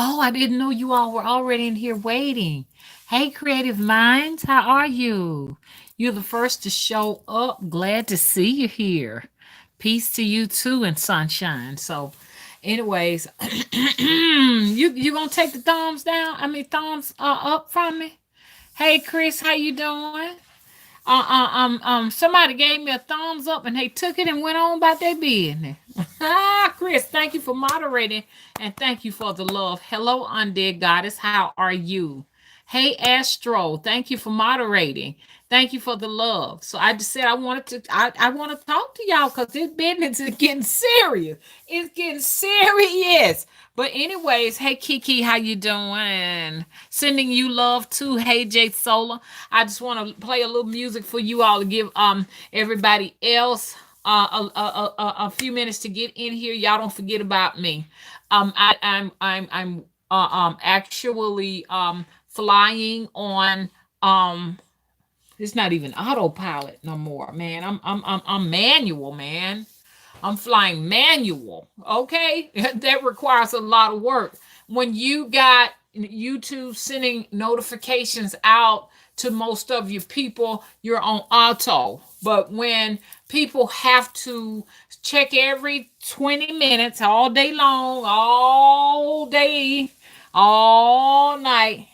Oh, I didn't know you all were already in here waiting. Hey, creative minds, how are you? You're the first to show up. Glad to see you here. Peace to you too and sunshine. So, anyways, you gonna take the thumbs down? I mean thumbs up from me. Hey, Chris, how you doing? Somebody gave me a thumbs up and they took it and went on about their business. Chris, thank you for moderating and thank you for the love. Hello, undead goddess. How are you? Hey, Astro, thank you for moderating. Thank you for the love. So I just said I want to talk to y'all because this business is getting serious. It's getting serious. But anyways, hey Kiki, how you doing? Sending you love too. Hey Jay Sola. I just want to play a little music for you all to give everybody else a few minutes to get in here. Y'all don't forget about me. I'm actually flying on it's not even autopilot no more, man. I'm manual, man. I'm flying manual. Okay, that requires a lot of work. When you got YouTube sending notifications out to most of your people, you're on auto. But when people have to check every 20 minutes, all day long, all day, all night,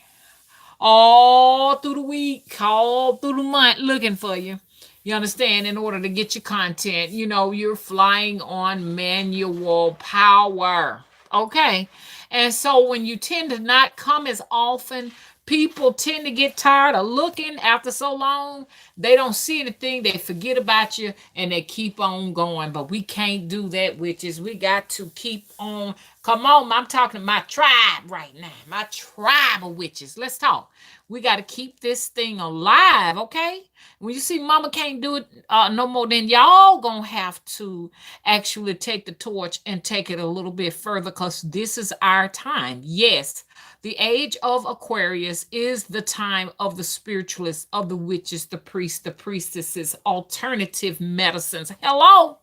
all through the week, all through the month looking for you. You understand? In order to get your content, you're flying on manual power. Okay. And so when you tend to not come as often, people tend to get tired of looking after so long. They don't see anything, they forget about you, and they keep on going. But we can't do that, witches. We got to keep on. Come on, I'm talking to my tribe right now. My tribe of witches. Let's talk. We got to keep this thing alive, okay? When you see mama can't do it no more, then y'all gonna have to actually take the torch and take it a little bit further because this is our time. Yes, the age of Aquarius is the time of the spiritualists, of the witches, the priests, the priestesses, alternative medicines. Hello,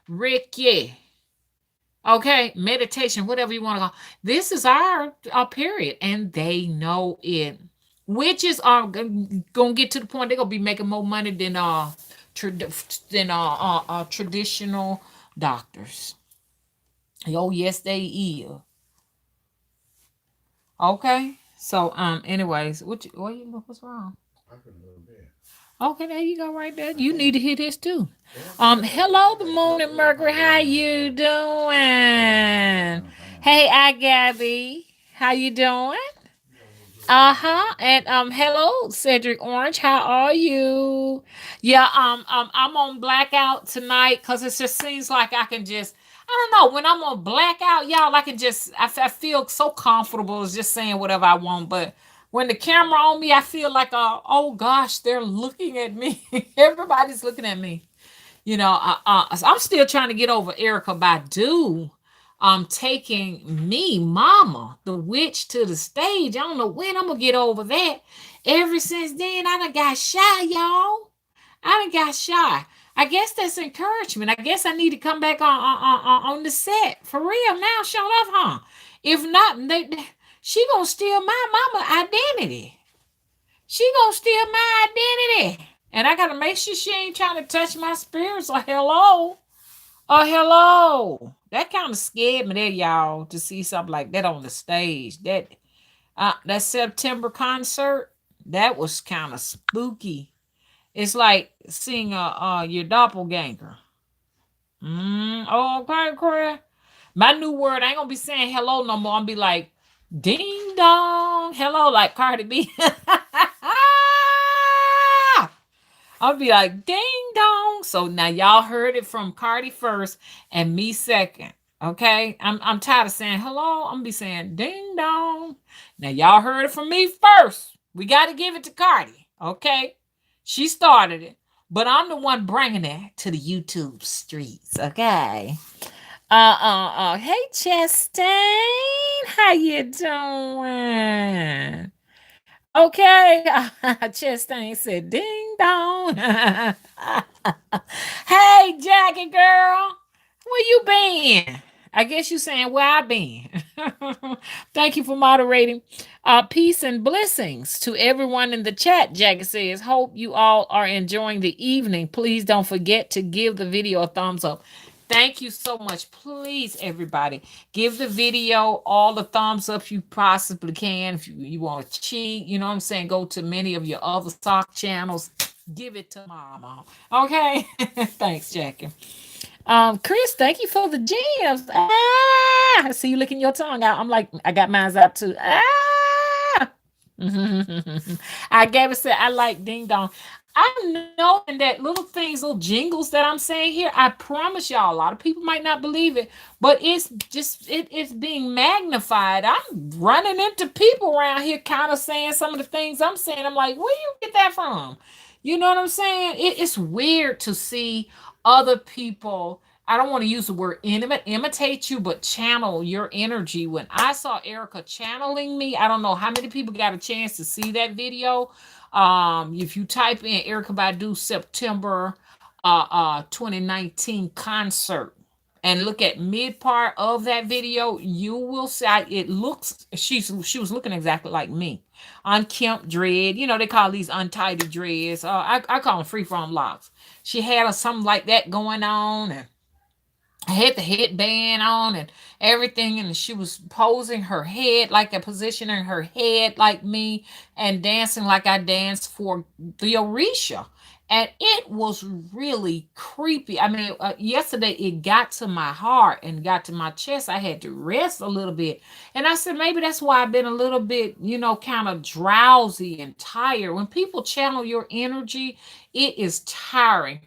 Ricky. Okay, meditation, whatever you want to call. This is our period, and they know it. Witches are gonna get to the point they're gonna be making more money than traditional doctors. Oh yes, they is. Okay. So anyways, what's wrong? Okay, there you go right there. You need to hear this too. Hello, the moon and Mercury. How you doing? Hey, I Gabby. How you doing? Uh-huh. And hello, Cedric Orange. How are you? Yeah, I'm on blackout tonight because it just seems like I can just I don't know, when I'm on blackout, y'all, I can just I feel so comfortable just saying whatever I want. But when the camera on me, I feel like oh gosh, they're looking at me. Everybody's looking at me. So I'm still trying to get over Erica Badu taking me, Mama, the witch, to the stage. I don't know when I'm gonna get over that. Ever since then, I done got shy, y'all. I done got shy. I guess that's encouragement. I guess I need to come back on the set for real now. Show off, huh? If not, she gonna steal my mama identity. She gonna steal my identity. And I gotta make sure she ain't trying to touch my spirits. Or hello. Oh, hello. That kind of scared me there, y'all, to see something like that on the stage. That September concert, that was kind of spooky. It's like seeing your doppelganger. Okay, Craig. My new word, I ain't gonna be saying hello no more. I'm be like, ding dong, hello, like Cardi B. I'll be like, ding dong. So now y'all heard it from Cardi first and me second. Okay. I'm tired of saying hello. I'm gonna be saying ding dong. Now y'all heard it from me first. We gotta give it to Cardi. Okay. She started it. But I'm the one bringing it to the YouTube streets. Okay. Hey Chastain. How you doing? Okay. Chastain said ding dong. Hey, Jackie girl, where you been? I guess you saying where I been. Thank you for moderating. Peace and blessings to everyone in the chat. Jackie says, hope you all are enjoying the evening. Please don't forget to give the video a thumbs up. Thank you so much. Please, everybody, give the video all the thumbs up you possibly can. If you want to cheat, you know what I'm saying, go to many of your other stock channels. Give it to mama. Okay. Thanks, Jackie. Chris, thank you for the gems. Ah, I see you licking your tongue out. I'm like, I got mine out too. Ah. I gave it said I like ding dong. I know, and that little things, little jingles that I'm saying here, I promise y'all, a lot of people might not believe it, but it's just it's being magnified. I'm running into people around here kind of saying some of the things I'm saying. I'm like, where you get that from? You know what I'm saying? It's weird to see other people. I don't want to use the word imitate you, but channel your energy. When I saw Erica channeling me, I don't know how many people got a chance to see that video. If you type in Erica Badu September 2019 concert and look at mid part of that video, you will see it looks she was looking exactly like me. Unkempt dread, you know, they call these untidy dreads. I call them freeform locks. She had something like that going on, and I had the headband on and everything, and she was posing her head like a positioning her head like me and dancing like I danced for the Orisha. And it was really creepy. I mean, yesterday it got to my heart and got to my chest. I had to rest a little bit. And I said, maybe that's why I've been a little bit, kind of drowsy and tired. When people channel your energy, it is tiring.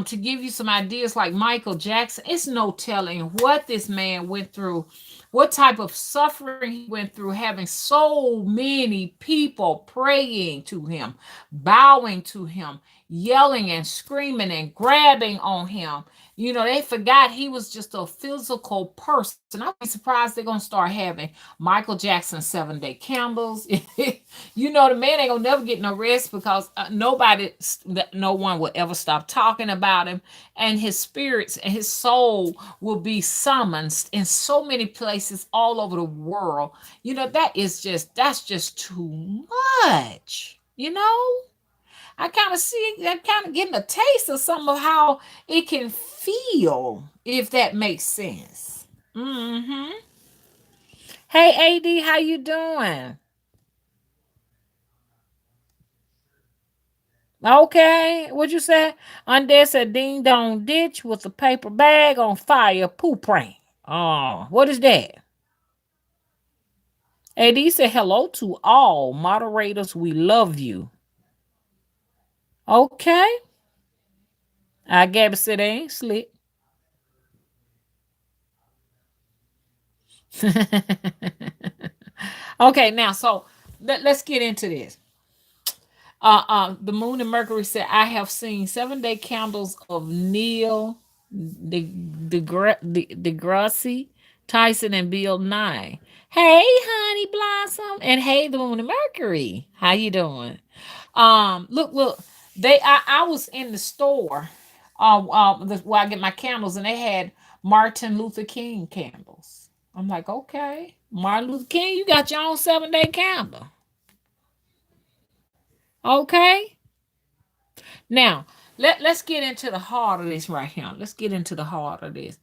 To give you some ideas, like Michael Jackson, it's no telling what this man went through, what type of suffering he went through, having so many people praying to him, bowing to him, yelling and screaming and grabbing on him. They forgot he was just a physical person. I'd be surprised they're gonna start having Michael Jackson 7-day candles. The man ain't gonna never get no rest, because no one will ever stop talking about him, and his spirits and his soul will be summoned in so many places all over the world. That's just too much. I kind of see that, kind of getting a taste of some of how it can feel, if that makes sense. Hey, AD, how you doing? Okay, what you say? Undead said ding dong ditch with a paper bag on fire, poop rain. Oh, what is that? AD said hello to all moderators. We love you. Okay. I Gabby said they ain't slick. Okay, now so let's get into this. The Moon and Mercury said, I have seen 7-day candles of Neil deGrasse Tyson and Bill Nye. Hey, Honey Blossom, and hey, the Moon and Mercury. How you doing? Look. I was in the store, where I get my candles, and they had Martin Luther King candles. I'm like, okay, Martin Luther King, you got your own 7-day candle. Okay. Now, let's get into the heart of this right here. Let's get into the heart of this.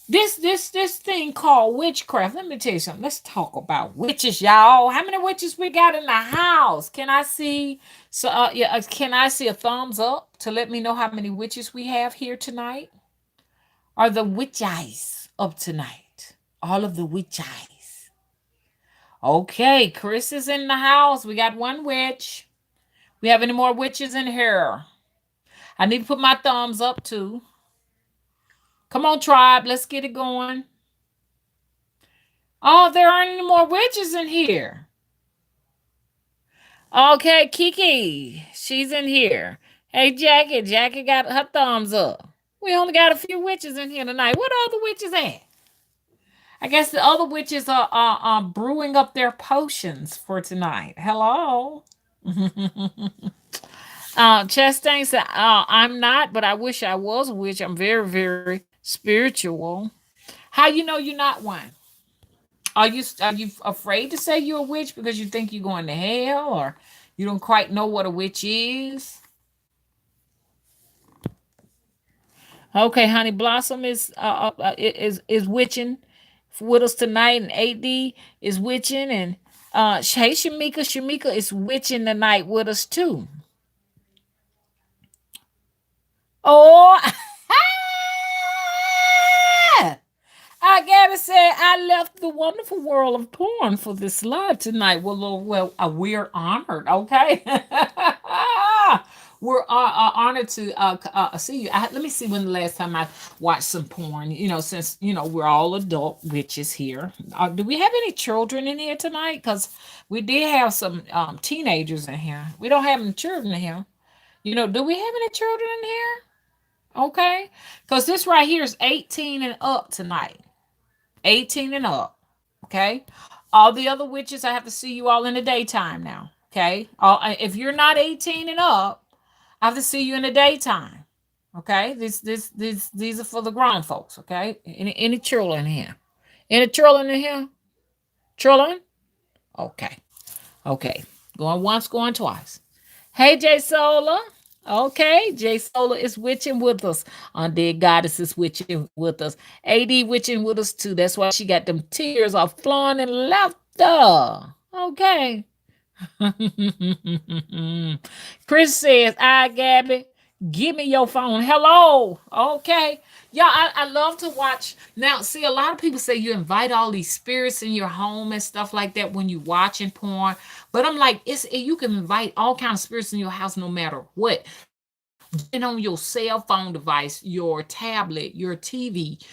This thing called witchcraft. Let me tell you something. Let's talk about witches, y'all. How many witches we got in the house? Can I see? Can I see a thumbs up to let me know how many witches we have here tonight? Are the witch eyes up tonight? All of the witch eyes. Okay, Chris is in the house. We got one witch. We have any more witches in here? I need to put my thumbs up too. Come on, tribe. Let's get it going. Oh, there aren't any more witches in here. Okay, Kiki. She's in here. Hey, Jackie. Jackie got her thumbs up. We only got a few witches in here tonight. What are the witches at? I guess the other witches are brewing up their potions for tonight. Hello. Chastain said, I'm not, but I wish I was a witch. I'm very, very spiritual. How you know you're not one? Are you afraid to say you're a witch because you think you're going to hell, or you don't quite know what a witch is? Okay, Honey Blossom is witching with us tonight, and AD is witching, and hey Shamika is witching tonight with us too. Oh, I gotta say, I left the wonderful world of porn for this live tonight. We're honored. Okay, we're honored to see you. Let me see when the last time I watched some porn. Since we're all adult witches here. Do we have any children in here tonight? Because we did have some teenagers in here. We don't have any children in here. Do we have any children in here? Okay, because this right here is 18 and up tonight. 18 and up. Okay. All the other witches, I have to see you all in the daytime now. Okay. If you're not 18 and up, I have to see you in the daytime. Okay. These are for the grown folks. Okay. Any children here? Any children in here? Children? Okay. Okay. Going once, going twice. Hey, J Sola. Okay, J Sola is witching with us. Undead Goddess is witching with us. AD witching with us too. That's why she got them tears of fun and laughter. Okay. Chris says, Gabby, give me your phone. Hello. Okay. Yeah, I love to watch. Now, see, a lot of people say you invite all these spirits in your home and stuff like that when you watching porn. But I'm like, you can invite all kinds of spirits in your house no matter what. Depending on your cell phone device, your tablet, your TV,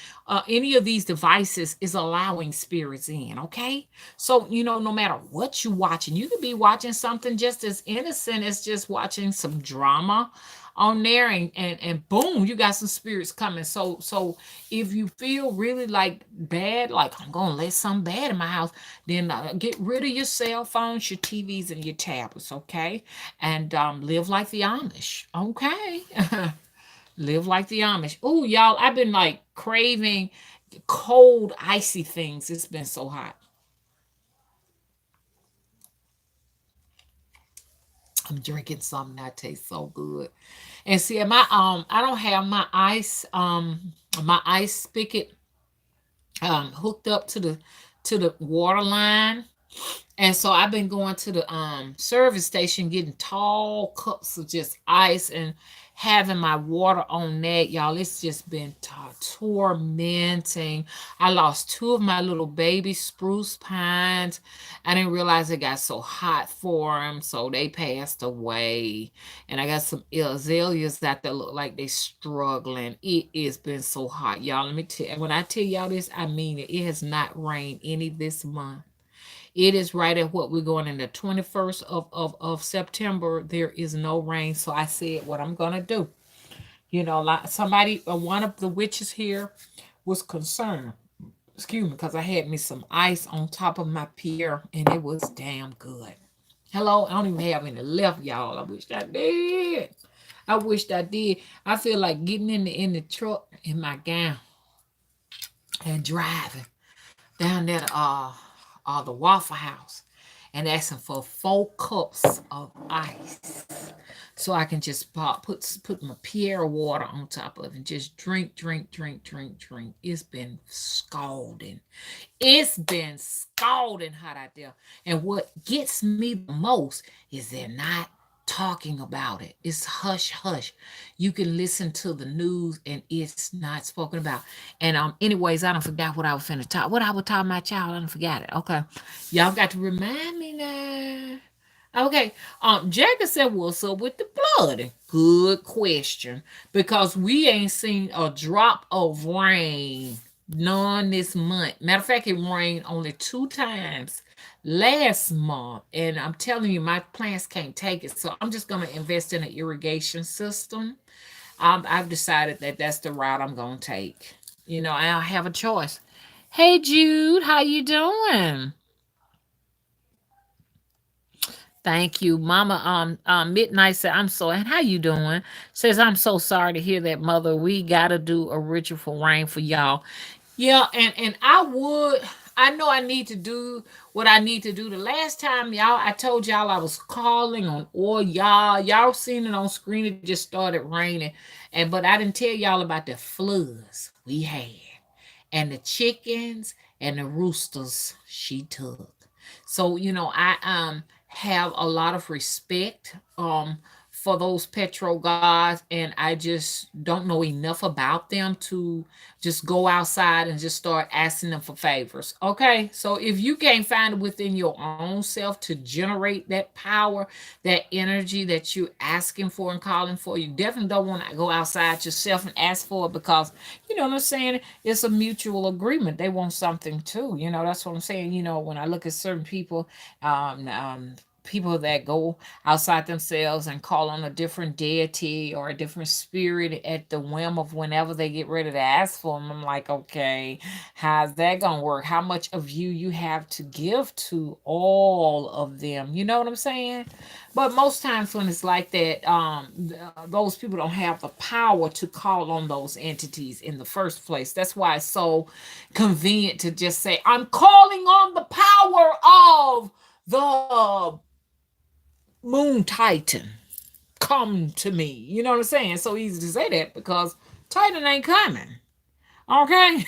any of these devices is allowing spirits in. Okay, so no matter what you're watching, you could be watching something just as innocent as just watching some drama on there, and boom, you got some spirits coming. So if you feel really like bad, like I'm gonna let something bad in my house, then get rid of your cell phones, your TVs, and your tablets. Okay, and live like the Amish. Okay. Live like the Amish. Oh, y'all, I've been like craving cold, icy things. It's been so hot. I'm drinking something that tastes so good. And see, I don't have my ice spigot hooked up to the water line. And so I've been going to the service station getting tall cups of just ice and having my water on that, y'all. It's just been tormenting. I lost two of my little baby spruce pines. I didn't realize it got so hot for them, so they passed away. And I got some azaleas that look like they struggling. It has been so hot, y'all. Let me tell you, when I tell y'all this, I mean it. It has not rained any this month. It is right at what we're going in the 21st of September. There is no rain. So I said what I'm going to do. Like somebody, one of the witches here was concerned. Excuse me, because I had me some ice on top of my pier and it was damn good. Hello, I don't even have any left, y'all. I wish I did. I wished I did. I feel like getting in the truck in my gown and driving down there to the Waffle House and asking for 4 cups of ice so I can just put my Pierre water on top of it and just drink, drink, drink, drink, drink. It's been scalding. It's been scalding hot out there. And what gets me the most is they're not talking about it. It's hush hush. You can listen to the news and it's not spoken about. And anyways, I don't forgot what I was finna talk. What I was talking my child, I don't forget it. Okay. Y'all got to remind me now. Okay. Jagger said, what's up with the blood? Good question. Because we ain't seen a drop of rain none this month. Matter of fact, it rained only 2 times last month. And I'm telling you, my plants can't take it. So I'm just gonna invest in an irrigation system. I've decided that that's the route I'm gonna take. I don't have a choice. Hey Jude, how you doing? Thank you, Mama. Midnight said, "I'm so." And how you doing? Says, "I'm so sorry to hear that, Mother. We gotta do a ritual for rain for y'all." Yeah, and I know I need to do what I need to do. The last time y'all, I told y'all I was calling on oil. Y'all seen it on screen. It just started raining, and but I didn't tell y'all about the floods we had, and the chickens and the roosters she took. So I have a lot of respect for those petro gods, and I just don't know enough about them to just go outside and just start asking them for favors. Okay, so if you can't find it within your own self to generate that power, that energy that you're asking for and calling for, you definitely don't want to go outside yourself and ask for it, because you know what I'm saying, it's a mutual agreement. They want something too. That's what I'm saying. When I look at certain people, people that go outside themselves and call on a different deity or a different spirit at the whim of whenever they get ready to ask for them. I'm like, okay, how's that gonna work? How much of you have to give to all of them? You know what I'm saying? But most times when it's like that, those people don't have the power to call on those entities in the first place. That's why it's so convenient to just say, I'm calling on the power of the moon titan, come to me. You know what I'm saying? So easy to say that because Titan ain't coming. Okay?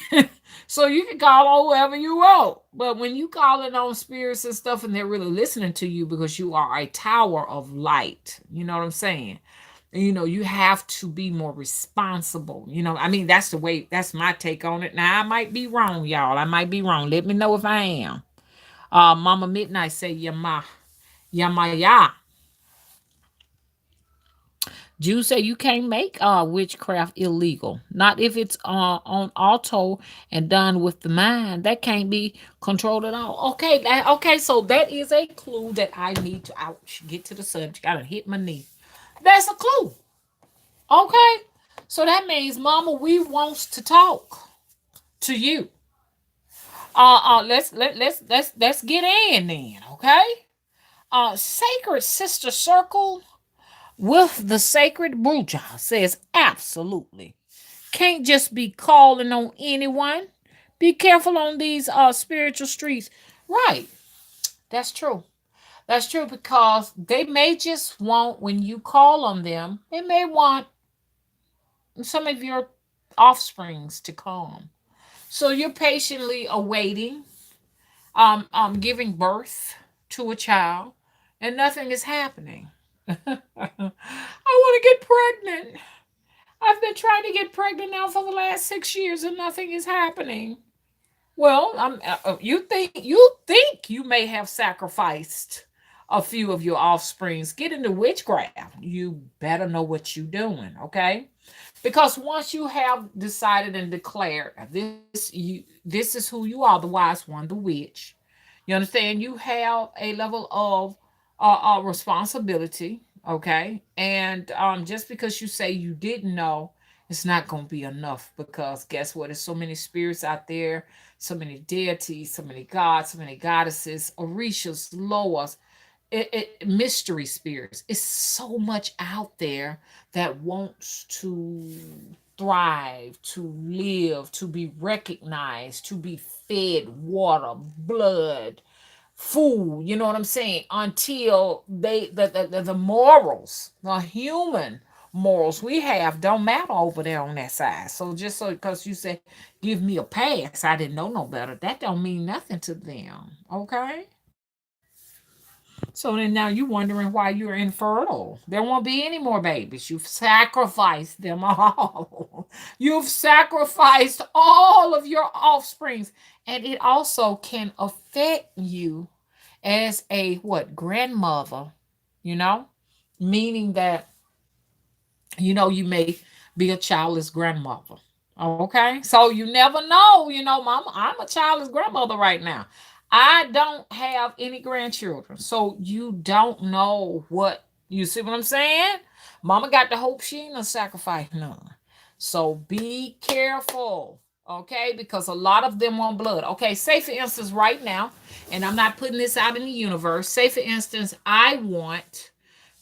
So you can call on whoever you want. But when you call it on spirits and stuff and they're really listening to you because you are a tower of light, you know what I'm saying? And, you have to be more responsible. I mean, that's the way, that's my take on it. Now, I might be wrong, y'all. I might be wrong. Let me know if I am. Mama Midnight say, Yama, Jews say you can't make witchcraft illegal. Not if it's on auto and done with the mind. That can't be controlled at all. Okay, okay. So that is a clue that I need to ouch get to the subject. I done hit my knee. That's a clue. Okay, so that means, Mama, we wants to talk to you. Let's get in then. Okay. Sacred Sister Circle with the sacred Bruja says absolutely. Can't just be calling on anyone. Be careful on these spiritual streets. Right. That's true. That's true, because they may just want, when you call on them, they may want some of your offsprings to come. So you're patiently awaiting, giving birth to a child, and nothing is happening. I want to get pregnant. I've been trying to get pregnant now for the last 6 years and nothing is happening. Well, you think you may have sacrificed a few of your offsprings. Get into witchcraft. You better know what you're doing, okay? Because once you have decided and declared this is who you are, the wise one, the witch. You understand? You have a level of responsibility, okay? And just because you say you didn't know, it's not going to be enough, because guess what? There's so many spirits out there, so many deities, so many gods, so many goddesses, orishas, loas, mystery spirits. It's so much out there that wants to thrive, to live, to be recognized, to be fed water, blood, food. You know what I'm saying? Until the morals, the human morals we have don't matter over there on that side. So just so because you say give me a pass, I didn't know no better, that don't mean nothing to them. Okay. So then now you wondering why you're infertile. There won't be any more babies. You've sacrificed them all. You've sacrificed all of your offsprings. And it also can affect you as a what grandmother, you know? Meaning that you may be a childless grandmother. Okay, so you never know. Mama, I'm a childless grandmother right now. I don't have any grandchildren, so you don't know what you see what I'm saying. Mama got the hope she ain't gonna sacrifice none. So be careful, okay? Because a lot of them want blood. Okay, say for instance, right now, and I'm not putting this out in the universe. Say for instance, I want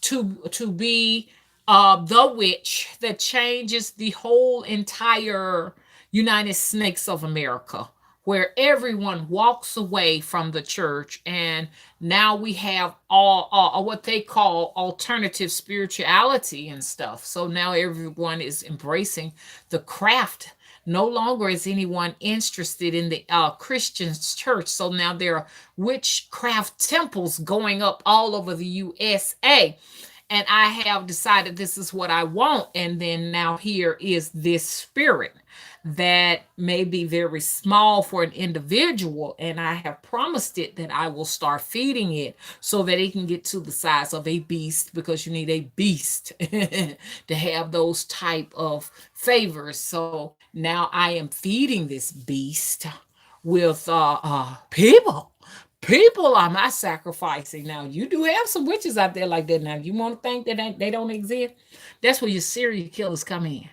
to be the witch that changes the whole entire United Snakes of America. where everyone walks away from the church, and now we have all what they call alternative spirituality and stuff. So now everyone is embracing the craft. No longer is anyone interested in the Christian church. So now there are witchcraft temples going up all over the USA, and I have decided this is what I want. And then now here is this spirit that may be very small for an individual, and I have promised it that I will start feeding it so that it can get to the size of a beast, because you need a beast to have those type of favors. So now I am feeding this beast with people. People are my sacrificing. Now, you do have some witches out there like that. Now, you want to think that they don't exist? That's where your serial killers come in.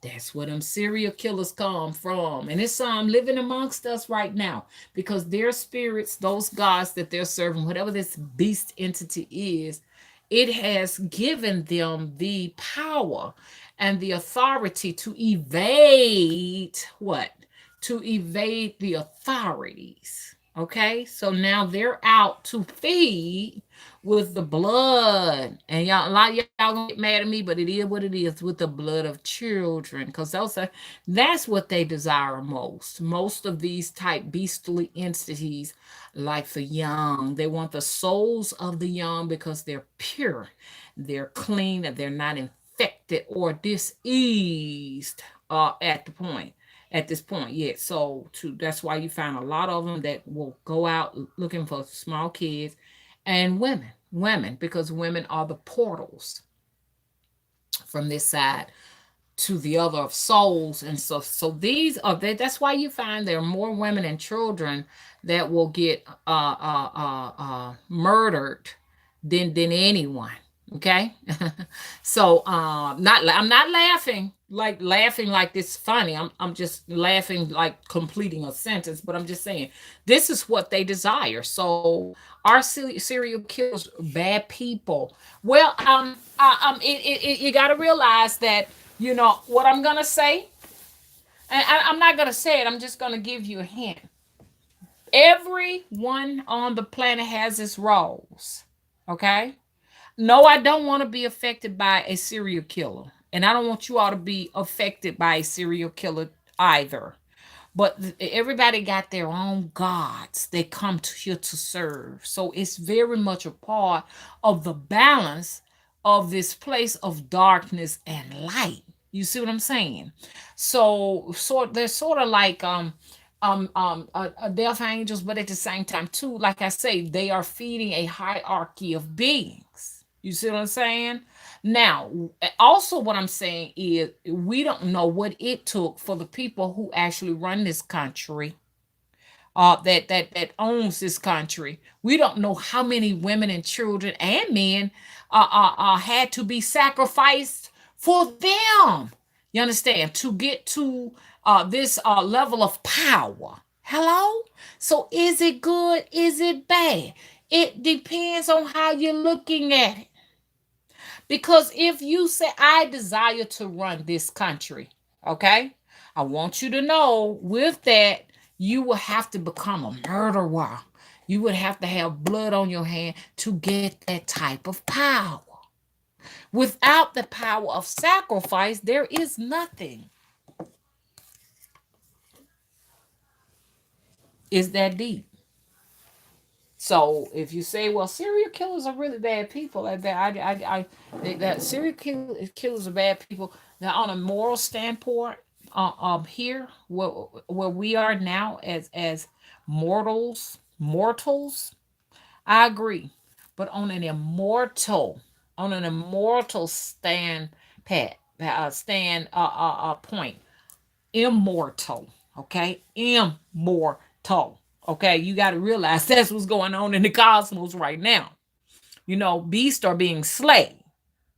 That's where them serial killers come from. And it's some living amongst us right now, because their spirits, those gods that they're serving, whatever this beast entity is, it has given them the power and the authority to evade what? To evade the authorities. Okay, so now they're out to feed with the blood, and y'all, a lot of y'all gonna get mad at me, but it is what it is, with the blood of children, because that's what they desire most. Most of these type beastly entities like the young, they want the souls of the young because they're pure, they're clean, and they're not infected or diseased at this point yet. So that's why you find a lot of them that will go out looking for small kids and women, because women are the portals from this side to the other of souls. And so these are that's why you find there are more women and children that will get murdered than anyone. Okay. So not I'm not laughing like this funny. I'm just laughing like completing a sentence, but I'm just saying this is what they desire. So are serial killers bad people? Well, you got to realize that, what I'm gonna say, and I'm not gonna say it. I'm just gonna give you a hint. Everyone on the planet has its roles. Okay. No, I don't want to be affected by a serial killer. And I don't want you all to be affected by a serial killer either. But everybody got their own gods they come to here to serve. So it's very much a part of the balance of this place of darkness and light. You see what I'm saying? So they're sort of like death angels, but at the same time too, like I say, they are feeding a hierarchy of beings. You see what I'm saying? Now, also what I'm saying is we don't know what it took for the people who actually run this country, that owns this country. We don't know how many women and children and men had to be sacrificed for them. You understand? To get to this level of power. Hello? So is it good? Is it bad? It depends on how you're looking at it. Because if you say, I desire to run this country, okay, I want you to know with that, you will have to become a murderer. You would have to have blood on your hand to get that type of power. Without the power of sacrifice, there is nothing. It's that deep. So if you say, well, serial killers are really bad people, that serial killers are bad people. Now, on a moral standpoint, here where we are now as mortals, I agree. But on an immortal point, immortal. Okay, immortal. Okay, you got to realize that's what's going on in the cosmos right now. Beasts are being slain.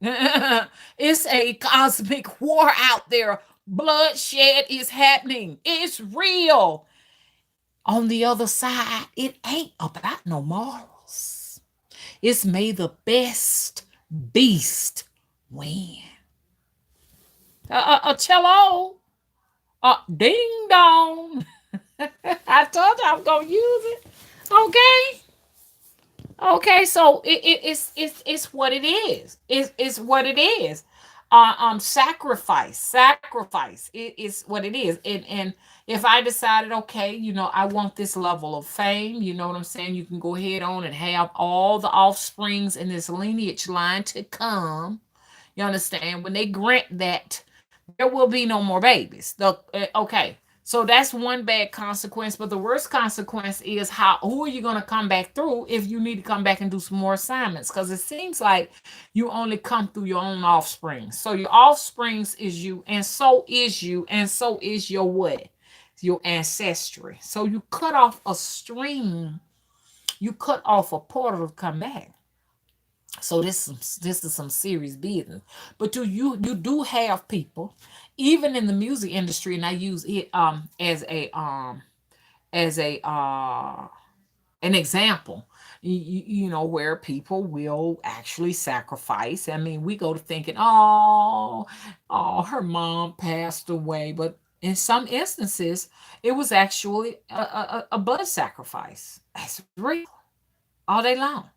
It's a cosmic war out there. Bloodshed is happening. It's real. On the other side, it ain't about no morals. It's may the best beast win. Cello. Ding dong. I told you I'm gonna use it. Okay. Okay, so it's what it is. It's what it is. Sacrifice. It is what it is. And if I decided, okay, I want this level of fame, you know what I'm saying? You can go ahead on and have all the offsprings in this lineage line to come. You understand? When they grant that, there will be no more babies. Okay. So that's one bad consequence, but the worst consequence is who are you going to come back through if you need to come back and do some more assignments? Because it seems like you only come through your own offspring. So your offsprings is you, and so is you, and so is your what? Your ancestry. So you cut off a string, you cut off a portal to come back. So this is some serious business. But you do have people, even in the music industry, and I use it as a an example. Where people will actually sacrifice. I mean, we go to thinking, her mom passed away, but in some instances, it was actually a blood sacrifice. That's real all day long.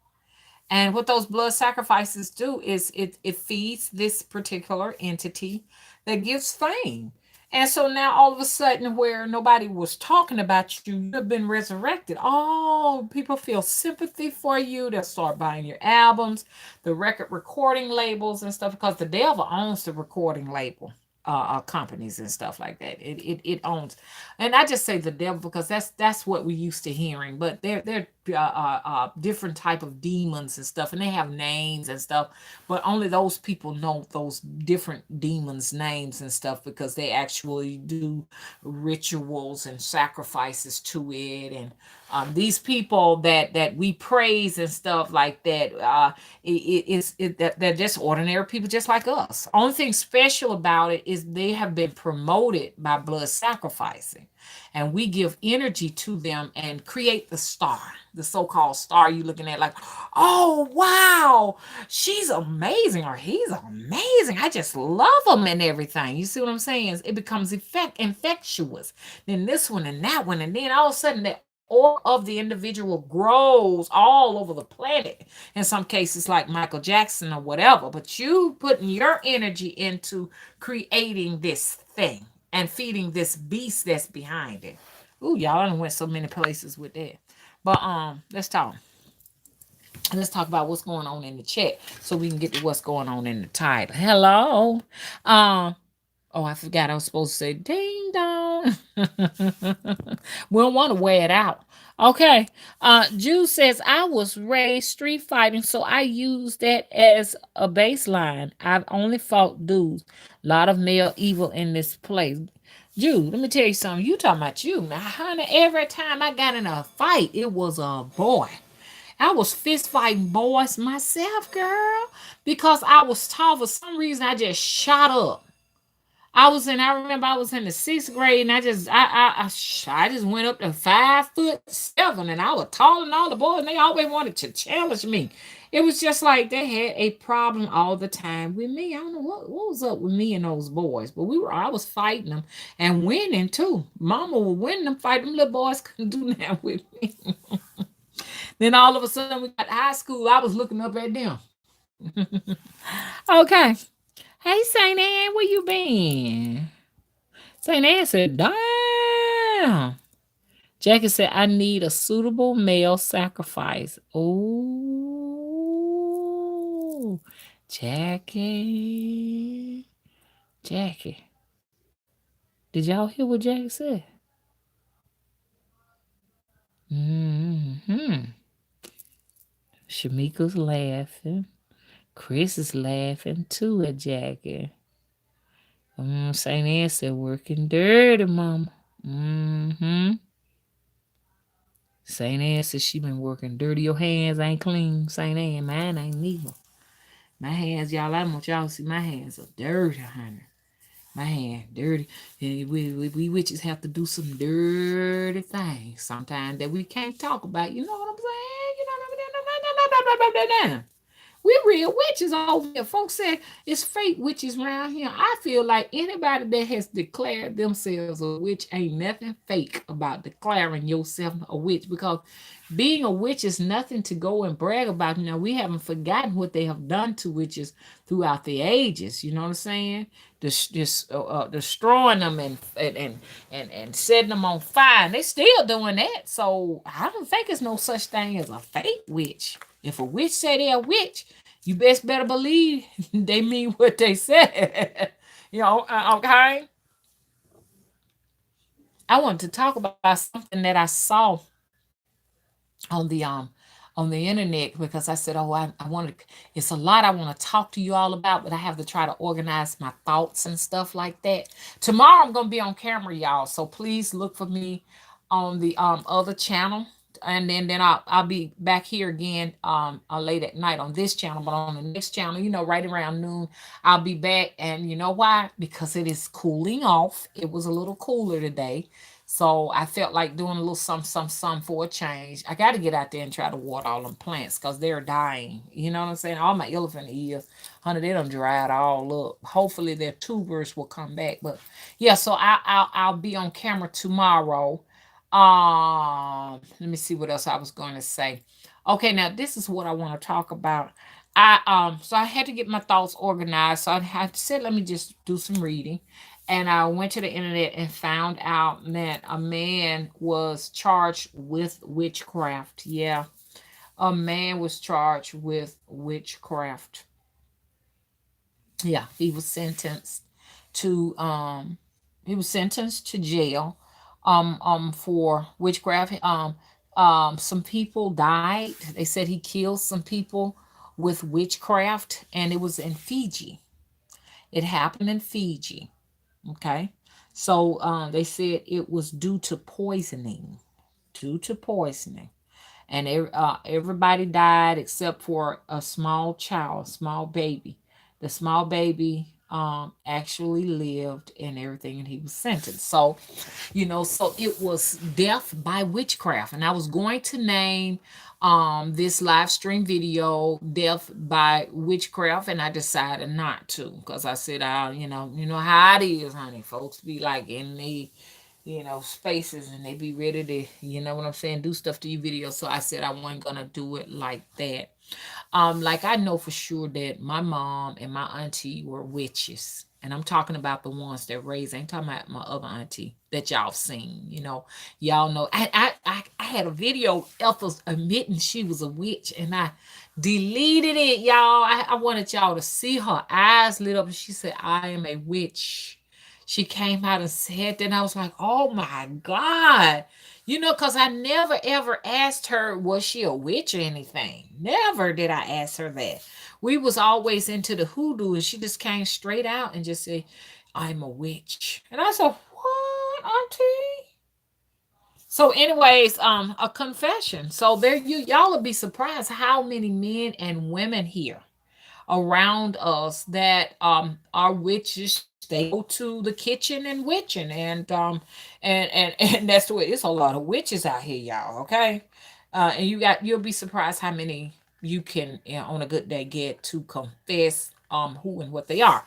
And what those blood sacrifices do is it feeds this particular entity that gives fame. And so now all of a sudden, where nobody was talking about you, you have been resurrected. Oh, people feel sympathy for you. They'll start buying your albums, the record recording labels and stuff, because the devil owns the recording label companies and stuff like that. It owns, and I just say the devil because that's what we used to hearing. But they're different type of demons and stuff, and they have names and stuff. But only those people know those different demons' names and stuff because they actually do rituals and sacrifices to it. And these people that we praise and stuff like that, they're just ordinary people just like us. Only thing special about it is they have been promoted by blood sacrificing, and we give energy to them and create the star, the so-called star you looking at like, oh wow, she's amazing or he's amazing, I just love them and everything. You see what I'm saying? It becomes infectious. Then this one and that one, and then all of a sudden the aura of the individual grows all over the planet. In some cases, like Michael Jackson or whatever. But you putting your energy into creating this thing and feeding this beast that's behind it. Ooh, y'all done went so many places with that. But let's talk. Let's talk about what's going on in the chat so we can get to what's going on in the title. Hello. Um, Oh, I forgot I was supposed to say ding dong. We don't want to wear it out. Okay. Jude says, I was raised street fighting, so I use that as a baseline. I've only fought dudes. A lot of male evil in this place. Jude, let me tell you something. You talking about you. Now, honey, every time I got in a fight, it was a boy. I was fist fighting boys myself, girl, because I was tall. For some reason, I just shot up. I remember I was in the sixth grade, and I just went up to 5'7", and I was taller than all the boys, and they always wanted to challenge me. It was just like they had a problem all the time with me. I don't know what was up with me and those boys, but I was fighting them and winning too. Mama was winning them, fighting them little boys couldn't do that with me. Then all of a sudden we got to high school. I was looking up at them. Okay. Hey, Saint Anne, where you been? Saint Anne said, damn. Jackie said, I need a suitable male sacrifice. Oh, Jackie. Jackie. Did y'all hear what Jackie said? Mm-hmm. Shamika's laughing. Chris is laughing too at Jackie. St. Anne said, working dirty, mama. Mm-hmm. St. Anne said she been working dirty. Your hands ain't clean, St. Anne. Mine ain't neither. My hands, y'all, I want y'all to see my hands are dirty, honey. My hand dirty. And we witches have to do some dirty things sometimes that we can't talk about. You know what I'm saying? You know what I'm saying? We real witches over here. Folks say it's fake witches around here. I feel like anybody that has declared themselves a witch ain't nothing fake about declaring yourself a witch, because being a witch is nothing to go and brag about. You know, we haven't forgotten what they have done to witches throughout the ages. You know what I'm saying? Destroying them and setting them on fire. And they still doing that. So I don't think it's no such thing as a fake witch. If a witch say they're a witch, you best better believe they mean what they said. Okay. I wanted to talk about something that I saw on the internet, because I said, oh, I want to, it's a lot I want to talk to you all about, but I have to try to organize my thoughts and stuff like that. Tomorrow I'm gonna be on camera, y'all. So please look for me on the other channel. And then I'll be back here again late at night on this channel, but on the next channel, right around noon, I'll be back. And you know why? Because it is cooling off. It was a little cooler today. So I felt like doing a little some for a change. I got to get out there and try to water all them plants because they're dying. You know what I'm saying? All my elephant ears, honey, they done dried all up. Hopefully their tubers will come back. But yeah, so I'll be on camera tomorrow. Let me see what else I was going to say. Okay, now this is what I want to talk about. So I had to get my thoughts organized. So I had said, let me just do some reading. And I went to the internet and found out that a man was charged with witchcraft. Yeah, a man was charged with witchcraft. Yeah, to he was sentenced to jail for witchcraft. Some people died. They said he killed some people with witchcraft, and it was in Fiji. It happened in Fiji. Okay. So they said it was due to poisoning. Due to poisoning. And everybody died except for a small child, small baby. The small baby actually lived and everything, and he was sentenced. So, so it was death by witchcraft. And I was going to name this live stream video death by witchcraft, and I decided not to, because I said, you know how it is, honey. Folks be like in the spaces, and they be ready to, you know what I'm saying, do stuff to your video. So I said I wasn't gonna do it like that. Like I know for sure that my mom and my auntie were witches. And I'm talking about the ones that raised. I ain't talking about my other auntie that y'all seen. Y'all know. I had a video Ethel's admitting she was a witch, and I deleted it, y'all. I wanted y'all to see her eyes lit up, and she said, "I am a witch." She came out and said that, and I was like, "Oh my God." Because I never ever asked her, was she a witch or anything. Never did I ask her that. We was always into the hoodoo, and she just came straight out and just said, "I'm a witch." And I said, "What, auntie?" So, anyways, a confession. So there y'all will be surprised how many men and women here around us that are witches. They go to the kitchen and witching, and that's the way. It's a lot of witches out here, y'all. Okay, and you'll be surprised how many you can, on a good day, get to confess who and what they are.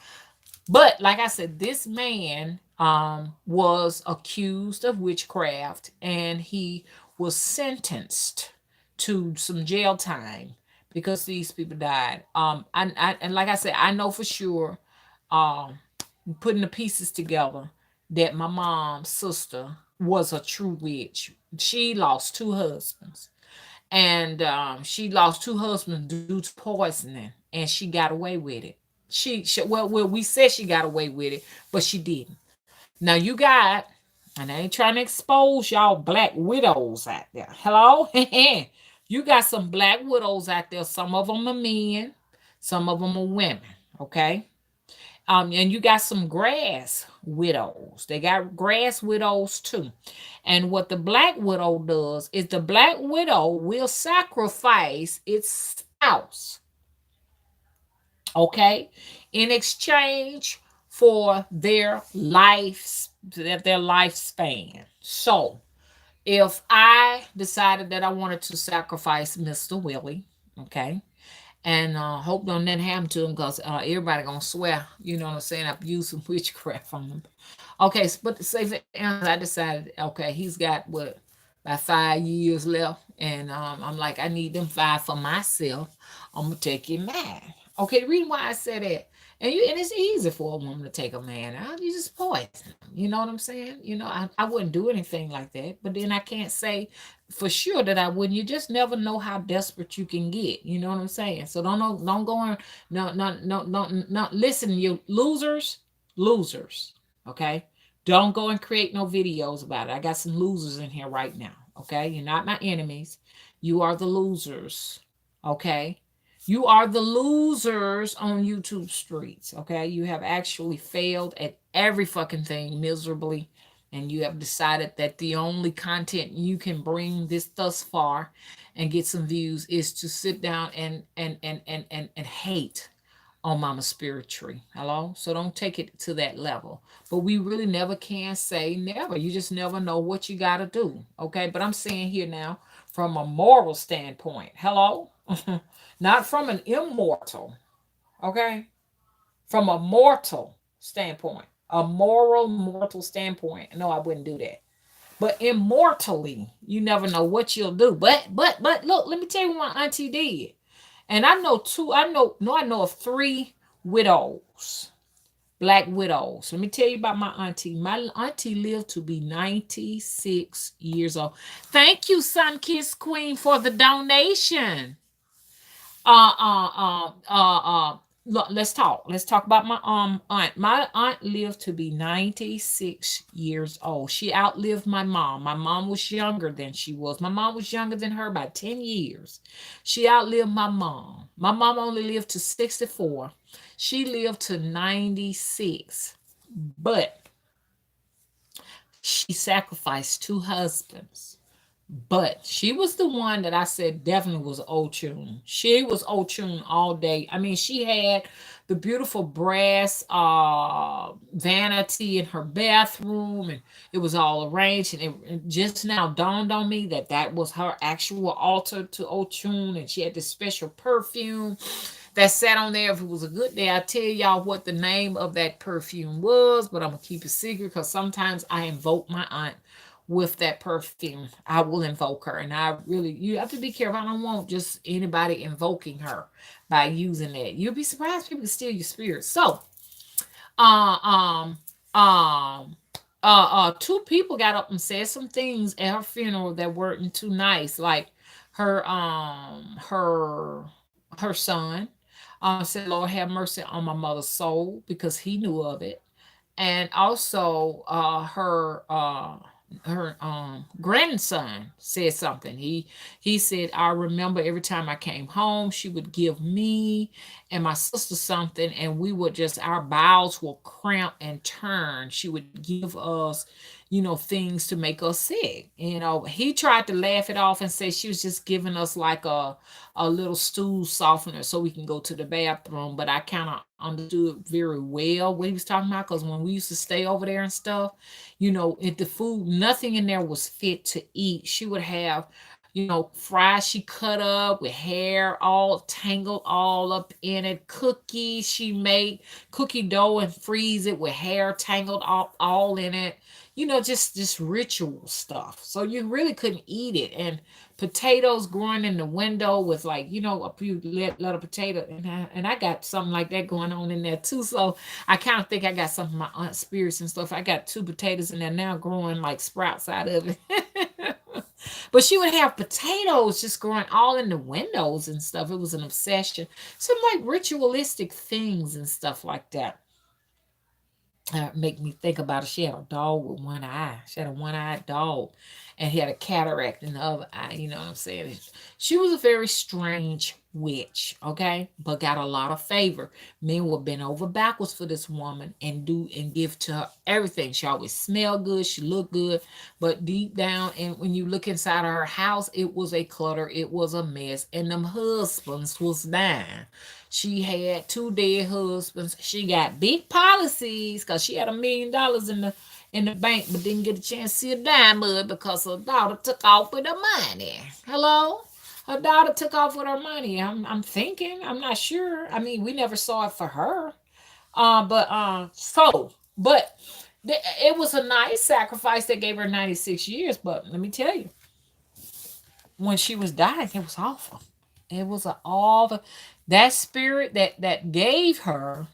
But like I said, this man was accused of witchcraft, and he was sentenced to some jail time because these people died. And like I said, I know for sure, um, putting the pieces together, that my mom's sister was a true witch. She lost two husbands, and she lost two husbands due to poisoning, and she got away with it. Well, we said she got away with it, but she didn't. Now you got, and I ain't trying to expose y'all black widows out there. Hello, you got some black widows out there. Some of them are men, some of them are women. Okay, and you got some grass widows. They got grass widows too. And what the black widow does is the black widow will sacrifice its spouse, okay, in exchange for their lifespan. So if I decided that I wanted to sacrifice Mr. Willie, okay, And hope don't nothing happen to him, because everybody gonna swear, you know what I'm saying, I've used some witchcraft on him. Okay, but to save the answer, I decided, okay, he's got what, about 5 years left, and I'm like, I need them 5 for myself. I'm gonna take your man. Okay, the reason why I said that, and it's easy for a woman to take a man out. You just poison him. You know what I'm saying? I wouldn't do anything like that, but then I can't say for sure that I wouldn't. You just never know how desperate you can get. You know what I'm saying? So don't go on. No, no, no, no, no. Listen, you losers, losers. Okay, don't go and create no videos about it. I got some losers in here right now. Okay, you're not my enemies. You are the losers. Okay, you are the losers on YouTube streets. Okay, you have actually failed at every fucking thing miserably, and you have decided that the only content you can bring this thus far and get some views is to sit down and hate on Mama Spirit Tree. Hello? So don't take it to that level. But we really never can say never. You just never know what you got to do. Okay? But I'm saying here now from a moral standpoint. Hello? Not from an immortal. Okay? From a mortal standpoint. A moral, mortal standpoint. No, I wouldn't do that. But immortally, you never know what you'll do. But look, let me tell you what my auntie did. And I know two, I know, no, I know of 3 widows, black widows. Let me tell you about my auntie. My auntie lived to be 96 years old. Thank you, Sun Kiss Queen, for the donation. uh uh uh uh Look, let's talk. Let's talk about my aunt. My aunt lived to be 96 years old. She outlived my mom. My mom was younger than she was. My mom was younger than her by 10 years. She outlived my mom. My mom only lived to 64. She lived to 96. But she sacrificed 2 husbands. But she was the one that I said definitely was Ochun. She was Ochun all day. I mean, she had the beautiful brass vanity in her bathroom, and it was all arranged. And it just now dawned on me that that was her actual altar to Ochun, and she had this special perfume that sat on there. If it was a good day, I tell y'all what the name of that perfume was, but I'm gonna keep it secret because sometimes I invoke my aunt with that perfume. I will invoke her, and I really, you have to be careful. I don't want just anybody invoking her by using that. You'll be surprised people can steal your spirit. So, uh, um, um, 2 people got up and said some things at her funeral that weren't too nice, like her son said, "Lord have mercy on my mother's soul," because he knew of it. And also her grandson said something. He said, "I remember every time I came home, she would give me and my sister something, and we would just, our bowels will cramp and turn. She would give us, things to make us sick." He tried to laugh it off and say she was just giving us like a little stool softener so we can go to the bathroom. But I kind of understood very well what he was talking about, because when we used to stay over there and stuff, if the food, nothing in there was fit to eat. She would have, fries she cut up with hair all tangled all up in it. Cookies she made, cookie dough, and freeze it with hair tangled all in it. Just ritual stuff. So you really couldn't eat it. And potatoes growing in the window with, like, a few little potato, and I got something like that going on in there too. So I kind of think I got some of my aunt's spirits and stuff. I got 2 potatoes in there now growing like sprouts out of it. But she would have potatoes just growing all in the windows and stuff. It was an obsession. Some like ritualistic things and stuff like that. Make me think about it. She had a dog with one eye. She had a one-eyed dog, and he had a cataract in the other eye. You know what I'm saying? She was a very strange witch, okay, but got a lot of favor. Men would bend over backwards for this woman and do and give to her everything. She always smelled good. She looked good, but deep down, and when you look inside of her house, it was a clutter. It was a mess, and them husbands was dying. She had 2 dead husbands. She got big policies because she had $1 million in the bank, but didn't get a chance to see a dime of it because her daughter took off with the money. Hello? Her daughter took off with her money. I'm thinking. I'm not sure. I mean, we never saw it for her. But it was a nice sacrifice that gave her 96 years. But let me tell you, when she was dying, it was awful. It was all the that spirit that gave her,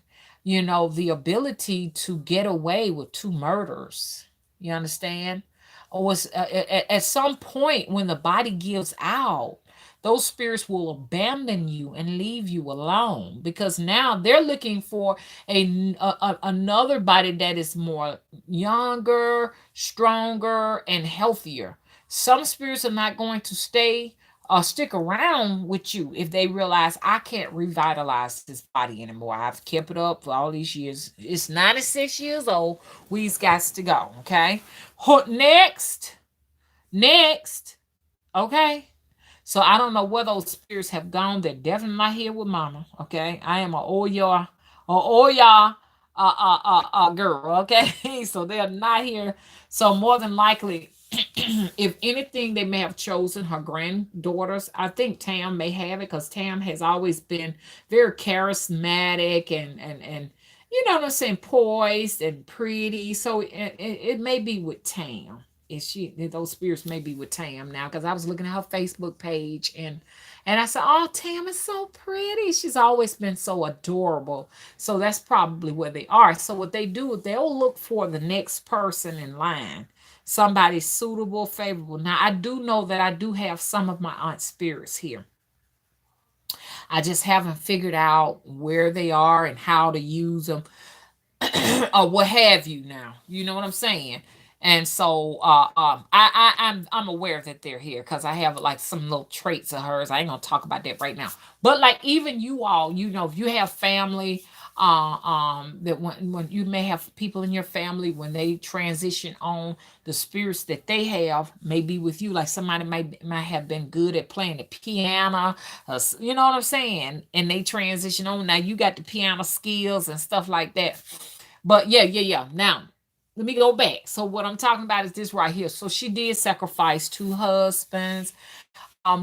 the ability to get away with two murders. You understand? Or was at some point when the body gives out, those spirits will abandon you and leave you alone because now they're looking for another body that is more younger, stronger, and healthier. Some spirits are not going to stay stick around with you if they realize I can't revitalize this body anymore. I've kept it up for all these years. It's 96 years old. We's got to go. Okay. Next. Next. Okay. So I don't know where those spirits have gone. They're definitely not here with mama. Okay. I am a Oya girl. Okay. So they're not here. So more than likely, if anything, they may have chosen her granddaughters. I think Tam may have it because Tam has always been very charismatic and you know what I'm saying, poised and pretty. So it may be with Tam. Is she those spirits may be with Tam now because I was looking at her Facebook page and I said, "Oh, Tam is so pretty. She's always been so adorable." So that's probably where they are. So what they do, they'll look for the next person in line, somebody suitable, favorable. Now, I do know that I do have some of my aunt spirits here. I just haven't figured out where they are and how to use them or what have you now. You know what I'm saying? And so I'm aware that they're here because I have like some little traits of hers. I ain't gonna talk about that right now. But like even you all, if you have family, that when you may have people in your family when they transition on, the spirits that they have may be with you. Like somebody might have been good at playing the piano, you know what I'm saying? And they transition on. Now you got the piano skills and stuff like that. But yeah. Now, let me go back. So what I'm talking about is this right here. So she did sacrifice two husbands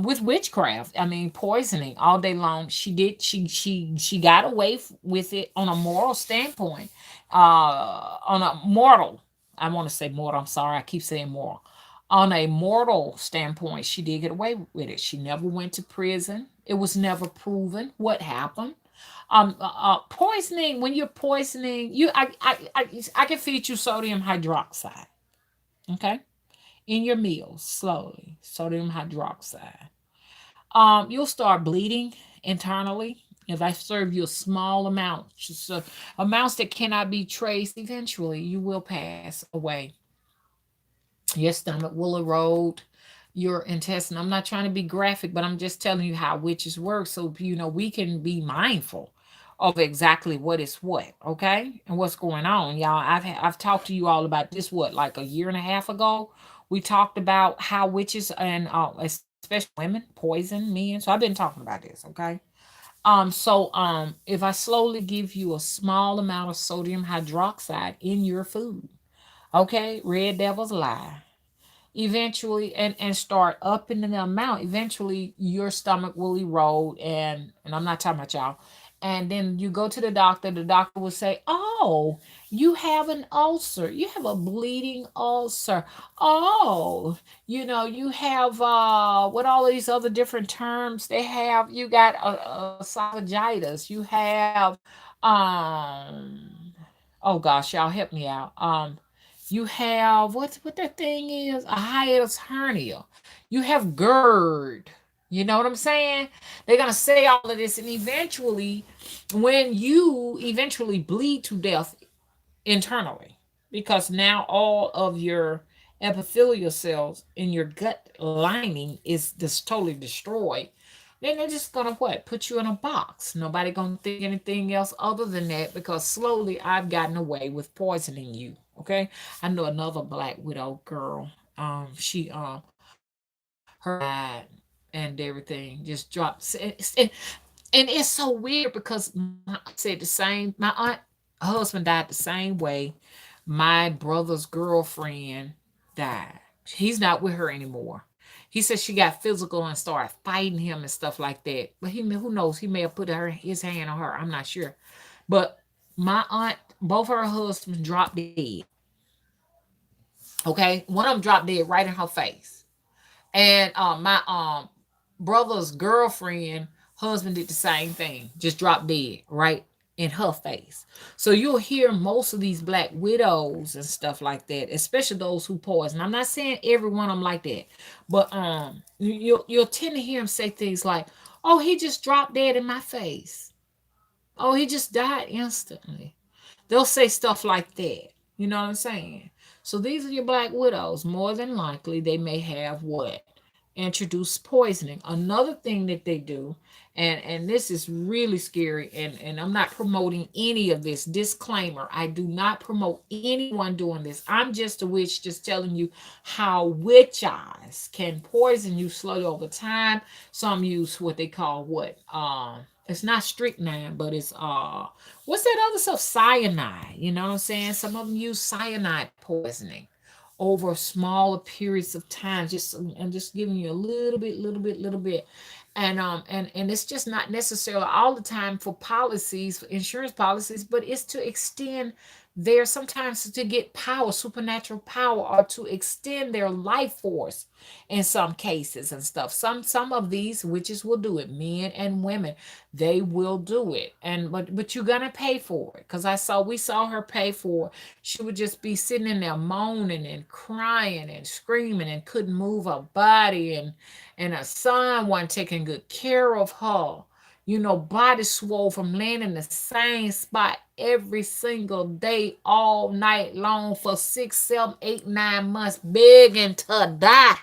with witchcraft. I mean, poisoning all day long. She did she got away with it on a moral standpoint. On a mortal, I want to say mortal. I'm sorry, I keep saying moral. On a mortal standpoint, she did get away with it. She never went to prison. It was never proven what happened. Poisoning, when you're poisoning you, I can feed you sodium hydroxide, okay, in your meals slowly, sodium hydroxide. You'll start bleeding internally. If I serve you a small amount, just amounts that cannot be traced, eventually you will pass away. Your stomach will erode, your intestine. I'm not trying to be graphic, but I'm just telling you how witches work so we can be mindful of exactly what is what, okay? And what's going on. Y'all, I've talked to you all about this what like a year and a half ago. We talked about how witches and especially women poison men. So I've been talking about this, okay? If I slowly give you a small amount of sodium hydroxide in your food, okay? Red devil's lie, eventually, and start upping the amount, eventually your stomach will erode, and I'm not talking about y'all. And then you go to the doctor will say, "Oh, you have an ulcer, you have a bleeding ulcer. Oh, you have what all these other different terms they have. You got esophagitis, you have um oh gosh, y'all help me out. You have what that thing is, a hiatus hernia. You have GERD. You know what I'm saying? They're gonna say all of this, and eventually, when you eventually bleed to death internally, because now all of your epithelial cells in your gut lining is just totally destroyed, then they're just gonna what? Put you in a box. Nobody gonna think anything else other than that because slowly I've gotten away with poisoning you. Okay. I know another black widow girl. She her died and everything just dropped. And it's so weird because my aunt said the same. My aunt husband died the same way. My brother's girlfriend died. He's not with her anymore. He said she got physical and started fighting him and stuff like that. But who knows? He may have put his hand on her. I'm not sure. But my aunt, both her husbands dropped dead. Okay, one of them dropped dead right in her face, and my brother's girlfriend husband did the same thing, just dropped dead right in her face. So you'll hear most of these black widows and stuff like that, especially those who poison. I'm not saying every one of them like that, but you'll tend to hear them say things like, "Oh, he just dropped dead in my face. Oh, he just died instantly." They'll say stuff like that. You know what I'm saying? So these are your black widows. More than likely, they may have what? Introduced poisoning. Another thing that they do, and this is really scary, and I'm not promoting any of this. Disclaimer: I do not promote anyone doing this. I'm just a witch, just telling you how witch eyes can poison you slowly over time. Some use what they call what? It's not strychnine, but it's what's that other stuff? Cyanide. You know what I'm saying? Some of them use cyanide poisoning over smaller periods of time. Just I'm just giving you a little bit. And it's just not necessarily all the time for policies, for insurance policies, but it's to extend their sometimes to get power, supernatural power, or to extend their life force in some cases and stuff. Some of these witches will do it, men and women, they will do it. And but you're gonna pay for it. Because we saw her pay for it. She would just be sitting in there moaning and crying and screaming and couldn't move her body, and her son wasn't taking good care of her. Body swole from laying in the same spot every single day, all night long for 6, 7, 8, 9 months, begging to die.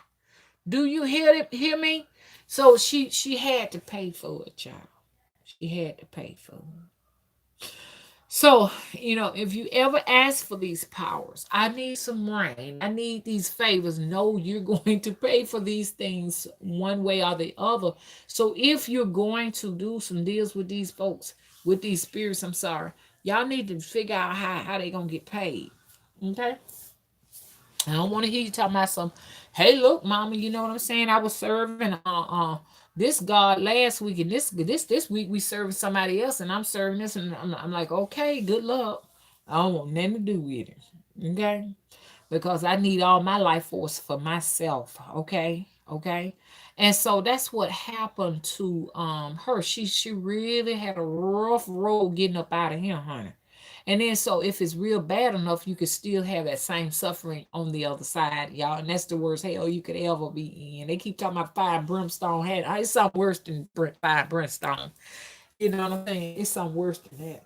Do you hear me? So she had to pay for it, child. She had to pay for it. So, if you ever ask for these powers, I need some rain, I need these favors, know you're going to pay for these things one way or the other. So, if you're going to do some deals with these folks, with these spirits, I'm sorry, y'all need to figure out how they going to get paid. Okay? I don't want to hear you talking about some, hey, look, mama, you know what I'm saying? I was serving this God last week, and this week we serving somebody else, and I'm serving this, and I'm like, okay, good luck. I don't want nothing to do with it. Okay? Because I need all my life force for myself. Okay. And so that's what happened to her. She really had a rough road getting up out of here, honey. And then so if it's real bad enough, you could still have that same suffering on the other side, y'all. And that's the worst hell you could ever be in. They keep talking about fire and brimstone. It's something worse than fire and brimstone. You know what I'm saying? It's something worse than that.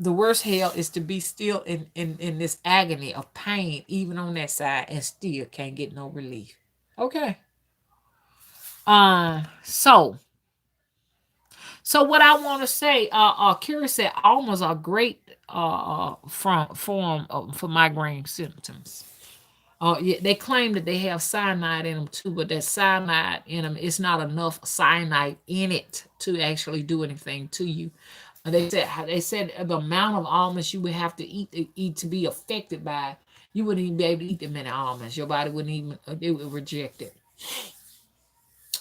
The worst hell is to be still in this agony of pain, even on that side, and still can't get no relief. Okay. So what I want to say, Curious said almost a great from form for migraine symptoms. Yeah, they claim that they have cyanide in them too, but that cyanide in them is not enough cyanide in it to actually do anything to you. They said the amount of almonds you would have to eat to be affected by, you wouldn't even be able to eat that many almonds. Your body wouldn't even it would reject it.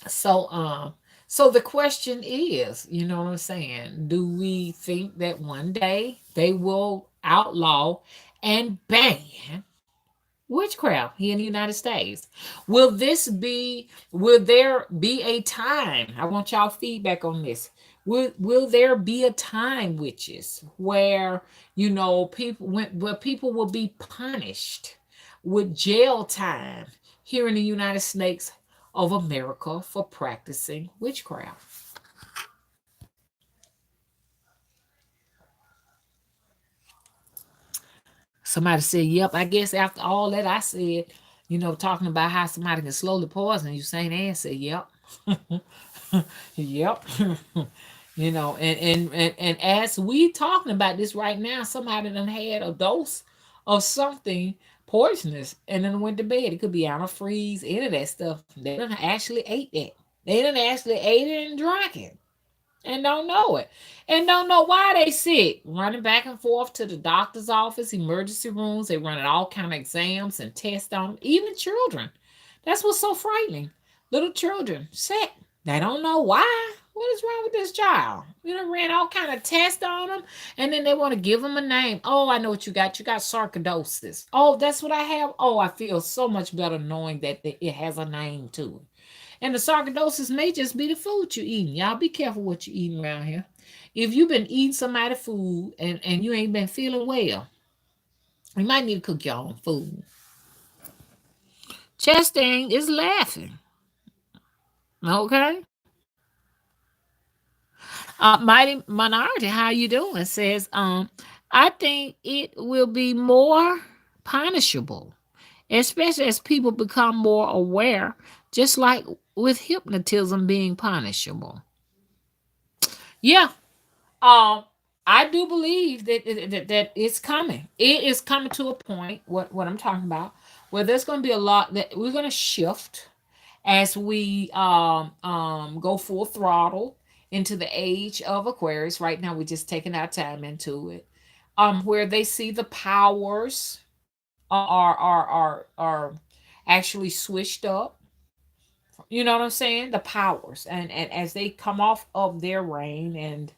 So so the question is, you know what I'm saying? Do we think that one day they will outlaw and ban witchcraft here in the United States? Will there be a time? I want y'all feedback on this. Will there be a time, witches, where where people will be punished with jail time here in the United States of America for practicing witchcraft? Somebody said, "Yep." I guess after all that I said, talking about how somebody can slowly poison you, Saint Anne said, "Yep." Yep. And as we talking about this right now, somebody done had a dose of something poisonous and then went to bed. It could be antifreeze, any of that stuff. They done actually ate that. They done actually ate it and drank it and don't know it, and don't know why they sick, running back and forth to the doctor's office, emergency rooms. They running all kind of exams and tests on them. Even children, That's what's so frightening. Little children sick. They don't know why. What is wrong with this child? You know, ran all kind of tests on them, and then they want to give them a name. Oh, I know what you got. You got sarcoidosis. Oh, that's what I have. Oh, I feel so much better knowing that it has a name to it. And the sarcoidosis may just be the food you're eating. Y'all be careful what you're eating around here. If you've been eating somebody's food and you ain't been feeling well, you might need to cook your own food. Chastain is laughing. Okay. Mighty Minority, how you doing? Says, I think it will be more punishable, especially as people become more aware, just like with hypnotism being punishable. Yeah, um, I do believe that it's coming. It is coming to a point. What I'm talking about, where there's going to be a lot that we're going to shift as we go full throttle into the age of Aquarius. Right now, we're just taking our time into it. Where they see the powers are actually switched up. You know what I'm saying? The powers, and as they come off of their reign, and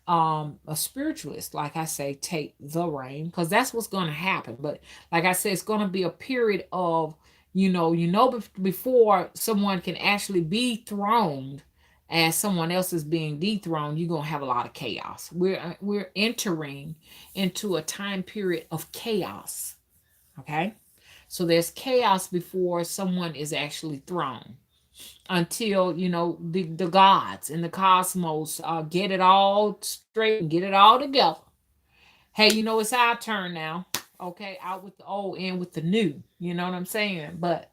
a spiritualist, like I say, take the reign, because that's what's going to happen. But like I said, it's going to be a period of, before someone can actually be throned as someone else is being dethroned, you're going to have a lot of chaos. We're entering into a time period of chaos. Okay, so there's chaos before someone is actually thrown, until the gods and the cosmos get it all straight and get it all together. Hey, it's our turn now. Okay, out with the old, in with the new. You know what I'm saying? But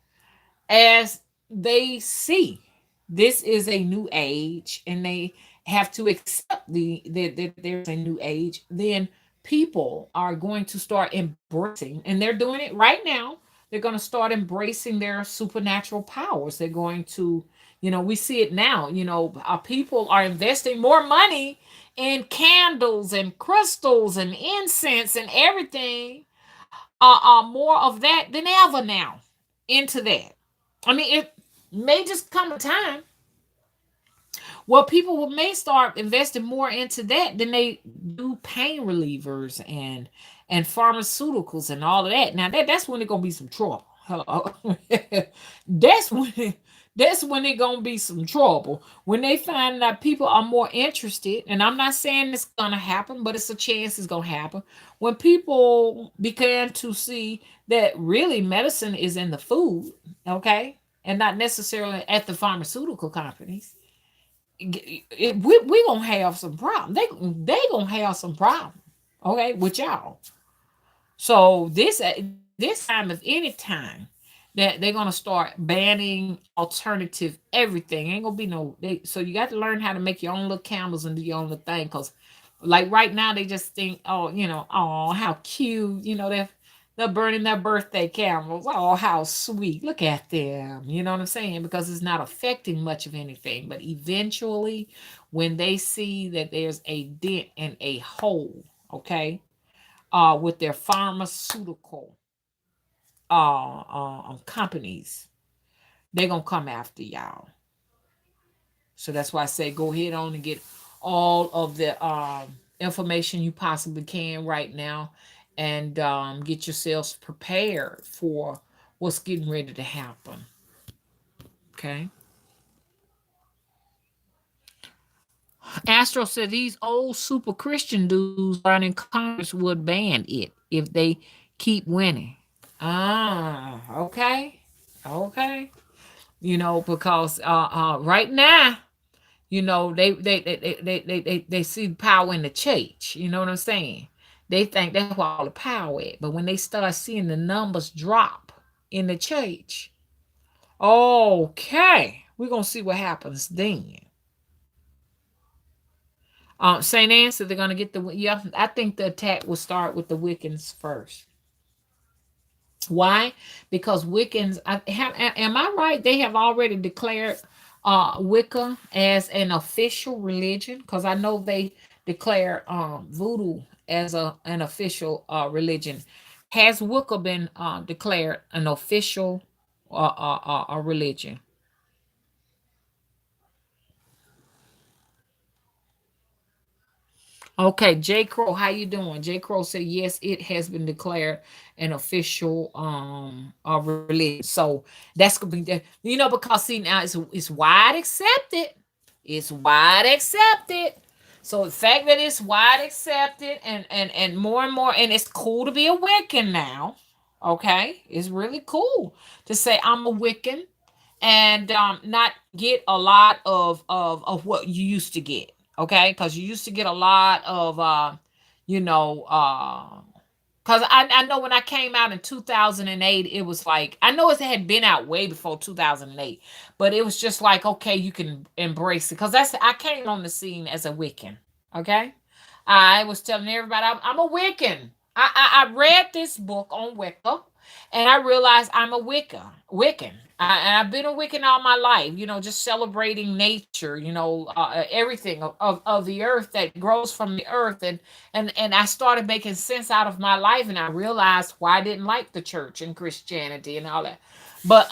as they see this is a new age, and they have to accept that there's a new age, then people are going to start embracing, and they're doing it right now. They're going to start embracing their supernatural powers. They're going to, we see it now. People are investing more money in candles and crystals and incense and everything, more of that than ever now, into that. I mean, it may just come a time where people may start investing more into that than they do pain relievers and pharmaceuticals and all of that. Now that's when it's gonna be some trouble. Hello. that's when that's when it's gonna be some trouble. When they find that people are more interested, and I'm not saying it's gonna happen, but it's a chance it's gonna happen. When people began to see that really medicine is in the food, okay, and not necessarily at the pharmaceutical companies, we gonna have some problem. They gonna have some problem, okay, with y'all. So this time, if any time that they're gonna start banning alternative everything, ain't gonna be no. So you got to learn how to make your own little candles and do your own little thing. Cause like right now they just think, oh, oh, how cute, they're burning their birthday candles. Oh, how sweet. Look at them. You know what I'm saying? Because it's not affecting much of anything. But eventually, when they see that there's a dent and a hole, okay, with their pharmaceutical companies, they're gonna come after y'all. So that's why I say go ahead on and get all of the information you possibly can right now, and get yourselves prepared for what's getting ready to happen. Okay. Astro said these old super Christian dudes running Congress would ban it if they keep winning. Okay. Okay. Because right now, they see power in the church. You know what I'm saying? They think that's where all the power at. But when they start seeing the numbers drop in the church, okay, we're gonna see what happens then. Saint Anne said they're gonna get the, yeah. I think the attack will start with the Wiccans first. Why? Because Wiccans, am I right? They have already declared Wicca as an official religion, because I know they declare voodoo as an official religion. Has Wicca been declared an official religion. Okay, J. Crow, how you doing? J. Crow said yes, it has been declared an official religion. So that's gonna be the, because see now it's wide accepted. It's wide accepted. So the fact that it's wide accepted and more and more, and it's cool to be a Wiccan now. Okay, it's really cool to say I'm a Wiccan and not get a lot of what you used to get. Okay, because you used to get a lot of you know because I know when I came out in 2008, it was like, I know it had been out way before 2008, but it was just like, okay, you can embrace it. Because I came on the scene as a Wiccan. Okay. I was telling everybody I'm a Wiccan. I read this book on Wicca and I realized I'm a Wiccan. And I've been a Wiccan all my life, just celebrating nature, everything of the earth that grows from the earth. And I started making sense out of my life, and I realized why I didn't like the church and Christianity and all that. But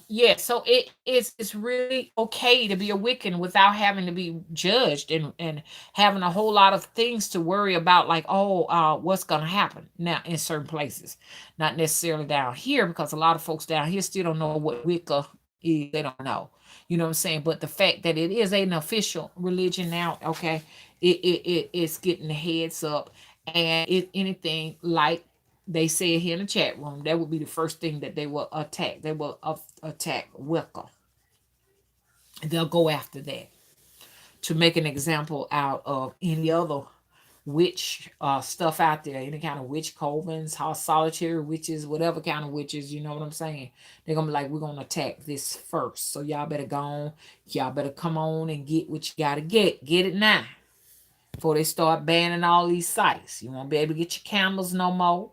yeah, so it's really okay to be a Wiccan without having to be judged and having a whole lot of things to worry about, like, oh, what's gonna happen now in certain places. Not necessarily down here, because a lot of folks down here still don't know what Wicca is. They don't know. You know what I'm saying? But the fact that it is an official religion now, okay, it's getting the heads up. And if anything, like they said here in the chat room, that would be the first thing that they will attack. They will attack Wicca. They'll go after that to make an example out of any other witch stuff out there, any kind of witch covens, house solitary witches, whatever kind of witches, you know what I'm saying? They're gonna be like, we're gonna attack this first. So y'all better go on, y'all better come on and get what you gotta get. Get it now. Before they start banning all these sites. You won't be able to get your candles no more.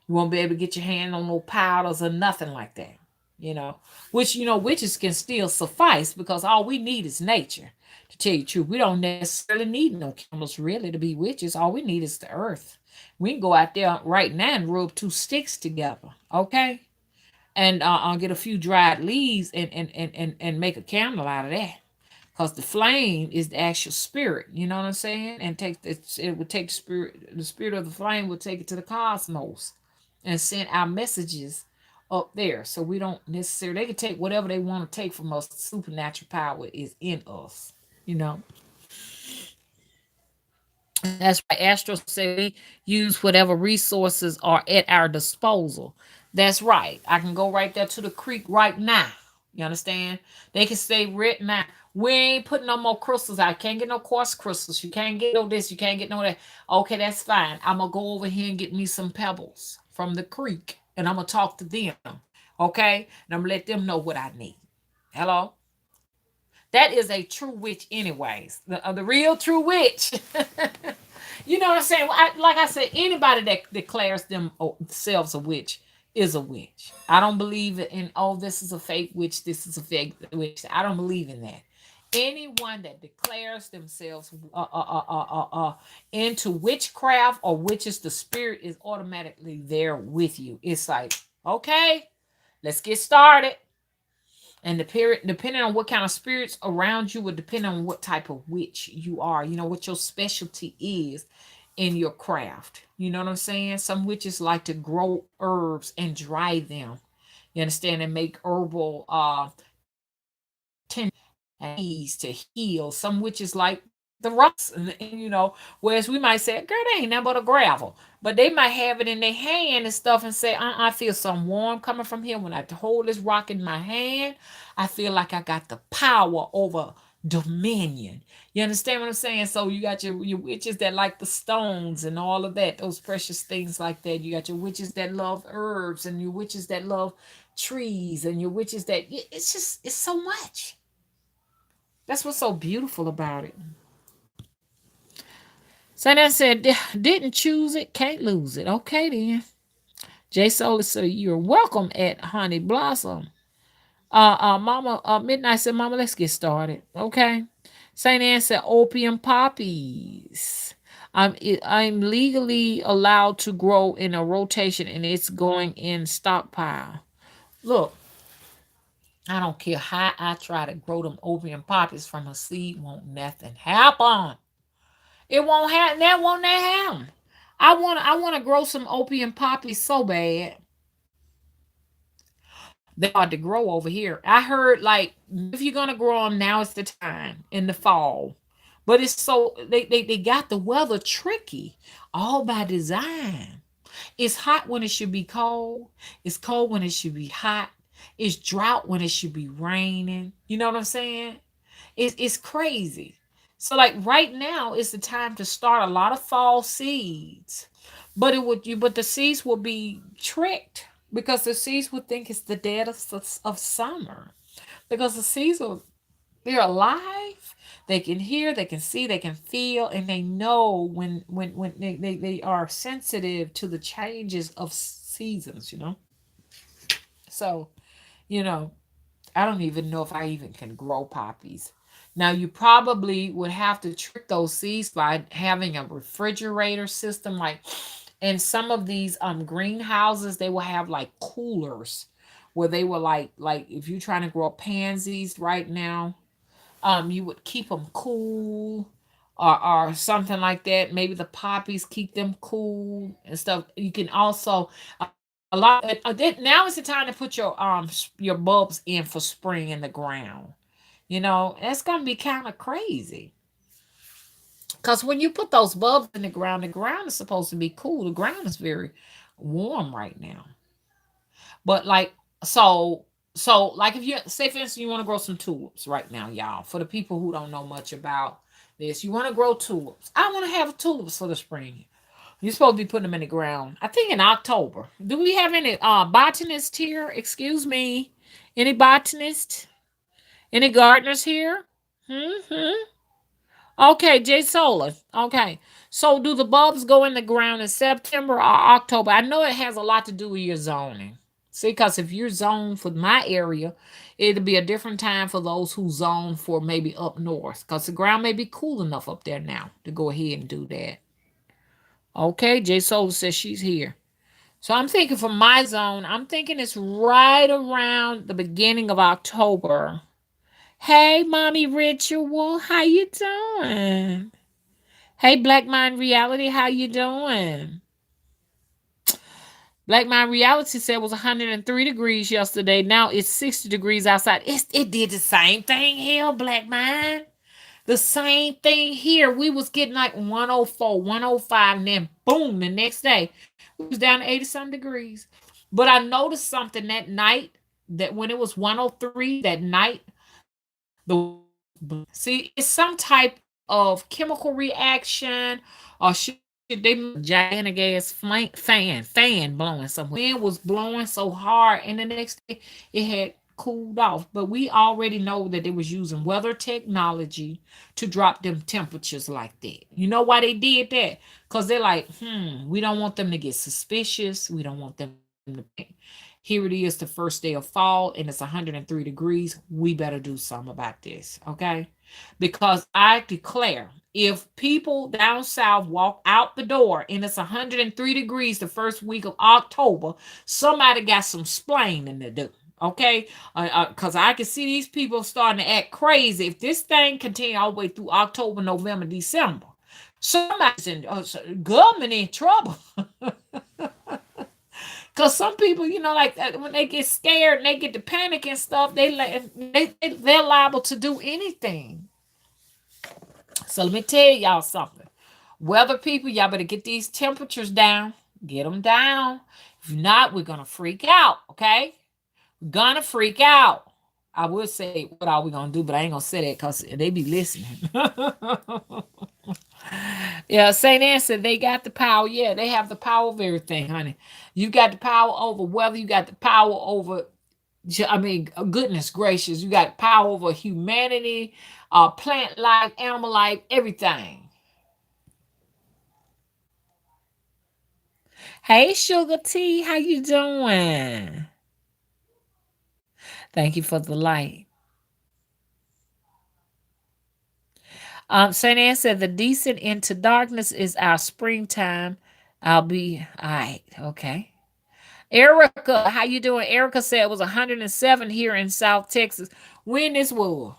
You won't be able to get your hand on no powders or nothing like that. You know, which witches can still suffice, because all we need is nature. To tell you the truth, we don't necessarily need no candles really to be witches. All we need is the earth. We can go out there right now and rub two sticks together, okay, and I'll get a few dried leaves and make a candle out of that. Because the flame is the actual spirit, you know what I'm saying? And it would take the spirit of the flame would take it to the cosmos and send our messages up there. So we don't necessarily, they can take whatever they want to take from us. Supernatural power is in us, you know. That's right. Astro said we use whatever resources are at our disposal. That's right. I can go right there to the creek right now. You understand? They can stay right now. We ain't putting no more crystals out. Can't get no quartz crystals. You can't get no this. You can't get no that. Okay, that's fine. I'm gonna go over here and get me some pebbles from the creek, and I'm gonna talk to them. Okay, and I'm gonna let them know what I need. Hello. That is a true witch, anyways. The real true witch. You know what I'm saying? Like I said, anybody that declares themselves a witch is a witch. I don't believe in, oh, this is a fake witch, this is a fake witch. I don't believe in that. Anyone that declares themselves into witchcraft or witches, the spirit is automatically there with you. It's like, okay, let's get started. And the period, depending on what kind of spirits around you, will depend on what type of witch you are. You know what your specialty is in your craft. You know what I'm saying? Some witches like to grow herbs and dry them. You understand? And make herbal and teas to heal. Some witches like the rocks, and whereas we might say, girl, that ain't nothing but a gravel. But they might have it in their hand and stuff and say, I feel some warm coming from here. When I hold this rock in my hand, I feel like I got the power over dominion. You understand what I'm saying? So you got your witches that like the stones and all of that, those precious things like that. You got your witches that love herbs, and your witches that love trees, and your witches that, it's so much. That's what's so beautiful about it. So that said, didn't choose it, can't lose it. Okay then. Jay Solar said, you're welcome at Honey Blossom. Mama, Midnight said, Mama, let's get started. Okay. St. Anne said, opium poppies. I'm legally allowed to grow in a rotation, and it's going in stockpile. Look, I don't care how I try to grow them opium poppies from a seed, won't nothing happen. It won't happen. That won't that happen. I wanna grow some opium poppies so bad. They hard to grow over here. I heard like if you're gonna grow them, now is the time in the fall. But it's so they got the weather tricky, all by design. It's hot when it should be cold. It's cold when it should be hot. It's drought when it should be raining. You know what I'm saying? It's crazy. So like right now is the time to start a lot of fall seeds. But but the seeds will be tricked because the seeds would think it's the dead of summer. Because the seeds are they're alive. They can hear, they can see, they can feel, and they know when they are sensitive to the changes of seasons, you know. So, you know, I don't even know if I even can grow poppies. Now, you probably would have to trick those seeds by having a refrigerator system. Like in some of these greenhouses, they will have like coolers where they will like if you're trying to grow pansies right now, you would keep them cool or something like that. Maybe the poppies keep them cool and stuff. You can also a lot now is the time to put your bulbs in for spring in the ground. You know, that's gonna be kind of crazy. Because when you put those bulbs in the ground is supposed to be cool. The ground is very warm right now. But like so like if you say for instance you want to grow some tulips right now, y'all. For the people who don't know much about this, you want to grow tulips. I want to have tulips for the spring. You're supposed to be putting them in the ground. I think in October. Do we have any botanists here? Excuse me. Any botanists? Any gardeners here? Hmm. Okay, Jay Solar. Okay. So do the bulbs go in the ground in September or October? I know it has a lot to do with your zoning. See, because if you're zoned for my area, it'll be a different time for those who zone for maybe up north. Because the ground may be cool enough up there now to go ahead and do that. Okay, Jay Solar says she's here. So I'm thinking for my zone, I'm thinking it's right around the beginning of October. Hey, Mommy Ritual, how you doing? Hey, Black Mind Reality, how you doing? Black Mind Reality said it was 103 degrees yesterday. Now it's 60 degrees outside. It did the same thing here, Black Mind. The same thing here. We was getting like 104, 105, and then boom, the next day we was down to 80 some degrees. But I noticed something that night that when it was 103 that night, the see, it's some type of chemical reaction or shit. They gigantic ass fan blowing somewhere. Wind was blowing so hard, and the next day it had cooled off. But we already know that they was using weather technology to drop them temperatures like that. You know why they did that? Because they're like, we don't want them to get suspicious. We don't want them to here it is, the first day of fall, and it's 103 degrees. We better do something about this, okay? Because I declare, if people down south walk out the door and it's 103 degrees the first week of October, somebody got some splaining to do. Okay, because I can see these people starting to act crazy if this thing continue all the way through October, November, December. Somebody's in government in trouble. Cause some people, you know, like when they get scared and they get to panic and stuff, they're liable to do anything. So let me tell y'all something. Weather people, y'all better get these temperatures down. Get them down. If not, we're gonna freak out. Okay, we're gonna freak out. I would say what are we gonna do, but I ain't gonna say that because they be listening. Yeah, Saint Anne said they got the power. Yeah, they have the power of everything, honey. You got the power over weather. You got the power over. I mean, goodness gracious, you got power over humanity, plant life, animal life, everything. Hey, Sugar Tea, how you doing? Thank you for the light. Saint Anne said the decent into darkness is our springtime. I'll be all right. Okay. Erica, how you doing? Erica said it was 107 here in South Texas. When this was?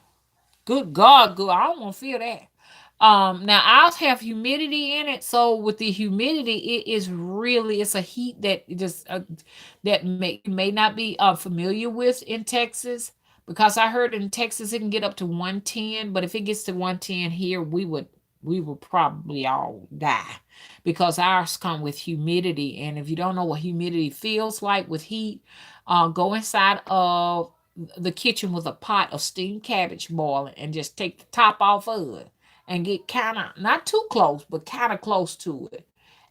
Good God, good. I don't want to feel that. Now ours have humidity in it, so with the humidity, it is really it's a heat that just that may not be familiar with in Texas, because I heard in Texas it can get up to 110, but if it gets to 110 here, we would probably all die, because ours come with humidity, and if you don't know what humidity feels like with heat, go inside of the kitchen with a pot of steamed cabbage boiling and just take the top off of it and get kind of not too close, but kind of close to it.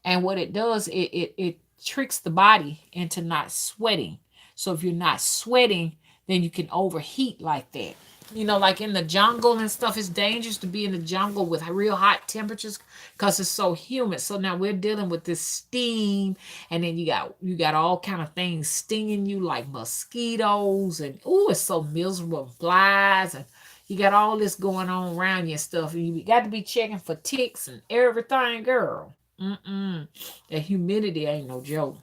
And what it does, it tricks the body into not sweating. So if you're not sweating, then you can overheat like that. Like in the jungle and stuff, it's dangerous to be in the jungle with real hot temperatures because it's so humid. So now we're dealing with this steam, and then you got all kind of things stinging you like mosquitoes, and it's so miserable, flies, and you got all this going on around you and stuff, and you got to be checking for ticks and everything, girl. Mm-mm. The humidity ain't no joke.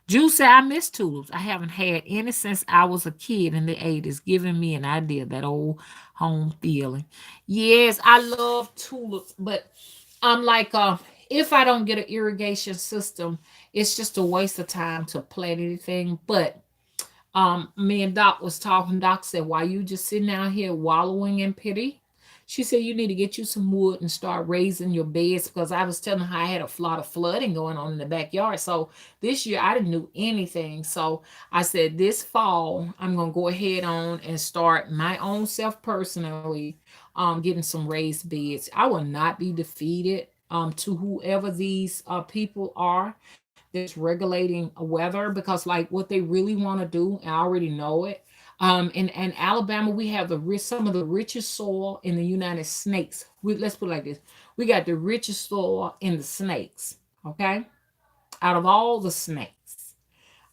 Juice said, I miss tulips. I haven't had any since I was a kid in the 80s, giving me an idea of that old home feeling. Yes, I love tulips, but I'm like, if I don't get an irrigation system, it's just a waste of time to plant anything. But me and Doc was talking. Doc said, "Why you just sitting out here wallowing in pity?" She said, "You need to get you some wood and start raising your beds." Because I was telling her I had a lot of flooding going on in the backyard. So this year I didn't do anything. So I said, this fall I'm gonna go ahead on and start my own self personally, getting some raised beds. I will not be defeated. To whoever these people are that's regulating weather, because like what they really want to do, I already know it. In Alabama, we have some of the richest soil in the United Snakes. Let's put it like this: we got the richest soil in the snakes. Okay, out of all the snakes,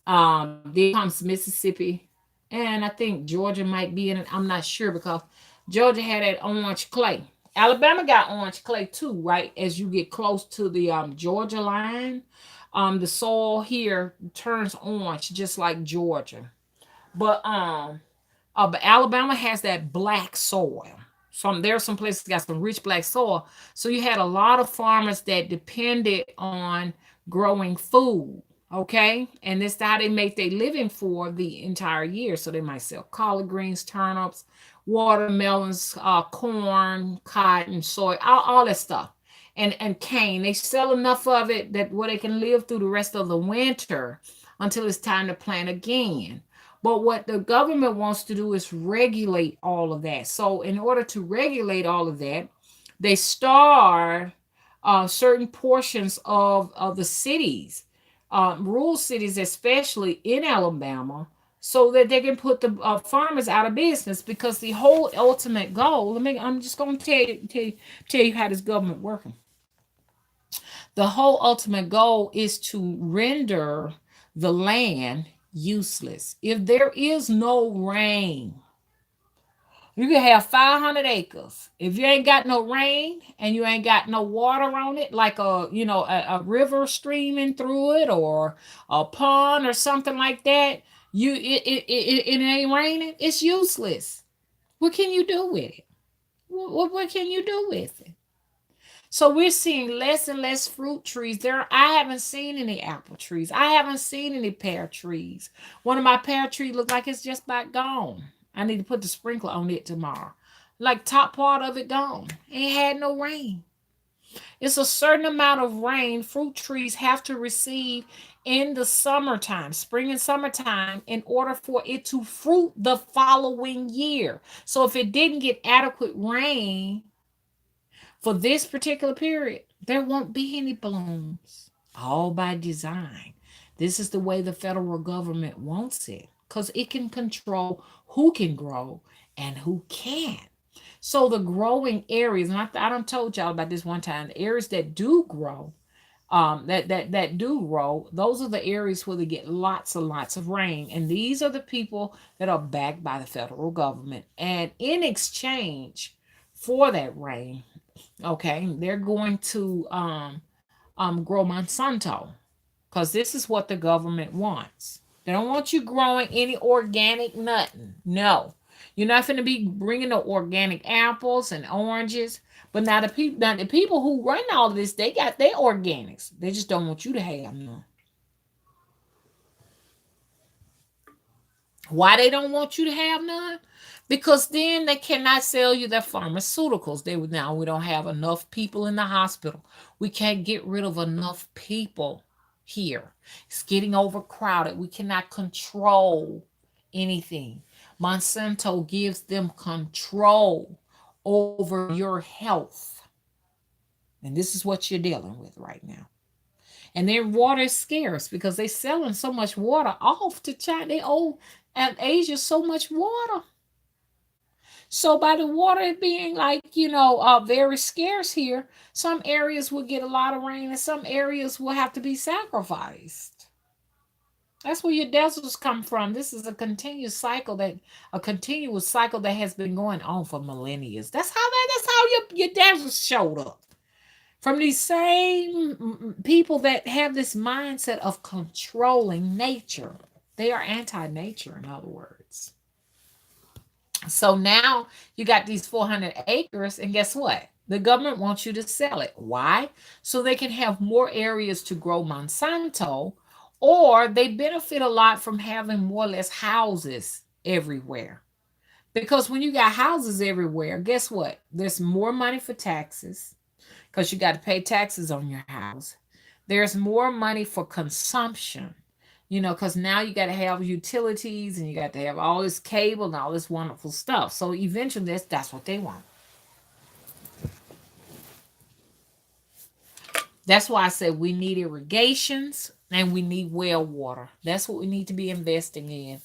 then comes Mississippi, and I think Georgia might be in it. I'm not sure because Georgia had that orange clay. Alabama got orange clay too, right? As you get close to the Georgia line, the soil here turns orange just like Georgia. But Alabama has that black soil. There are some places got some rich black soil. So you had a lot of farmers that depended on growing food. Okay. And this is how they make their living for the entire year. So they might sell collard greens, turnips, watermelons, corn, cotton, soy, all that stuff. And cane. They sell enough of it that where they can live through the rest of the winter until it's time to plant again. But what the government wants to do is regulate all of that. So, in order to regulate all of that, they starve certain portions of the cities, rural cities, especially in Alabama, so that they can put the farmers out of business. Because the whole ultimate goal, I'm just going to tell you how this government working. The whole ultimate goal is to render the land useless. If there is no rain, you can have 500 acres. If you ain't got no rain and you ain't got no water on it, like a river streaming through it, or a pond or something like that, it ain't raining. It's useless. What can you do with it? What can you do with it? So we're seeing less and less fruit trees. I haven't seen any apple trees. I haven't seen any pear trees. One of my pear trees look like it's just about gone. I need to put the sprinkler on it tomorrow. Like top part of it gone. Ain't had no rain. It's a certain amount of rain fruit trees have to receive in the summertime, spring and summertime, in order for it to fruit the following year. So if it didn't get adequate rain for this particular period, there won't be any blooms. All by design. This is the way the federal government wants it because it can control who can grow and who can't. So the growing areas, and I don't told y'all about this one time, the areas that do grow, that do grow, those are the areas where they get lots and lots of rain. And these are the people that are backed by the federal government. And in exchange for that rain, okay, they're going to grow Monsanto, because this is what the government wants. They don't want you growing any organic nothing. No, you're not going to be bringing no organic apples and oranges. But now the people who run all of this, they got their organics. They just don't want you to have none. Why they don't want you to have none? Because then they cannot sell you their pharmaceuticals. Now we don't have enough people in the hospital. We can't get rid of enough people here. It's getting overcrowded. We cannot control anything. Monsanto gives them control over your health. And this is what you're dealing with right now. And their water is scarce because they're selling so much water off to China. They owe Asia so much water. So by the water being like, very scarce here, some areas will get a lot of rain and some areas will have to be sacrificed. That's where your deserts come from. This is a continuous cycle that has been going on for millennia. That's how your deserts showed up. From these same people that have this mindset of controlling nature. They are anti-nature, in other words. So now you got these 400 acres, and guess what? The government wants you to sell it. Why? So they can have more areas to grow Monsanto, or they benefit a lot from having more or less houses everywhere. Because when you got houses everywhere, guess what? There's more money for taxes because you got to pay taxes on your house. There's more money for consumption, because now you got to have utilities and you got to have all this cable and all this wonderful stuff. So eventually that's what they want. That's why I said we need irrigations and we need well water. That's what we need to be investing in.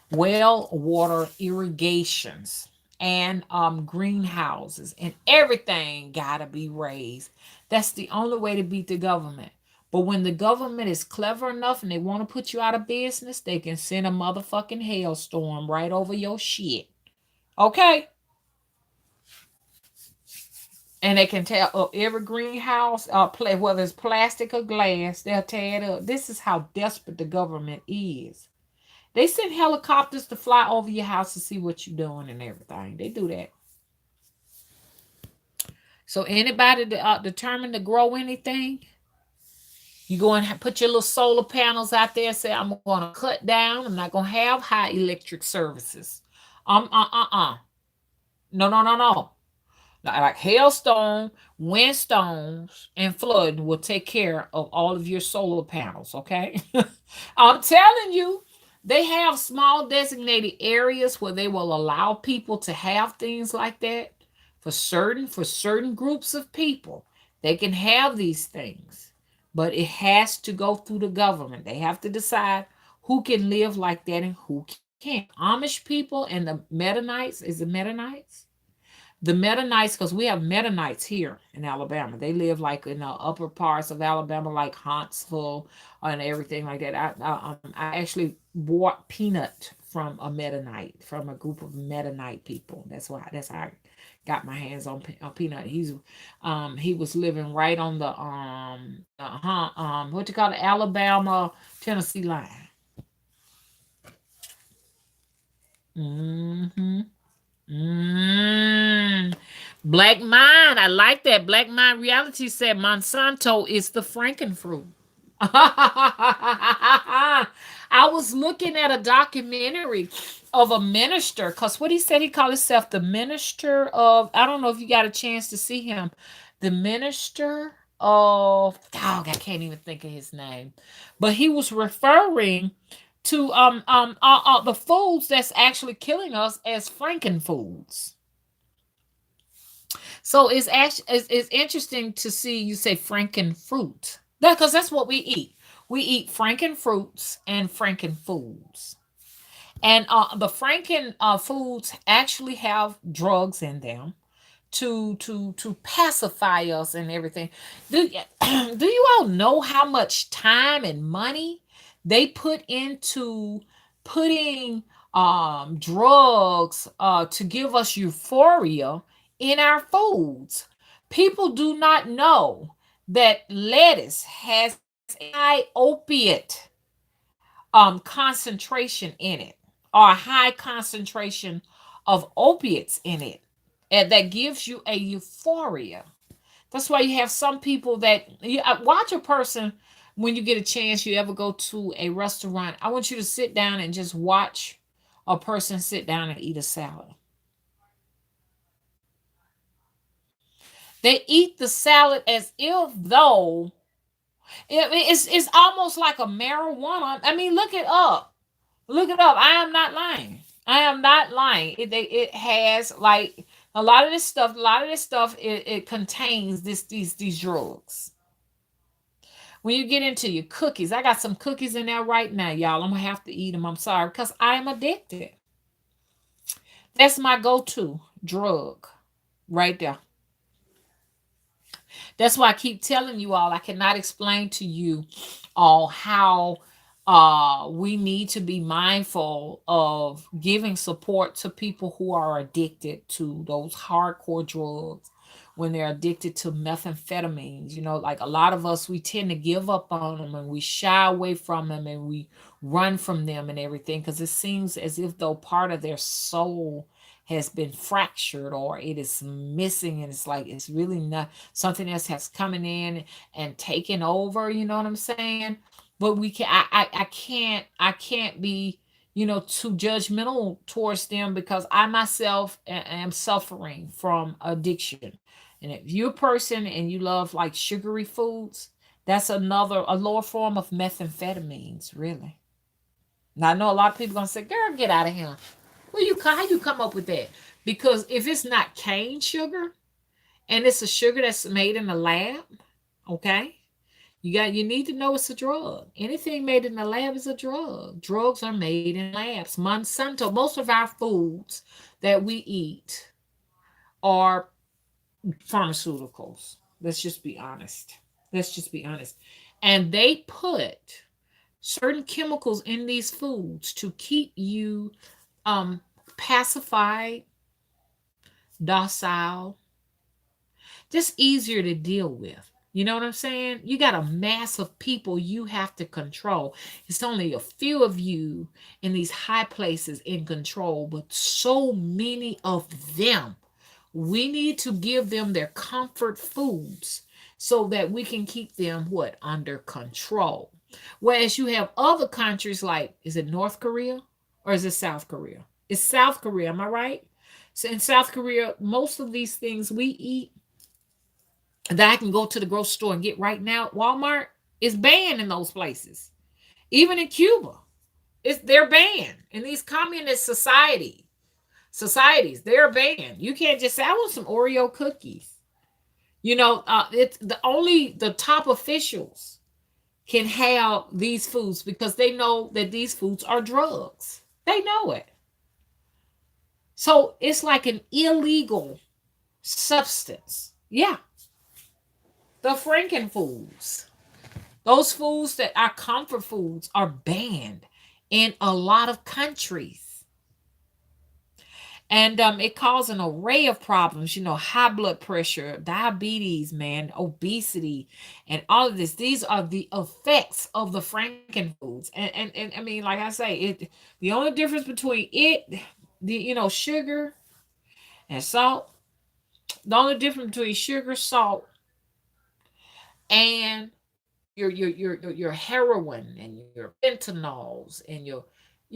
Well water irrigations and greenhouses, and everything gotta be raised. That's the only way to beat the government. But when the government is clever enough and they want to put you out of business, they can send a motherfucking hailstorm right over your shit. Okay? And they can tear up every greenhouse, whether it's plastic or glass, they'll tear it up. This is how desperate the government is. They send helicopters to fly over your house to see what you're doing and everything. They do that. So anybody determined to grow anything, you go and put your little solar panels out there. Say, I'm going to cut down. I'm not going to have high electric services. No, no, no, no. Like hailstone, windstorms, and flood will take care of all of your solar panels. Okay, I'm telling you, they have small designated areas where they will allow people to have things like that for certain groups of people. They can have these things, but it has to go through the government. They have to decide who can live like that and who can't. Amish people and the Mennonites, is it Mennonites? The Mennonites, because we have Mennonites here in Alabama. They live like in the upper parts of Alabama, like Huntsville and everything like that. I actually bought peanut from a Mennonite, from a group of Mennonite people. That's how I got my hands on peanut. He was living right on the what you call the Alabama Tennessee line. Mm-hmm. Mm. Black Mind. I like that. Black Mind Reality said Monsanto is the Frankenfruit. I was looking at a documentary of a minister, because what he said, he called himself the minister of, I don't know if you got a chance to see him, the minister of, dog, I can't even think of his name, but he was referring to the foods that's actually killing us as frankenfoods. So it's interesting to see you say frankenfruit. Because that's what we eat. We eat frankenfruits and frankenfoods. And the franken foods actually have drugs in them to pacify us and everything. Do do you all know how much time and money they put into putting drugs to give us euphoria in our foods? People do not know that lettuce has a high opiate concentration in it, or a high concentration of opiates in it, and that gives you a euphoria. That's why you have some people that watch a person when you get a chance. You ever go to a restaurant? I want you to sit down and just watch a person sit down and eat a salad. They eat the salad as if though it's almost like a marijuana. I mean, look it up. Look it up. I am not lying. I am not lying. It has like a lot of this stuff. A lot of this stuff it contains these drugs. When you get into your cookies, I got some cookies in there right now, y'all. I'm gonna have to eat them. I'm sorry because I am addicted. That's my go-to drug right there. That's why I keep telling you all I cannot explain to you all how we need to be mindful of giving support to people who are addicted to those hardcore drugs, when they're addicted to methamphetamines. Like a lot of us, we tend to give up on them and we shy away from them and we run from them and everything because it seems as if though part of their soul has been fractured or it is missing, and it's like it's really not something else has coming in and taken over. You know what I'm saying? But we can I can't be too judgmental towards them because I myself am suffering from addiction. And if you're a person and you love like sugary foods, that's a lower form of methamphetamines, really. Now I know a lot of people gonna say, "Girl, get out of here." Well, how you come up with that? Because if it's not cane sugar and it's a sugar that's made in the lab, okay, you need to know it's a drug. Anything made in the lab is a drug. Drugs are made in labs. Monsanto, most of our foods that we eat are pharmaceuticals. Let's just be honest. Let's just be honest. And they put certain chemicals in these foods to keep you um pacified, docile, just easier to deal with. You know what I'm saying? You got a mass of people you have to control. It's only a few of you in these high places in control, but so many of them. We need to give them their comfort foods so that we can keep them what? Under control. Whereas you have other countries like, is it North Korea or is it South Korea? It's South Korea, am I right? So in South Korea, most of these things we eat that I can go to the grocery store and get right now, Walmart is banned in those places. Even in Cuba, they're banned. In these communist societies, they're banned. You can't just say, I want some Oreo cookies. It's the top officials can have these foods because they know that these foods are drugs. They know it. So it's like an illegal substance. Yeah, the Franken foods. Those foods that are comfort foods are banned in a lot of countries. And it causes an array of problems, high blood pressure, diabetes, man, obesity, and all of this. These are the effects of the Franken foods. And I mean, like I say, the only difference between sugar and salt, the only difference between sugar, salt, and your heroin and your fentanyls and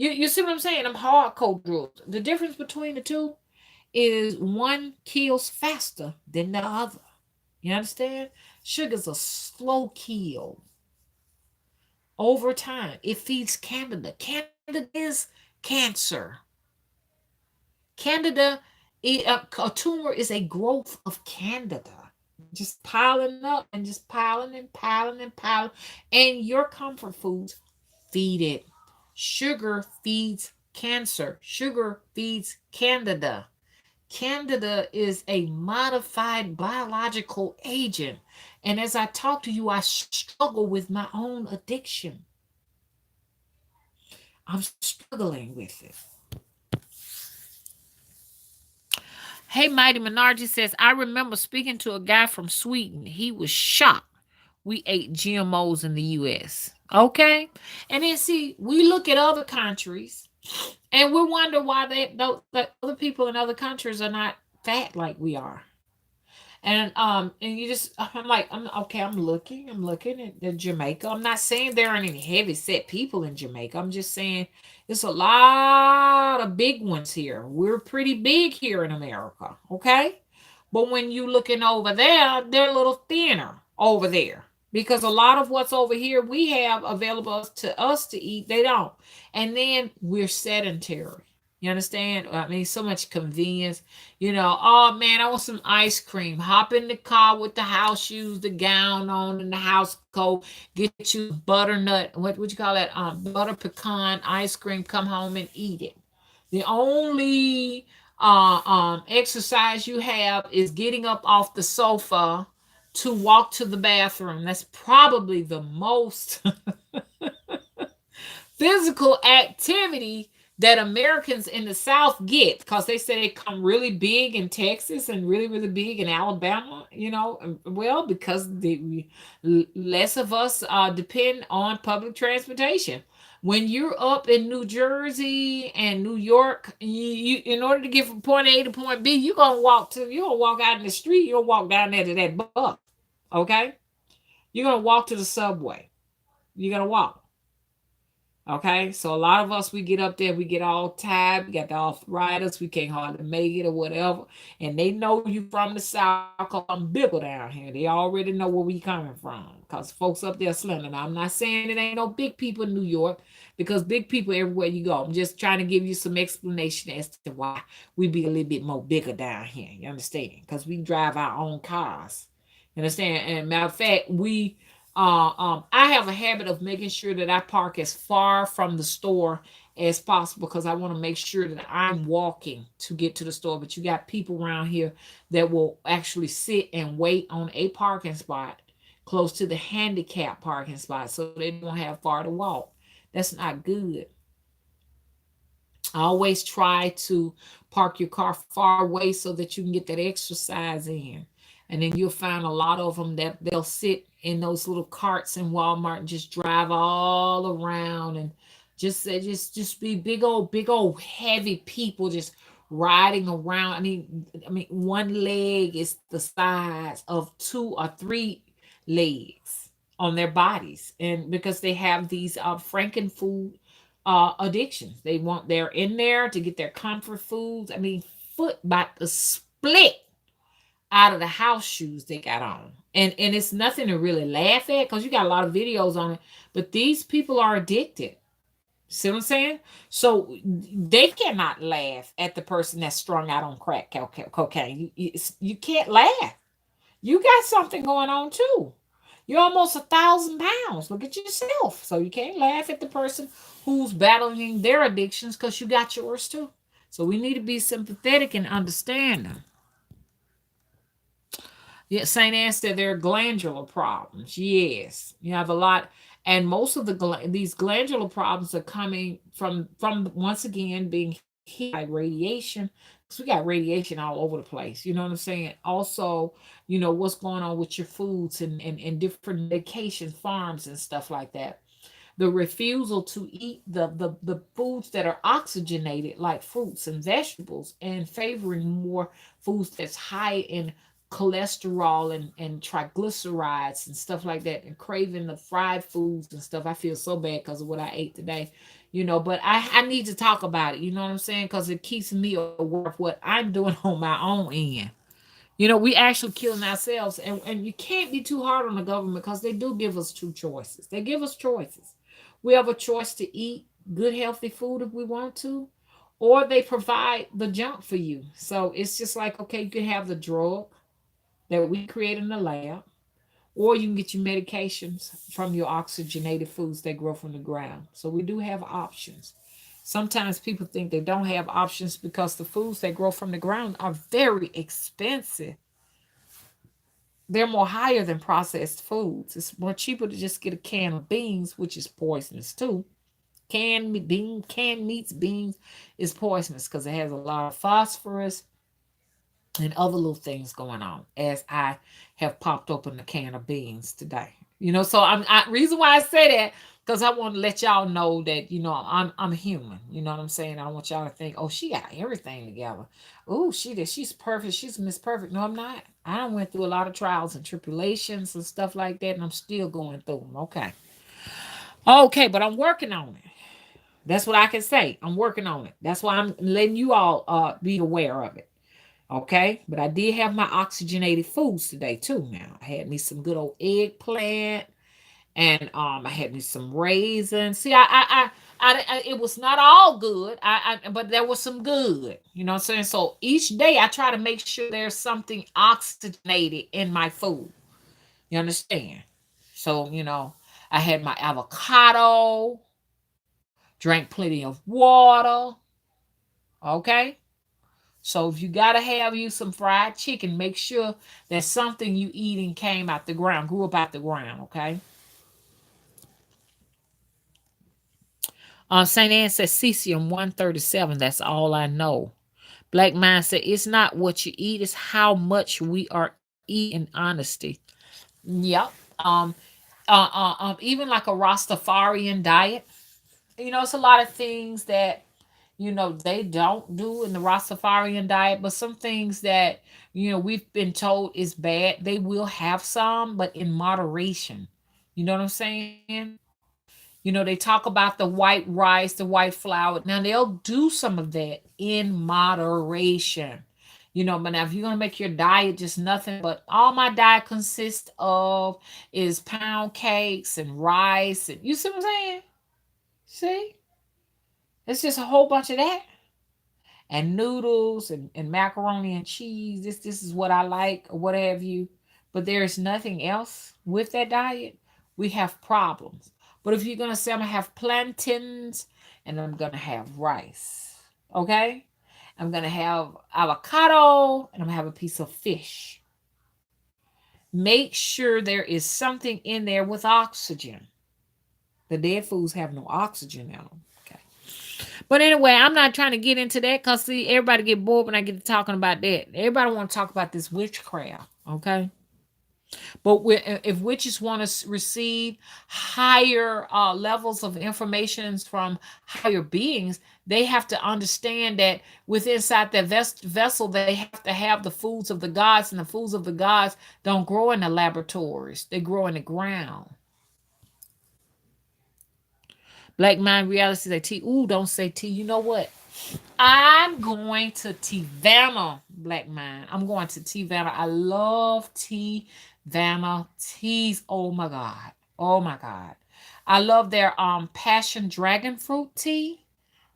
you see what I'm saying? I'm hardcore drugs. The difference between the two is one kills faster than the other. You understand? Sugar's a slow kill over time. It feeds Candida. Candida is cancer. Candida, a tumor is a growth of Candida. Just piling up and just piling and piling and piling. And your comfort foods feed it. Sugar feeds cancer. Sugar feeds Candida. Candida is a modified biological agent. And as I talk to you, I struggle with my own addiction. I'm struggling with it. Hey, Mighty Menardi says, I remember speaking to a guy from Sweden. He was shocked we ate GMOs in the US. Okay? And then see, we look at other countries and we wonder why the other people in other countries are not fat like we are. And you just I'm like I'm okay. I'm looking at Jamaica. I'm not saying there aren't any heavy set people in Jamaica. I'm just saying it's a lot of big ones here. We're pretty big here in America, okay? But when you looking over there, they're a little thinner over there because a lot of what's over here we have available to us to eat. They don't, and then we're sedentary. You understand? I mean, so much convenience. Oh man, I want some ice cream. Hop in the car with the house shoes, the gown on, and the house coat. Get you butternut, what would you call that? Butter pecan ice cream. Come home and eat it. The only exercise you have is getting up off the sofa to walk to the bathroom. That's probably the most physical activity that Americans in the South get because they say they come really big in Texas and really, really big in Alabama, well, because less of us depend on public transportation. When you're up in New Jersey and New York, you in order to get from point A to point B, you're gonna walk out in the street, you're gonna walk down there to that bus. Okay? You're gonna walk to the subway. You're gonna walk. Okay, so a lot of us we get up there, we get all tired, we got the arthritis, we can't hardly make it or whatever, and they know you from the south because I'm bigger down here. They already know where we coming from because folks up there slender. Now I'm not saying it ain't no big people in New York because big people everywhere you go. I'm just trying to give you some explanation as to why we be a little bit more bigger down here. You understand? Because we drive our own cars. You understand? And matter of fact, I have a habit of making sure that I park as far from the store as possible because I want to make sure that I'm walking to get to the store. But you got people around here that will actually sit and wait on a parking spot close to the handicap parking spot so they don't have far to walk. That's not good. Always try to park your car far away so that you can get that exercise in. And then you'll find a lot of them that they'll sit in those little carts in Walmart and just drive all around and just be big old heavy people just riding around. I mean one leg is the size of two or three legs on their bodies, and because they have these franken addictions. They're in there to get their comfort foods. I mean, foot about to split out of the house shoes they got on. And it's nothing to really laugh at because you got a lot of videos on it. But these people are addicted. See what I'm saying? So they cannot laugh at the person that's strung out on crack cocaine. You can't laugh. You got something going on too. You're almost 1,000 pounds. Look at yourself. So you can't laugh at the person who's battling their addictions because you got yours too. So we need to be sympathetic and understand them. Yeah, St. Anne said there are glandular problems. Yes, you have a lot, and most of these glandular problems are coming from once again being hit by radiation. Because we got radiation all over the place. You know what I'm saying? Also, what's going on with your foods and different medication farms and stuff like that. The refusal to eat the foods that are oxygenated like fruits and vegetables and favoring more foods that's high in cholesterol and triglycerides and stuff like that and craving the fried foods and stuff. I feel so bad because of what I ate today, but I need to talk about it, you know what I'm saying, because it keeps me aware of what I'm doing on my own end. We actually killing ourselves, and you can't be too hard on the government because they do give us two choices. They give us choices. We have a choice to eat good, healthy food if we want to, or they provide the junk for you. So it's just like, okay, you can have the drug that we create in the lab, or you can get your medications from your oxygenated foods that grow from the ground. So we do have options. Sometimes people think they don't have options because the foods that grow from the ground are very expensive. They're more higher than processed foods. It's more cheaper to just get a can of beans, which is poisonous too. Canned meats, beans is poisonous because it has a lot of phosphorus and other little things going on. As I have popped open a can of beans today, So reason why I say that, because I want to let y'all know that I'm human. You know what I'm saying? I don't want y'all to think, oh, she got everything together. Oh, she's perfect. She's Miss Perfect. No, I'm not. I done went through a lot of trials and tribulations and stuff like that, and I'm still going through them. Okay, but I'm working on it. That's what I can say. I'm working on it. That's why I'm letting you all be aware of it. Okay, but I did have my oxygenated foods today too. Now I had me some good old eggplant, and I had me some raisins. See, it was not all good. But there was some good. You know what I'm saying? So each day I try to make sure there's something oxygenated in my food. You understand? So I had my avocado, drank plenty of water. Okay. So if you gotta have you some fried chicken, make sure that something you eating came out the ground, grew up out the ground. Okay. St. Anne says cesium 137. That's all I know. Black Mind said it's not what you eat, it's how much we are eating in honesty. Yep. Um, Even like a Rastafarian diet, it's a lot of things that they don't do in the Rastafarian diet, but some things that we've been told is bad, they will have some, but in moderation. You know what I'm saying? They talk about the white rice, the white flour. Now they'll do some of that in moderation. But now if you're gonna make your diet just nothing, but all my diet consists of is pound cakes and rice, and you see what I'm saying? See? It's just a whole bunch of that. And noodles and macaroni and cheese. This is what I like, or what have you. But there is nothing else with that diet. We have problems. But if you're gonna say I'm gonna have plantains and I'm gonna have rice, okay? I'm gonna have avocado and I'm gonna have a piece of fish. Make sure there is something in there with oxygen. The dead foods have no oxygen in them. Okay. But anyway, I'm not trying to get into that because see, everybody get bored when I get to talking about that. Everybody want to talk about this witchcraft, okay? But if witches want to receive higher levels of information from higher beings, they have to understand that within inside that vessel, they have to have the foods of the gods, and the foods of the gods don't grow in the laboratories; they grow in the ground. Black Mind Reality say T. Ooh, don't say T. You know what? I'm going to Tivana, Black Mind. I'm going to Tivana. I love Tivana teas. Oh my God. Oh my God. I love their passion dragon fruit tea.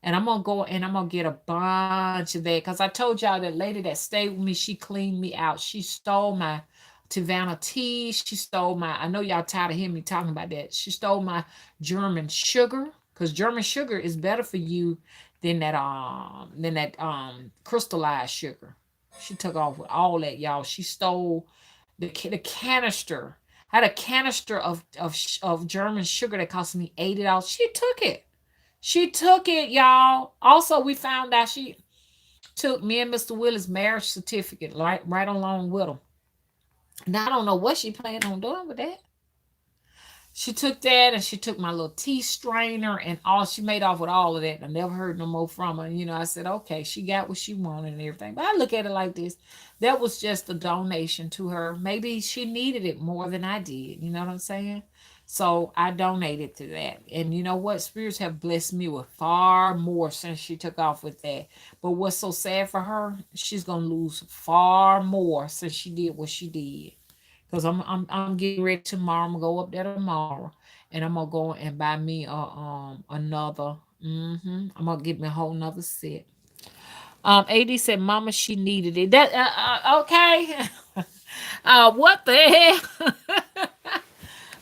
And I'm gonna go and I'm gonna get a bunch of that. Because I told y'all that lady that stayed with me, she cleaned me out. She stole my Tivana tea. She stole my, I know y'all tired of hearing me talking about that. She stole my German sugar. Because German sugar is better for you than that crystallized sugar. She took off with all that, y'all. She stole the canister. I had a canister of German sugar that cost me $80. She took it. She took it, y'all. Also, we found out she took me and Mr. Willis' marriage certificate right along with them. Now I don't know what she planned on doing with that. She took that and she took my little tea strainer and all she made off with all of that. I never heard no more from her. I said, okay, she got what she wanted and everything. But I look at it like this. That was just a donation to her. Maybe she needed it more than I did. You know what I'm saying? So I donated to that. And you know what? Spirits have blessed me with far more since she took off with that. But what's so sad for her, she's gonna lose far more since she did what she did. Cause I'm getting ready tomorrow. I'm gonna go up there tomorrow, and I'm gonna go and buy me another. I'm gonna get me a whole nother set. AD said, "Mama, she needed it." That okay. What the hell?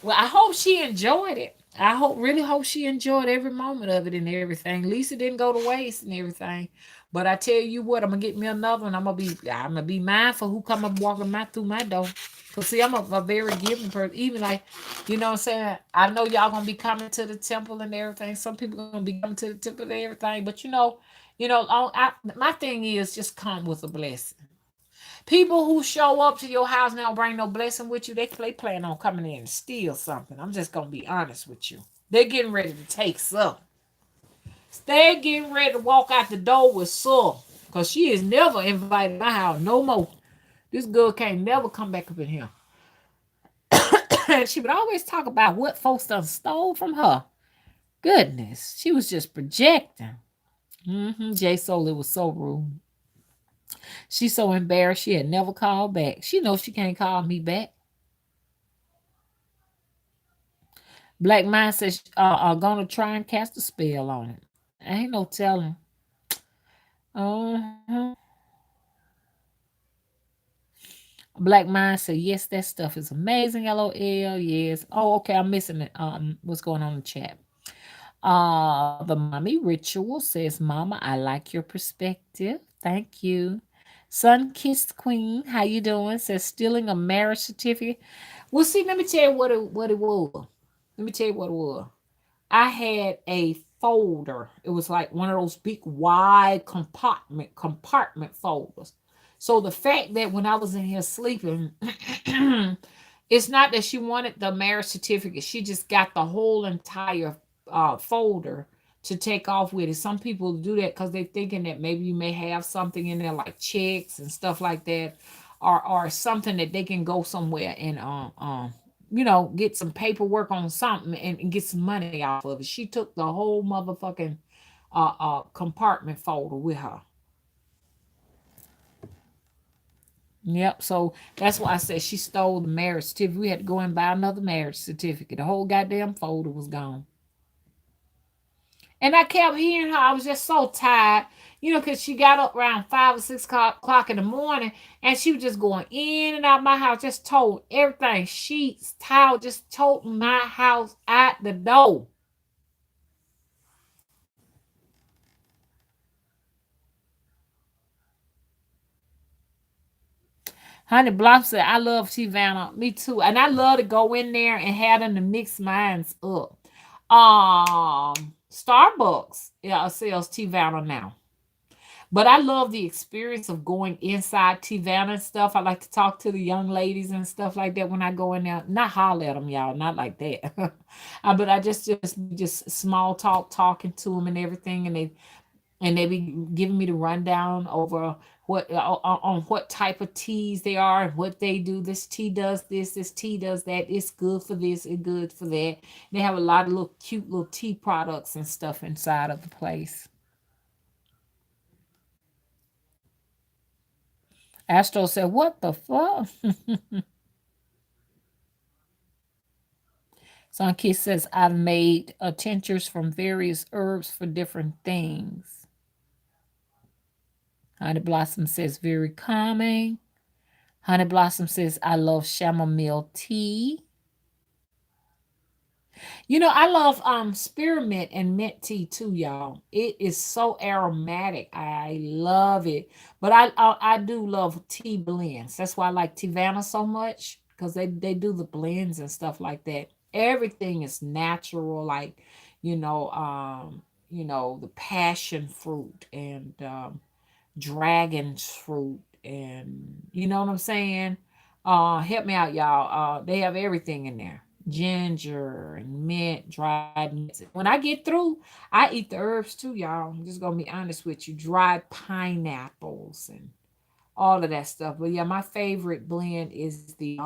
Well, I hope she enjoyed it. I really hope she enjoyed every moment of it and everything. Lisa didn't go to waste and everything. But I tell you what, I'm gonna get me another one. I'm gonna be mindful who come up walking through my door. Cause see, I'm a very giving person. Even like, what I'm saying, I know y'all gonna be coming to the temple and everything. Some people gonna be coming to the temple and everything. But my thing is just come with a blessing. People who show up to your house and don't bring no blessing with you, they plan on coming in and steal something. I'm just gonna be honest with you. They're getting ready to take some. They're getting ready to walk out the door with some. Cause she is never invited to my house no more. This girl can't never come back up in here. She would always talk about what folks done stole from her. Goodness, she was just projecting. Jay Soul, it was so rude. She's so embarrassed she had never called back. She knows she can't call me back. Black Mind says are gonna try and cast a spell on it. Ain't no telling. Uh-huh. Black Mind said, yes, that stuff is amazing. LOL. Yes. Oh, okay. I'm missing it. What's going on in the chat? The mommy ritual says, Mama, I like your perspective. Thank you. Sun kissed queen. How you doing? Says stealing a marriage certificate. Well, see, let me tell you what it was. Let me tell you what it was. I had a folder. It was like one of those big wide compartment folders. So the fact that when I was in here sleeping, it's not that she wanted the marriage certificate. She just got the whole entire folder to take off with it. Some people do that because they're thinking that maybe you may have something in there like checks and stuff like that, or something that they can go somewhere and get some paperwork on something and get some money off of it. She took the whole motherfucking compartment folder with her. Yep. So that's why I said she stole the marriage certificate. We had to go and buy another marriage certificate. The whole goddamn folder was gone. And I kept hearing her. I was just so tired, because she got up around 5 or 6 o'clock in the morning, and she was just going in and out my house, just told everything, sheets, towel, just told my house out the door. Honey Blossom said, I love Tivana. Me too. And I love to go in there and have them to mix mines up. Starbucks, yeah, sells Tivana now. But I love the experience of going inside Tivana and stuff. I like to talk to the young ladies and stuff like that when I go in there. Not holler at them, y'all. Not like that. But I just small talk, talking to them and everything, and they be giving me the rundown over what on what type of teas they are and what they do. This tea does this tea does that. It's good for this, it's good for that. They have a lot of little cute little tea products and stuff inside of the place. Astro said, "What the fuck?" Sunkiss says, "I've made tinctures from various herbs for different things." Honey Blossom says, "Very calming." Honey Blossom says, "I love chamomile tea." I love spearmint and mint tea too, y'all. It is so aromatic. I love it. But I do love tea blends. That's why I like Tivana so much, because they do the blends and stuff like that. Everything is natural, like the passion fruit and dragon fruit, and you know what I'm saying? Help me out, y'all. They have everything in there. Ginger and mint, dried mints. When I get through, I eat the herbs too, y'all. I'm just gonna be honest with you. Dried pineapples and all of that stuff. But yeah, my favorite blend is the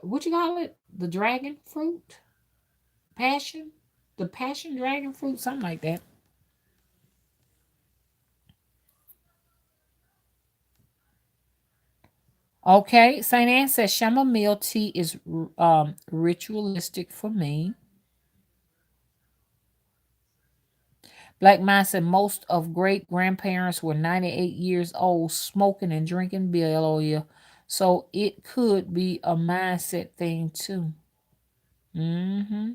what you call it? The dragon fruit? Passion? The passion dragon fruit, something like that. Okay, St. Anne says chamomile tea is ritualistic for me. Black Mind said most of great grandparents were 98 years old, smoking and drinking bill oil. So it could be a mindset thing too. hmm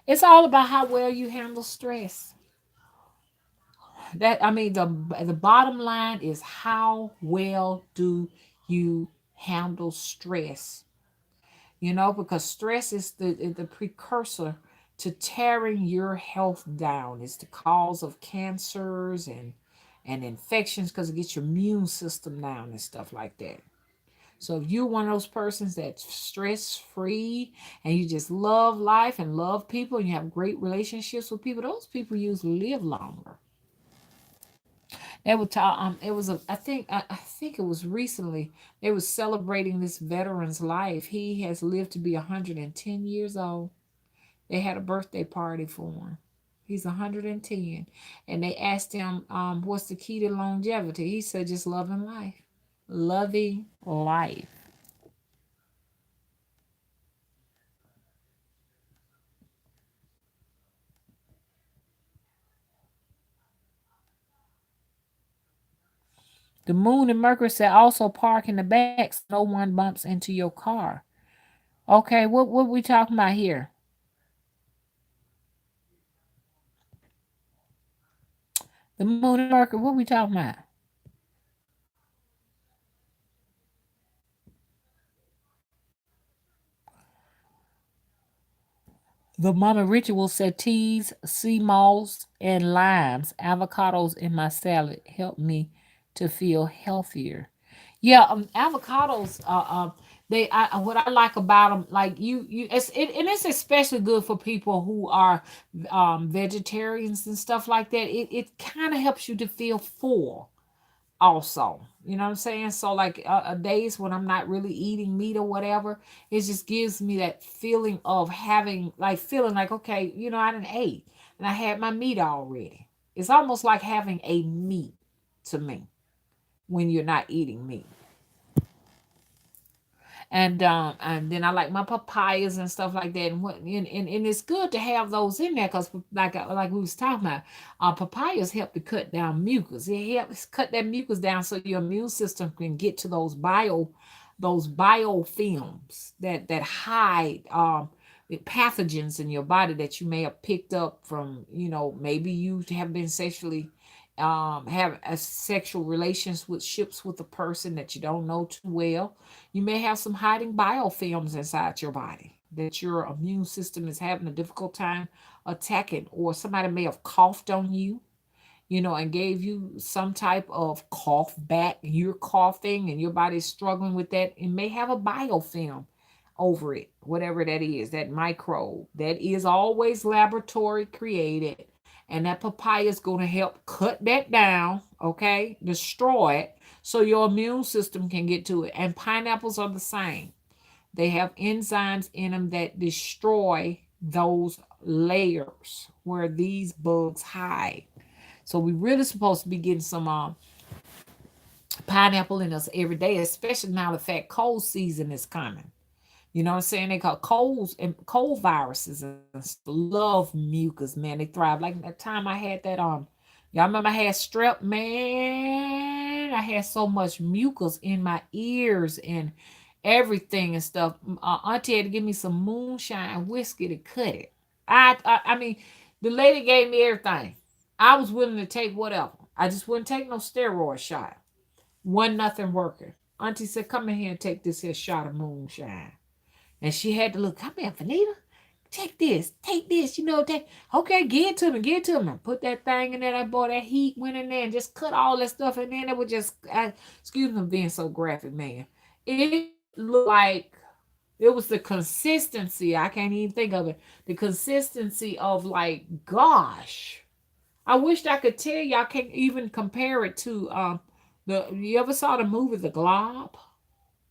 It's all about how well you handle stress. The bottom line is, how well do you handle stress? Because stress is the precursor to tearing your health down. It's the cause of cancers and and infections because it gets your immune system down and stuff like that. So if you're one of those persons that's stress free and you just love life and love people and you have great relationships with people, those people usually live longer. It was I think it was recently they was celebrating this veteran's life. He has lived to be 110 years old. They had a birthday party for him. He's 110. And they asked him, what's the key to longevity? He said, just loving life. Loving life. The moon and Mercury said also park in the back so no one bumps into your car. Okay, what we talking about here? The moon and Mercury, what we talking about? The mama ritual said teas, sea moss, and limes, avocados in my salad help me to feel healthier. Yeah, avocados. What I like about them, like and it's especially good for people who are vegetarians and stuff like that. It kind of helps you to feel full also. You know what I'm saying? So like days when I'm not really eating meat or whatever, it just gives me that feeling of having like feeling like okay, I didn't ate and I had my meat already. It's almost like having a meat to me when you're not eating meat. And then I like my papayas and stuff like that. And it's good to have those in there because like we was talking about, papayas help to cut down mucus. It helps cut that mucus down so your immune system can get to those biofilms that hide the pathogens in your body that you may have picked up from, maybe you have been sexually have a sexual relations with ships with a person that you don't know too well. You may have some hiding biofilms inside your body that your immune system is having a difficult time attacking, or somebody may have coughed on you, and gave you some type of cough back. You're coughing and your body's struggling with that. It may have a biofilm over it, whatever that is, that microbe. That is always laboratory created. And that papaya is going to help cut that down, okay? Destroy it so your immune system can get to it. And pineapples are the same. They have enzymes in them that destroy those layers where these bugs hide. So we really supposed to be getting some pineapple in us every day, especially now the fact cold season is coming. You know what I'm saying? They call colds and cold viruses and love mucus, man. They thrive. Like that time I had that y'all remember I had strep, man. I had so much mucus in my ears and everything and stuff. Auntie had to give me some moonshine whiskey to cut it. I mean, the lady gave me everything. I was willing to take whatever. I just wouldn't take no steroid shot. One nothing working. Auntie said, "Come in here and take this here shot of moonshine." And she had to look, "Come here, Vanita. Take this, take okay, give it to me. Put that thing in there, that boy, that heat went in there and just cut all that stuff in there. And it was just excuse me for being so graphic, man. It looked like it was the consistency. I can't even think of it. The consistency of like, gosh. I wished I could tell you I can't even compare it to the you ever saw the movie The Glob?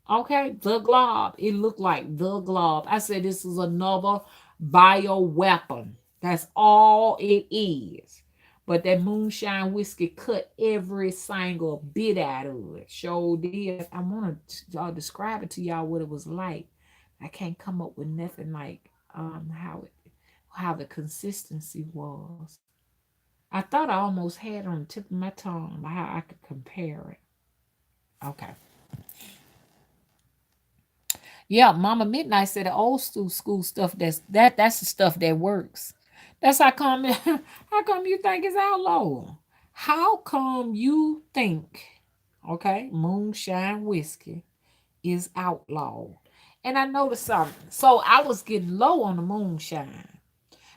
Okay, the glob. It looked like the glob. I said this is another bio weapon. That's all it is. But that moonshine whiskey cut every single bit out of it. Sure did. I want to describe it to y'all what it was like. I can't come up with nothing like how the consistency was. I thought I almost had it on the tip of my tongue how I could compare it. Okay. Yeah, Mama Midnight said the old school stuff that's the stuff that works. That's how come how come you think it's outlaw? How come you think okay, moonshine whiskey is outlawed? And I noticed something. So I was getting low on the moonshine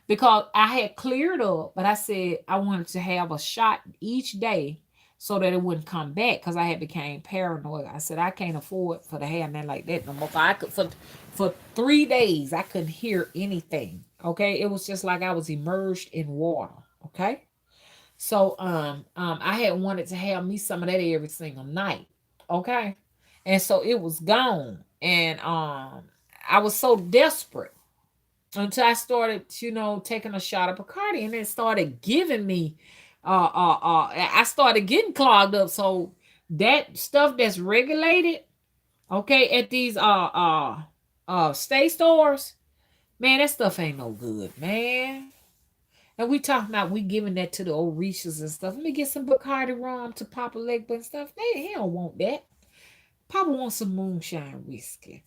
because I had cleared up, but I said I wanted to have a shot each day so that it wouldn't come back because I had became paranoid. I said I can't afford for the have nothing like that no more. I could for 3 days I couldn't hear anything. Okay, it was just like I was immersed in water. Okay, so I had wanted to have me some of that every single night. Okay, and so it was gone, and I was so desperate until I started, taking a shot of Bacardi, and it started giving me, I started getting clogged up. So that stuff that's regulated, okay, at these state stores, man, that stuff ain't no good, man. And we talking about we giving that to the old Reese's and stuff. Let me get some Bacardi rum to Papa Legba and stuff. He don't want that. Papa wants some moonshine whiskey.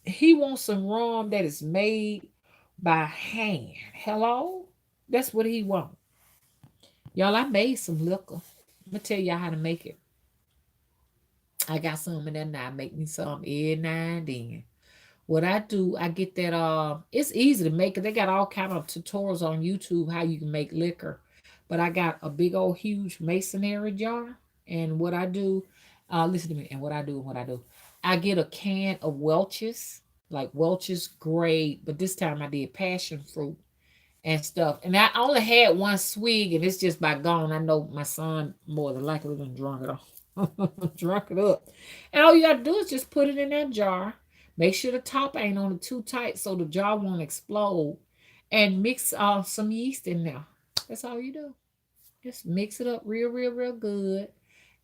He wants some rum that is made by hand. Hello? That's what he wants. Y'all, I made some liquor. I'm gonna tell y'all how to make it. I got some in there now. Make me some every now and then. What I do, I get that it's easy to make it. They got all kind of tutorials on YouTube how you can make liquor. But I got a big old huge masonry jar. And what I do, listen to me, and what I do. I get a can of Welch's, like Welch's grade, but this time I did passion fruit and stuff. And I only had one swig, and it's just by gone. I know my son more than likely done drunk it off. Drunk it up. And all you gotta do is just put it in that jar. Make sure the top ain't on it too tight so the jar won't explode. And mix some yeast in there. That's all you do. Just mix it up real, real, real good.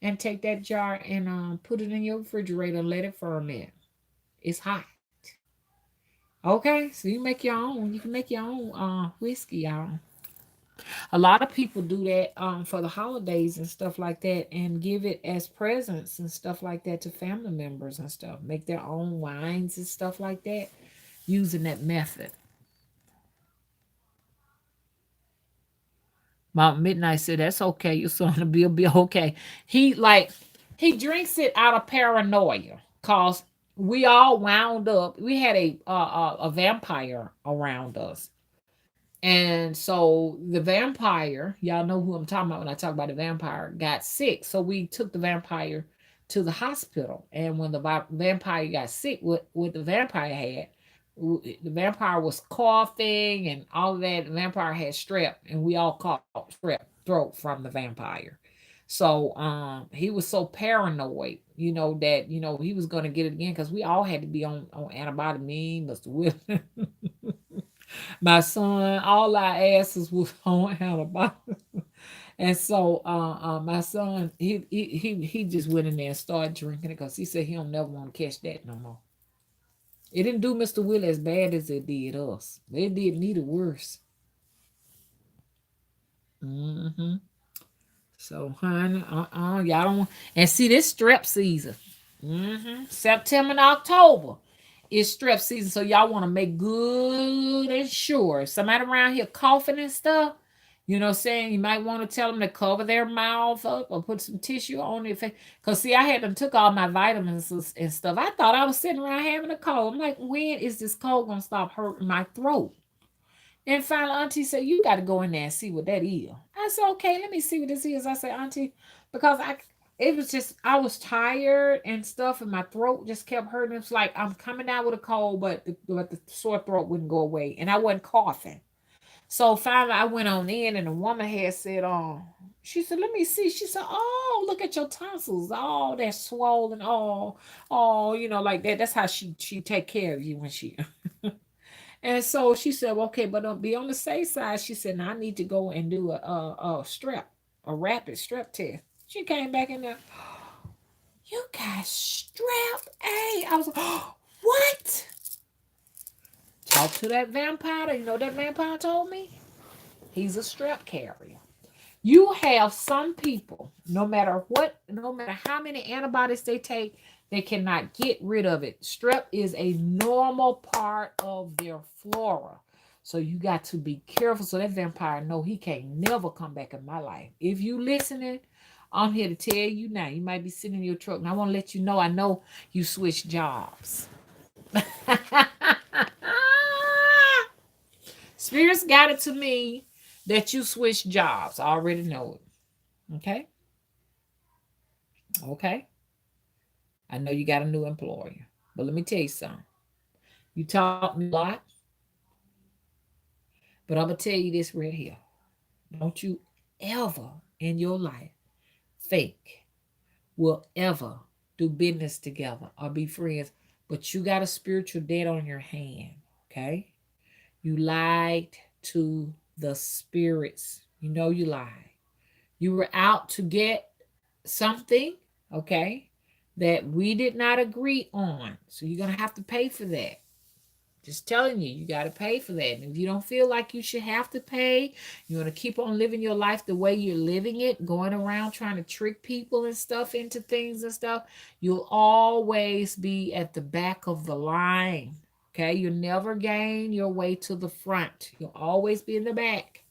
And take that jar and put it in your refrigerator and let it ferment. It's hot. Okay, so you make your own. You can make your own whiskey, y'all. A lot of people do that for the holidays and stuff like that, and give it as presents and stuff like that to family members and stuff. Make their own wines and stuff like that using that method. Mount Midnight said that's okay. Your son will be okay. He like he drinks it out of paranoia, cause we all wound up. We had a vampire around us. And so the vampire, y'all know who I'm talking about when I talk about the vampire, got sick. So we took the vampire to the hospital. And when the vampire got sick, what the vampire had, the vampire was coughing and all of that. The vampire had strep, and we all caught strep throat from the vampire. So he was so paranoid, that he was gonna get it again because we all had to be on antibiotic. Me, Mr. Will, my son, all our asses was on antibiotics. And so my son, he just went in there and started drinking it because he said he don't never want to catch that no more. It didn't do Mr. Will as bad as it did us. It did neither worse. Hmm. So, honey, y'all don't want. And see, this strep season. September and October is strep season. So, y'all want to make good and sure. If somebody around here coughing and stuff, you know what I'm saying? You might want to tell them to cover their mouth up or put some tissue on their face. Because, see, I had them took all my vitamins and stuff. I thought I was sitting around having a cold. I'm like, when is this cold going to stop hurting my throat? And finally, Auntie said, "You got to go in there and see what that is." I said, "Okay, let me see what this is." I said, "Auntie," because it was just, I was tired and stuff, and my throat just kept hurting. It's like I'm coming out with a cold, but the sore throat wouldn't go away, and I wasn't coughing. So finally, I went on in, and the woman had said, she said, "Let me see." She said, "Oh, look at your tonsils. Oh, they're swollen. Oh, like that. That's how she take care of you when she." And so she said, "Well, okay, but be on the safe side." She said, "Now I need to go and do a strep, a rapid strep test." She came back in there. "You got strep A." I was like, "Oh, what?" Talk to that vampire. You know what that vampire told me? He's a strep carrier. You have some people, no matter how many antibiotics they take, they cannot get rid of it. Strep is a normal part of their flora. So you got to be careful so that vampire know he can't never come back in my life. If you listening, I'm here to tell you now. You might be sitting in your truck. And I want to let you know, I know you switched jobs. Spirits got it to me that you switched jobs. I already know it. Okay? Okay, I know you got a new employer, but let me tell you something. You taught me a lot, but I'm gonna tell you this right here. Don't you ever in your life think we'll ever do business together or be friends, but you got a spiritual debt on your hand. Okay, you lied to the spirits. You know you lied. You were out to get something, okay, that we did not agree on. So you're going to have to pay for that. Just telling you, you got to pay for that. And if you don't feel like you should have to pay, you want to keep on living your life the way you're living it, going around trying to trick people and stuff into things and stuff, you'll always be at the back of the line. Okay, you'll never gain your way to the front. You'll always be in the back.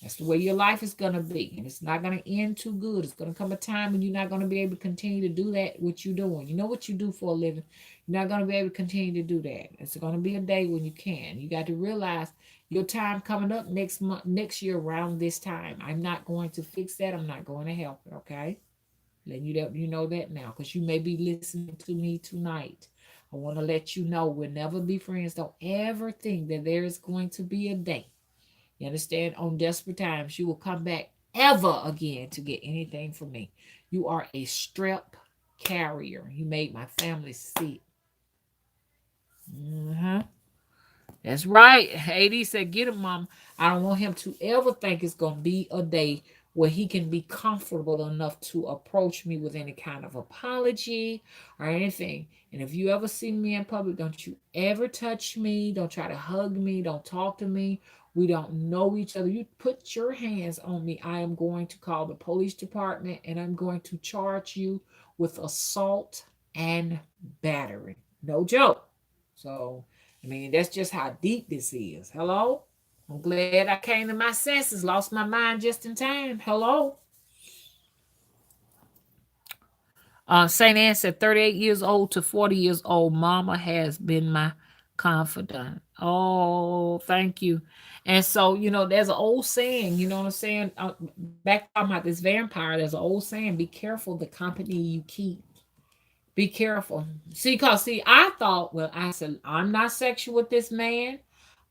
That's the way your life is going to be. And it's not going to end too good. It's going to come a time when you're not going to be able to continue to do that, what you're doing. You know what you do for a living. You're not going to be able to continue to do that. It's going to be a day when you can. You got to realize your time coming up next month, next year around this time. I'm not going to fix that. I'm not going to help it, okay? Letting you know that now because you may be listening to me tonight. I want to let you know we'll never be friends. Don't ever think that there is going to be a day, you understand? On desperate times, you will come back ever again to get anything from me. You are a strep carrier. You made my family sick. Uh-huh. That's right. Hades said, get him, mom. I don't want him to ever think it's going to be a day where he can be comfortable enough to approach me with any kind of apology or anything. And if you ever see me in public, don't you ever touch me. Don't try to hug me. Don't talk to me. We don't know each other. You put your hands on me. I am going to call the police department and I'm going to charge you with assault and battery. No joke. So, I mean, that's just how deep this is. Hello? I'm glad I came to my senses, lost my mind just in time. Hello? St. Anne said, 38 years old to 40 years old, Mama has been my confidant. Oh, thank you. And so, there's an old saying, you know what I'm saying? Back talking about this vampire, there's an old saying, be careful the company you keep. Be careful. See, I thought, well, I said, I'm not sexual with this man.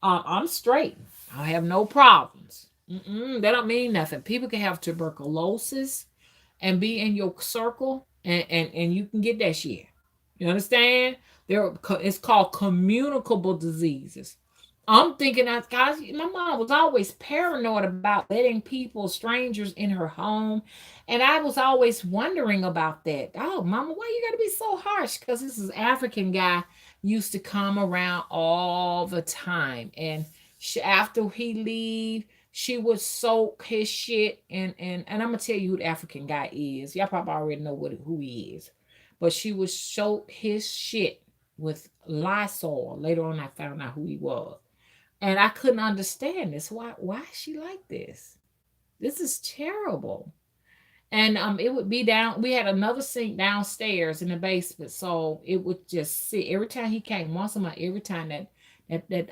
I'm straight. I have no problems. That don't mean nothing. People can have tuberculosis and be in your circle, and you can get that shit. You understand? It's called communicable diseases. I'm thinking that, guys, my mom was always paranoid about letting people, strangers in her home. And I was always wondering about that. Oh, mama, why you got to be so harsh? Because this is African guy used to come around all the time. And after he leave, she would soak his shit. And I'm going to tell you who the African guy is. Y'all probably already know who he is. But she would soak his shit with Lysol. Later on, I found out who he was, and I couldn't understand this. Why is she like this? This is terrible. And it would be down. We had another sink downstairs in the basement, so it would just sit every time he came. Once a month, every time that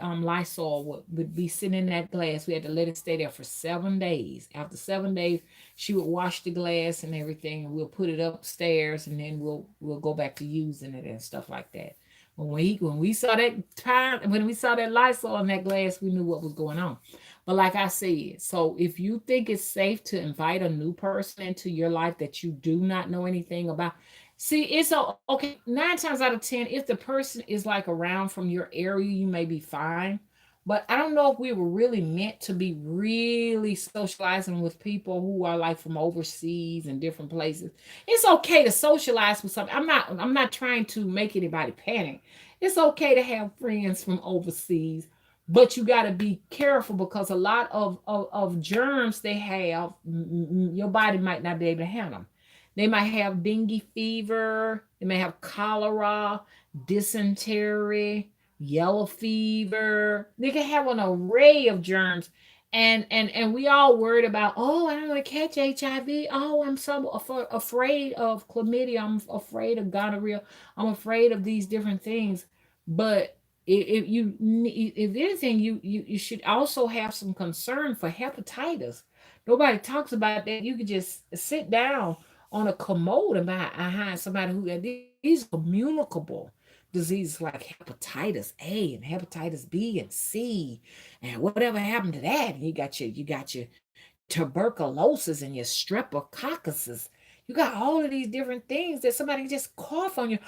Lysol would be sitting in that glass. We had to let it stay there for 7 days. After 7 days, she would wash the glass and everything, and we'll put it upstairs, and then we'll go back to using it and stuff like that. When we saw that time, when we saw that Lysol in that glass, we knew what was going on. But like I said, so if you think it's safe to invite a new person into your life that you do not know anything about, see, it's okay. 9 times out of 10, if the person is like around from your area, you may be fine. But I don't know if we were really meant to be really socializing with people who are like from overseas and different places. It's okay to socialize with something. I'm not trying to make anybody panic. It's okay to have friends from overseas, but you got to be careful because a lot of germs they have, your body might not be able to handle them. They might have dengue fever, they may have cholera, dysentery, yellow fever. They can have an array of germs. And we all worried about, oh, I don't want to catch HIV. Oh, I'm so afraid of chlamydia. I'm afraid of gonorrhea. I'm afraid of these different things. But if anything, you should also have some concern for hepatitis. Nobody talks about that. You could just sit down on a commode and behind somebody who these are communicable diseases like hepatitis A and hepatitis B and C and whatever happened to that. You got your tuberculosis and your streptococcuses. You got all of these different things that somebody just cough on you.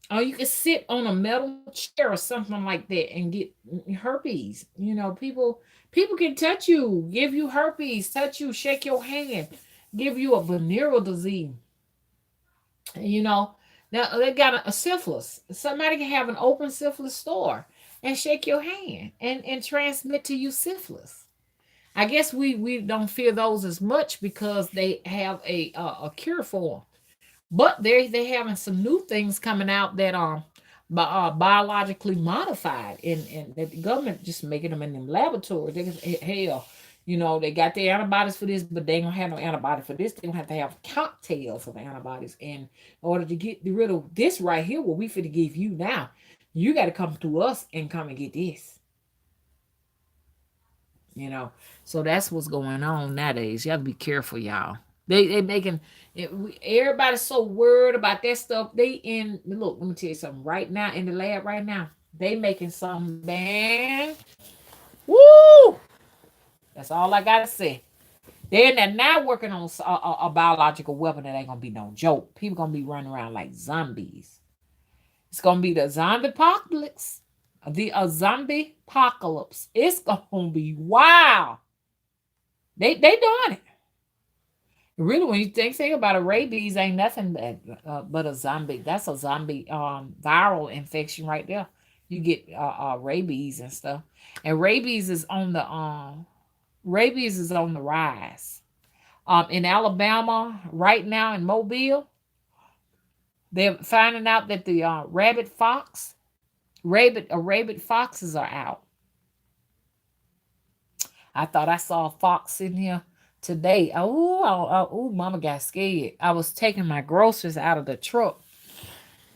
Or you can sit on a metal chair or something like that and get herpes. People can touch you, give you herpes, touch you, shake your hand, give you a venereal disease. You know, now they got a syphilis. Somebody can have an open syphilis store and shake your hand and transmit to you syphilis. I guess we don't fear those as much because they have a cure for them. But they having some new things coming out that are biologically modified, and that the government just making them in them laboratories. Hell, they got the antibodies for this, but they don't have no antibody for this. They don't have to have cocktails of antibodies. And in order to get rid of this right here, what we finna give you now, you got to come to us and come and get this. You know, so that's what's going on nowadays. You have to be careful, y'all. They making everybody's so worried about that stuff. They in look. Let me tell you something. Right now in the lab, right now, they making some man. Woo! That's all I gotta say. They're now working on a biological weapon that ain't gonna be no joke. People gonna be running around like zombies. It's gonna be the zombie apocalypse. The zombie apocalypse. It's gonna be wow. They doing it. Really, when you think about it, rabies ain't nothing but a zombie. That's a zombie viral infection right there. You get rabies and stuff, and rabies is on the rise. In Alabama right now in Mobile, they're finding out that the rabid foxes are out. I thought I saw a fox in here today. Oh, mama got scared. I was taking my groceries out of the truck,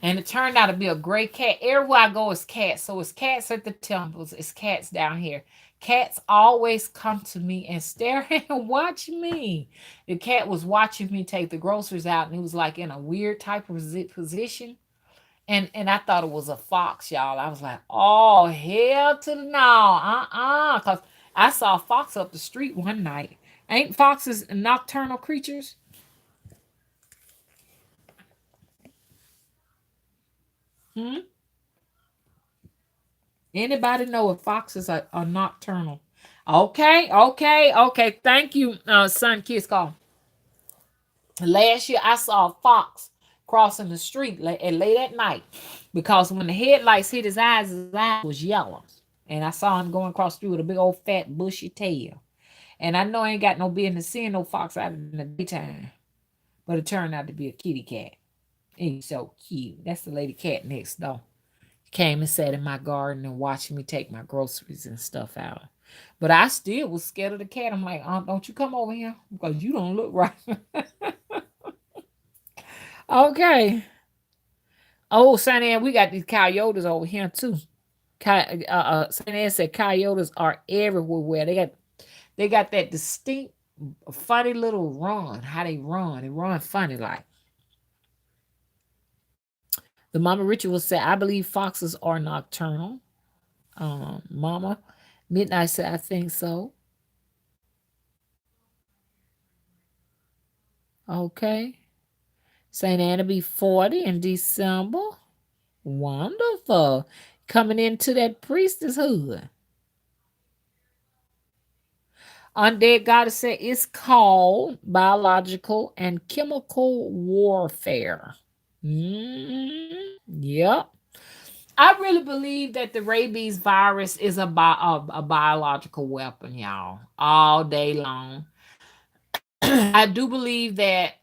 and it turned out to be a gray cat. Everywhere I go is cats. So it's cats at the temples. It's cats down here. Cats always come to me and stare and watch me. The cat was watching me take the groceries out, and it was like in a weird type of position. And I thought it was a fox, y'all. I was like, oh, hell to the no. Because I saw a fox up the street one night. Ain't foxes nocturnal creatures? Hmm? Anybody know if foxes are nocturnal? Okay. Thank you, son Kiss Call. Last year I saw a fox crossing the street late at night because when the headlights hit his eyes was yellow. And I saw him going across the street with a big old fat bushy tail. And I know I ain't got no business seeing no fox out in the daytime. But it turned out to be a kitty cat. He's so cute. That's the lady cat next door. Came and sat in my garden and watched me take my groceries and stuff out. But I still was scared of the cat. I'm like, don't you come over here because you don't look right. Okay. Oh, Saint Anne, we got these coyotes over here too. Saint Anne said coyotes are everywhere. They got that distinct, funny little run. How they run? They run funny like. The Mama Ritual said, I believe foxes are nocturnal. Mama Midnight said, I think so. Okay. St. Anna be 40 in December. Wonderful. Coming into that priestesshood. Undead Goddess said it's called biological and chemical warfare. Yep. I really believe that the rabies virus is a biological weapon, y'all, all day long. I do believe that,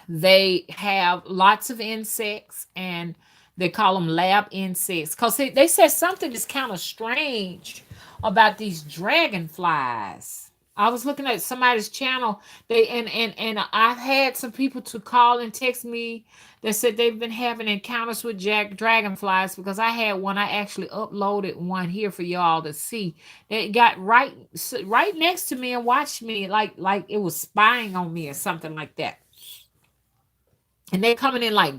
they have lots of insects and they call them lab insects because they said something is kind of strange about these dragonflies. I was looking at somebody's channel. They and I've had some people to call and text me that said they've been having encounters with dragonflies, because I had one. I actually uploaded one here for y'all to see. They got right next to me and watched me like it was spying on me or something like that. And they're coming in like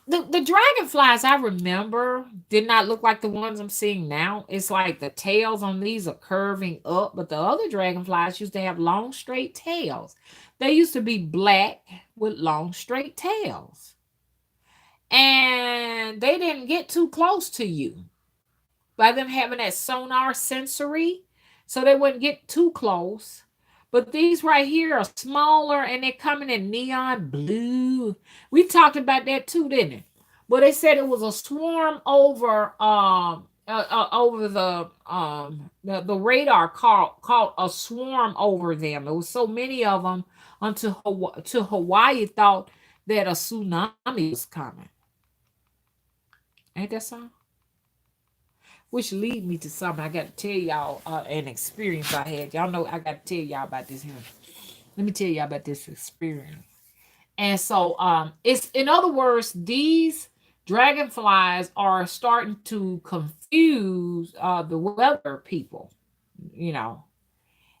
the dragonflies I remember did not look like the ones I'm seeing now. It's like the tails on these are curving up, but the other dragonflies used to have long, straight tails. They used to be black with long, straight tails. And they didn't get too close to you by them having that sonar sensory, so they wouldn't get too close. But these right here are smaller and they're coming in neon blue. We talked about that too, didn't it? But they said it was a swarm over the radar, called a swarm over them. There was so many of them until Hawaii thought that a tsunami was coming. Ain't that so? Which lead me to something I got to tell y'all, an experience I had. Y'all know I got to tell y'all about this here. Let me tell y'all about this experience. And so, it's, in other words, these dragonflies are starting to confuse the weather people, you know.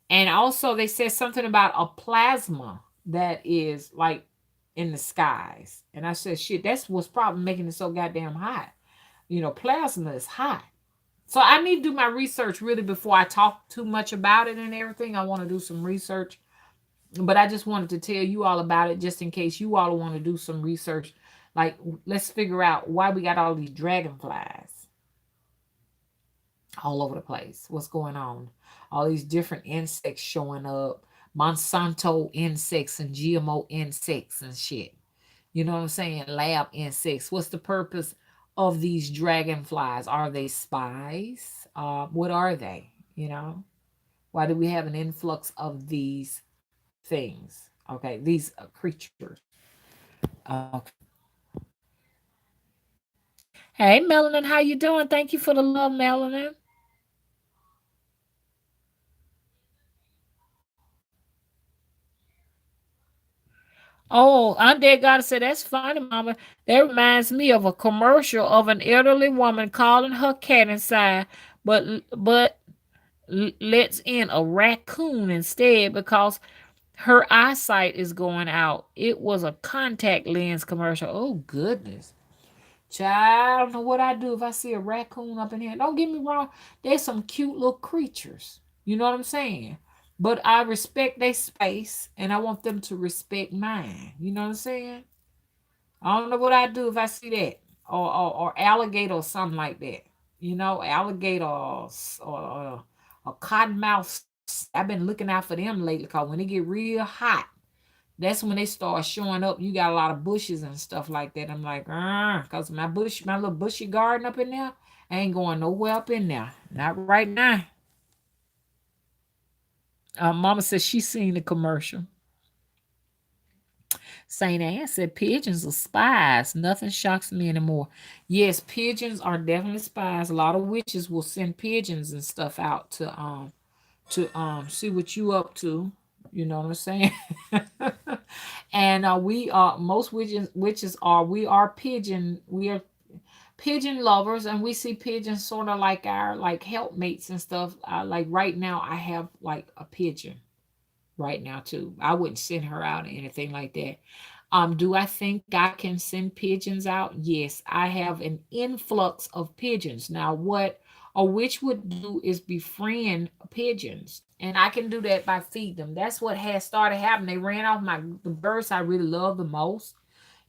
And also, they said something about a plasma that is like in the skies. And I said, shit, that's what's probably making it so goddamn hot. You know, plasma is hot. So I need to do my research really before I talk too much about it and everything. I want to do some research, but I just wanted to tell you all about it just in case you all want to do some research. Like, let's figure out why we got all these dragonflies all over the place. What's going on? All these different insects showing up, Monsanto insects and GMO insects and shit. You know what I'm saying? Lab insects. What's the purpose of these dragonflies? Are they spies? What are they? You know? Why do we have an influx of these things? Okay, these creatures. Okay. Hey, Melanin, how you doing? Thank you for the love, Melanin. Oh, Undead Gotta say that's funny, Mama. That reminds me of a commercial of an elderly woman calling her cat inside, but lets in a raccoon instead because her eyesight is going out. It was a contact lens commercial. Oh goodness. Child, I don't know what I do if I see a raccoon up in here. Don't get me wrong, there's some cute little creatures. You know what I'm saying? But I respect their space and I want them to respect mine. You know what I'm saying? I don't know what I do if I see that. Or alligator or something like that. You know, alligator or a cottonmouth. I've been looking out for them lately because when they get real hot, that's when they start showing up. You got a lot of bushes and stuff like that. I'm like, because my little bushy garden up in there, I ain't going nowhere up in there. Not right now. Mama says she seen the commercial. Saint Anne said pigeons are spies. Nothing shocks me anymore. Yes, pigeons are definitely spies. A lot of witches will send pigeons and stuff out to see what you up to. You know what I'm saying? And we are most witches are we are pigeon lovers, and we see pigeons sort of like our like helpmates and stuff. Like right now I have like a pigeon right now too. I wouldn't send her out or anything like that. Do I think I can send pigeons out? Yes, I have an influx of pigeons. Now, what a witch would do is befriend pigeons, and I can do that by feeding them. That's what has started happening. They ran off the birds I really love the most.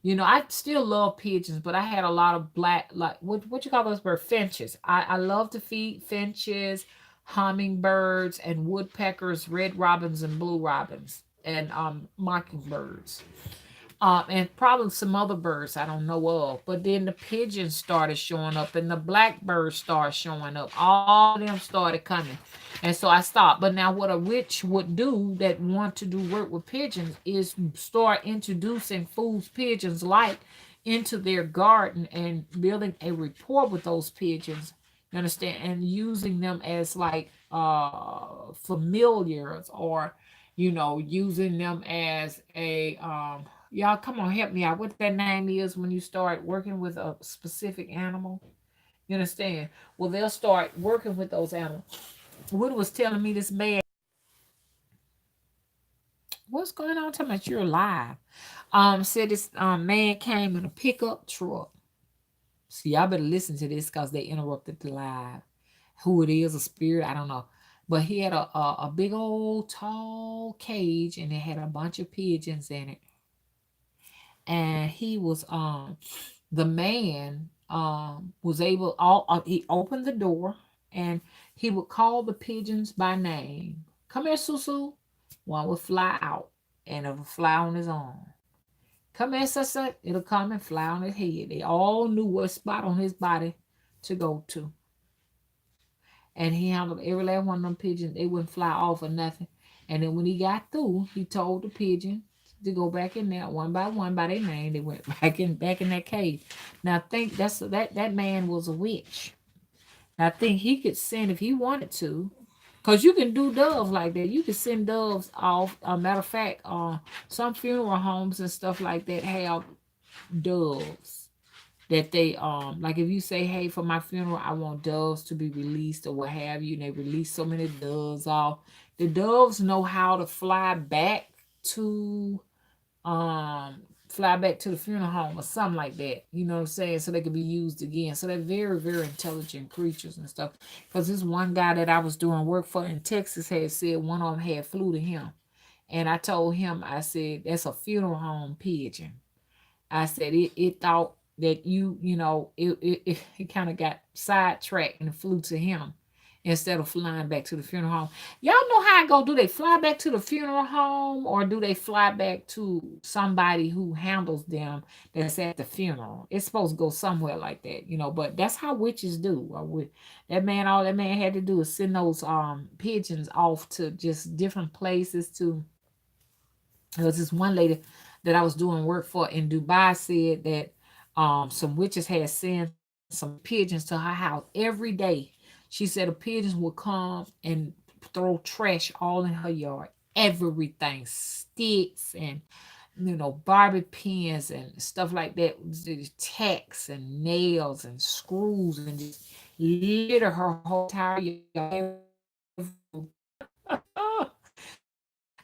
You know, I still love pigeons, but I had a lot of black, like what you call those birds? Finches. I love to feed finches, hummingbirds, and woodpeckers, red robins, and blue robins, and mockingbirds. And probably some other birds I don't know of. But then the pigeons started showing up, and the blackbirds started showing up. All of them started coming, and so I stopped. But now, what a witch would do that want to do work with pigeons is start introducing foods pigeons like into their garden and building a rapport with those pigeons. You understand? And using them as like familiars, or using them as a y'all come on, help me out, what that name is when you start working with a specific animal. You understand? Well, they'll start working with those animals. Wood was telling me this man, what's going on? Tell me you're alive. Said this man came in a pickup truck. See, y'all better listen to this because they interrupted the live. Who it is, a spirit, I don't know. But he had a big old tall cage, and it had a bunch of pigeons in it. And the man was able, he opened the door, and he would call the pigeons by name. Come here, Susu. One would fly out, and it would fly on his arm. Come here, Susu. It'll come and fly on his head. They all knew what spot on his body to go to. And he handled every last one of them pigeons. They wouldn't fly off or nothing. And then when he got through, he told the pigeon to go back in there one by one by their name. They went back in that cage. Now I think that man was a witch. I think he could send if he wanted to, cause you can do doves like that. You can send doves off. A matter of fact, some funeral homes and stuff like that have doves that they like if you say, hey, for my funeral I want doves to be released or what have you, and they release so many doves off. The doves know how to to fly back to the funeral home or something like that, you know what I'm saying, so they could be used again. So they're very, very intelligent creatures and stuff. Because this one guy that I was doing work for in Texas had said one of them had flew to him, and I told him, I said, that's a funeral home pigeon. I said it thought that it kind of got sidetracked and flew to him instead of flying back to the funeral home. Y'all know how I go? Do they fly back to the funeral home, or do they fly back to somebody who handles them that's at the funeral? It's supposed to go somewhere like that, but that's how witches do. All that man had to do is send those pigeons off to just different places to. There was this one lady that I was doing work for in Dubai said that some witches had sent some pigeons to her house every day. She said the pigeons would come and throw trash all in her yard. Everything, sticks and barbie pins and stuff like that, tacks and nails and screws, and just litter her whole entire yard.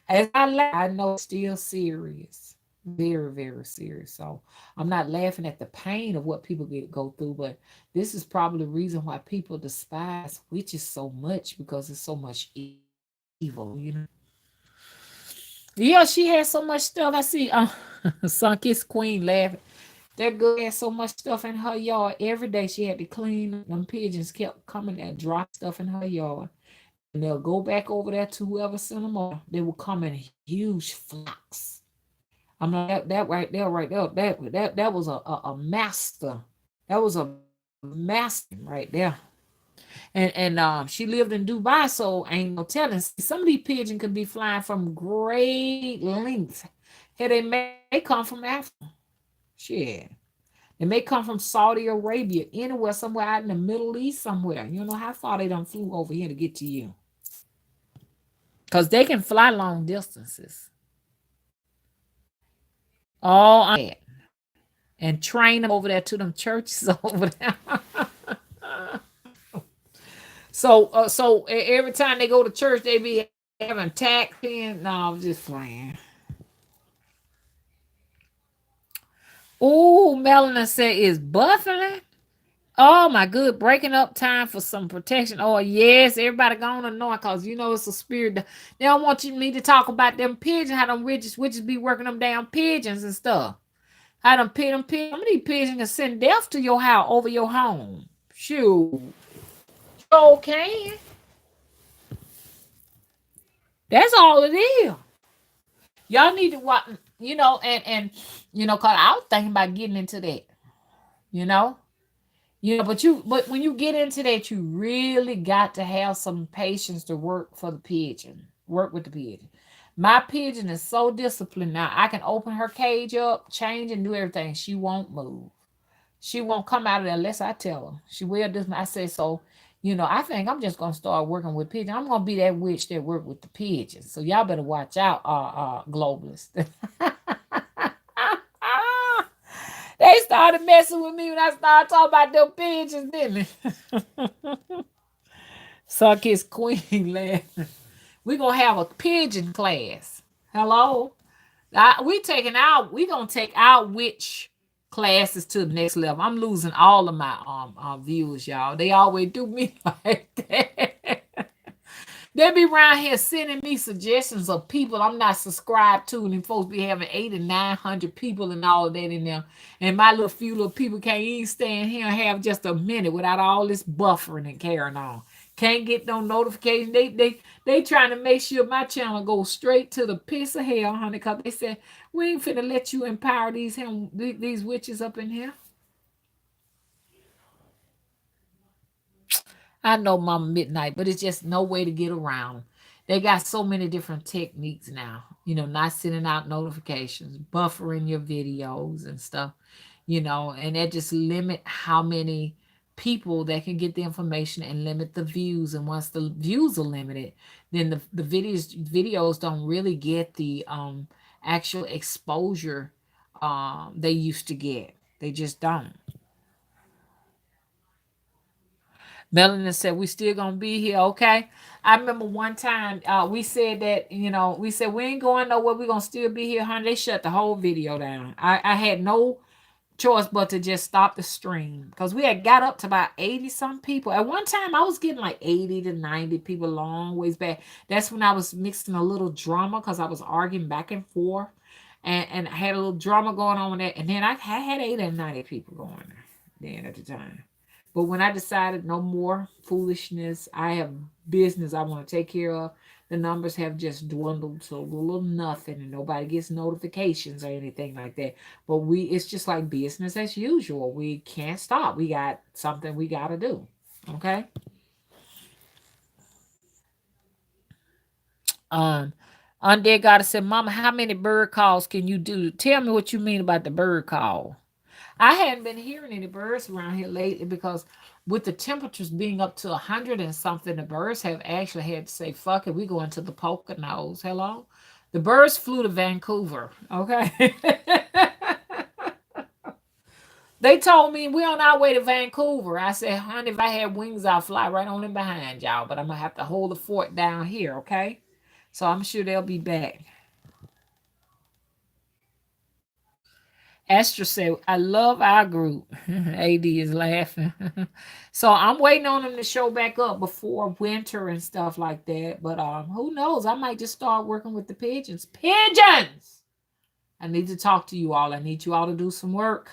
As I laugh, I know it's still serious. Very, very serious. So I'm not laughing at the pain of what people go through, but this is probably the reason why people despise witches so much, because there's so much evil. Yeah, she had so much stuff. I see Sunkiss Queen laughing. That girl had so much stuff in her yard. Every day she had to clean. Them pigeons kept coming and drop stuff in her yard. And they'll go back over there to whoever sent them over. They will come in huge flocks. I'm like, that right there, that was a master. That was a master right there. And she lived in Dubai, so ain't no telling. Some of these pigeons could be flying from great lengths. Here they may come from Africa. Shit. They may come from Saudi Arabia, anywhere, somewhere out in the Middle East, somewhere. You know how far they done flew over here to get to you. Because they can fly long distances. All that. And train them over there to them churches over there. So every time they go to church, they be having tax in. No, I'm just playing. Ooh, Melanie said is buffering. Oh my good, breaking up time for some protection. Oh yes, everybody gonna know it, cause it's a spirit. They don't want me to talk about them pigeons, how them witches be working them damn pigeons and stuff. How them pigeons, some of these pigeons can send death to your house over your home. Shoot, sure can. That's all it is. Y'all need to watch, cause I was thinking about getting into that, you know. But when you get into that, you really got to have some patience to work for the pigeon. Work with the pigeon. My pigeon is so disciplined now. I can open her cage up, change, and do everything. She won't move. She won't come out of there unless I tell her. She will this. I say so. I think I'm just gonna start working with pigeons. I'm gonna be that witch that work with the pigeons. So y'all better watch out, globalists. They started messing with me when I started talking about them pigeons, didn't they? Suck his queen laughing. We're gonna have a pigeon class. Hello? We gonna take our witch classes to the next level. I'm losing all of my viewers, y'all. They always do me like that. They be around here sending me suggestions of people I'm not subscribed to, and them folks be having 800 and 900 people and all of that in there. And my little few little people can't even stand here and have just a minute without all this buffering and carrying on. Can't get no notification. They trying to make sure my channel goes straight to the piss of hell, honey, because they said we ain't finna let you empower these witches up in here. I know Mama Midnight, but it's just no way to get around them. They got so many different techniques now, not sending out notifications, buffering your videos and stuff, and that just limit how many people that can get the information and limit the views. And once the views are limited, then the videos don't really get the actual exposure they used to get. They just don't. Melanie said, we still gonna be here, okay? I remember one time we said that, we said we ain't going nowhere, we gonna still be here, honey. They shut the whole video down. I had no choice but to just stop the stream because we had got up to about 80 some people. At one time I was getting like 80 to 90 people long ways back. That's when I was mixing a little drama because I was arguing back and forth, and I had a little drama going on with that. And then I had 80 and 90 people going then at the time. But when I decided no more foolishness, I have business I want to take care of, the numbers have just dwindled to a little nothing, and nobody gets notifications or anything like that. But it's just like business as usual. We can't stop. We got something we got to do. Okay. Undead Goddess said, Mama, how many bird calls can you do? Tell me what you mean about the bird call. I hadn't been hearing any birds around here lately because with the temperatures being up to 100 and something, the birds have actually had to say, fuck it, we going to the Poconos. Hello? The birds flew to Vancouver. Okay. They told me we're on our way to Vancouver. I said, honey, if I had wings, I'll fly right on in behind y'all, but I'm going to have to hold the fort down here, okay? So I'm sure they'll be back. Astra said, I love our group. AD is laughing. So I'm waiting on them to show back up before winter and stuff like that. But who knows? I might just start working with the pigeons. Pigeons! I need to talk to you all. I need you all to do some work.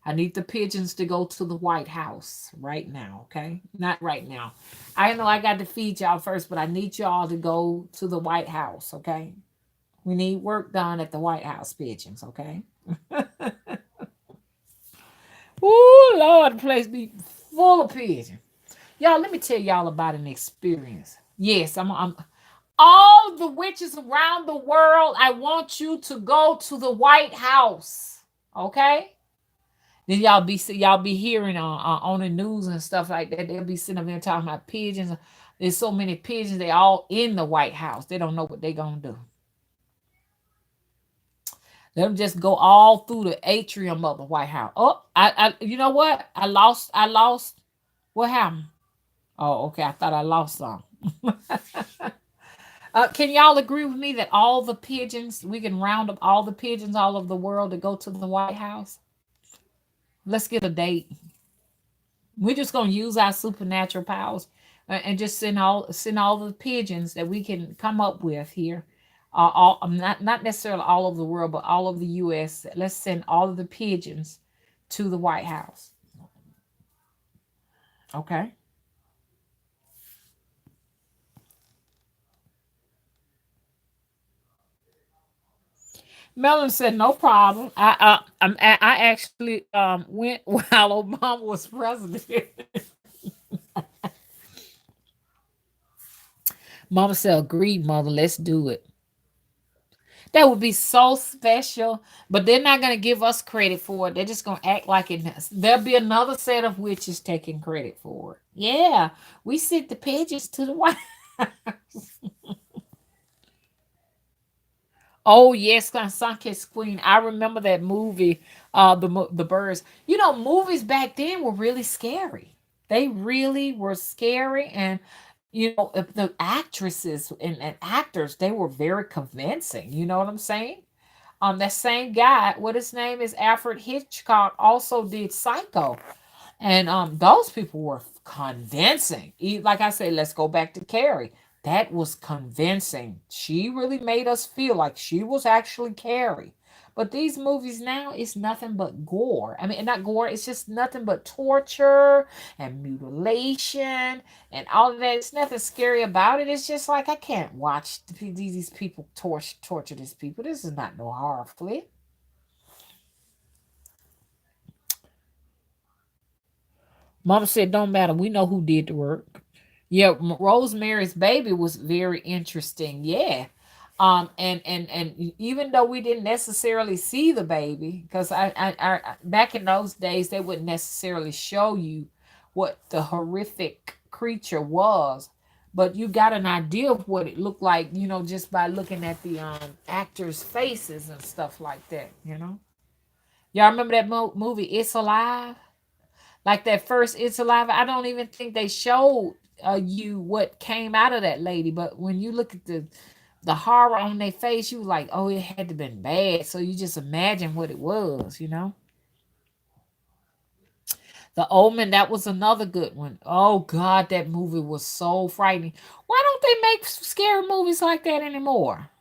I need the pigeons to go to the White House right now, okay? Not right now. I know I got to feed y'all first, but I need y'all to go to the White House, okay? We need work done at the White House, pigeons, okay? Ooh, Lord, the place be full of pigeons. Y'all, let me tell y'all about an experience. Yes, I'm all the witches around the world. I want you to go to the White House, okay? Then y'all be hearing on the news and stuff like that. They'll be sitting up there talking about pigeons. There's so many pigeons. They all in the White House. They don't know what they're gonna do. Let them just go all through the atrium of the White House. Oh, you know what? I lost. What happened? Oh, okay. I thought I lost some. Can y'all agree with me that all the pigeons, we can round up all the pigeons all over the world to go to the White House? Let's get a date. We're just gonna use our supernatural powers and just send all the pigeons that we can come up with here. Not necessarily all over the world, but all over the U.S. Let's send all of the pigeons to the White House. Okay. Melon said, "No problem. I actually went while Obama was president." Mama said, "Agreed, mother. Let's do it." That would be so special, but they're not going to give us credit for it. They're just going to act like it. There'll be another set of witches taking credit for it. Yeah, we sent the pigeons to the White. Oh yes, Sunkissed Queen. I remember that movie. The birds. You know, movies back then were really scary. They really were scary, and you know, the actresses and actors, they were very convincing. You know what I'm saying? That same guy, what his name is, Alfred Hitchcock, also did Psycho, and those people were convincing. Like I said, let's go back to Carrie. That was convincing. She really made us feel like she was actually Carrie. But these movies now, it's nothing but gore. I mean, not gore, it's just nothing but torture and mutilation and all of that. It's nothing scary about it. It's just like I can't watch these people torture these people. This is not no horror flick. Mama said, "Don't matter. We know who did the work." Yeah, Rosemary's Baby was very interesting. Yeah, and even though we didn't necessarily see the baby, because back in those days they wouldn't necessarily show you what the horrific creature was, but you got an idea of what it looked like, you know, just by looking at the actors' faces and stuff like that. You know, y'all remember that movie It's Alive? Like that first It's Alive, I don't even think they showed you what came out of that lady. But when you look at the horror on their face, you like, oh, it had to been bad. So you just imagine what it was, you know. The Omen, that was another good one. Oh God, that movie was so frightening. Why don't they make scary movies like that anymore?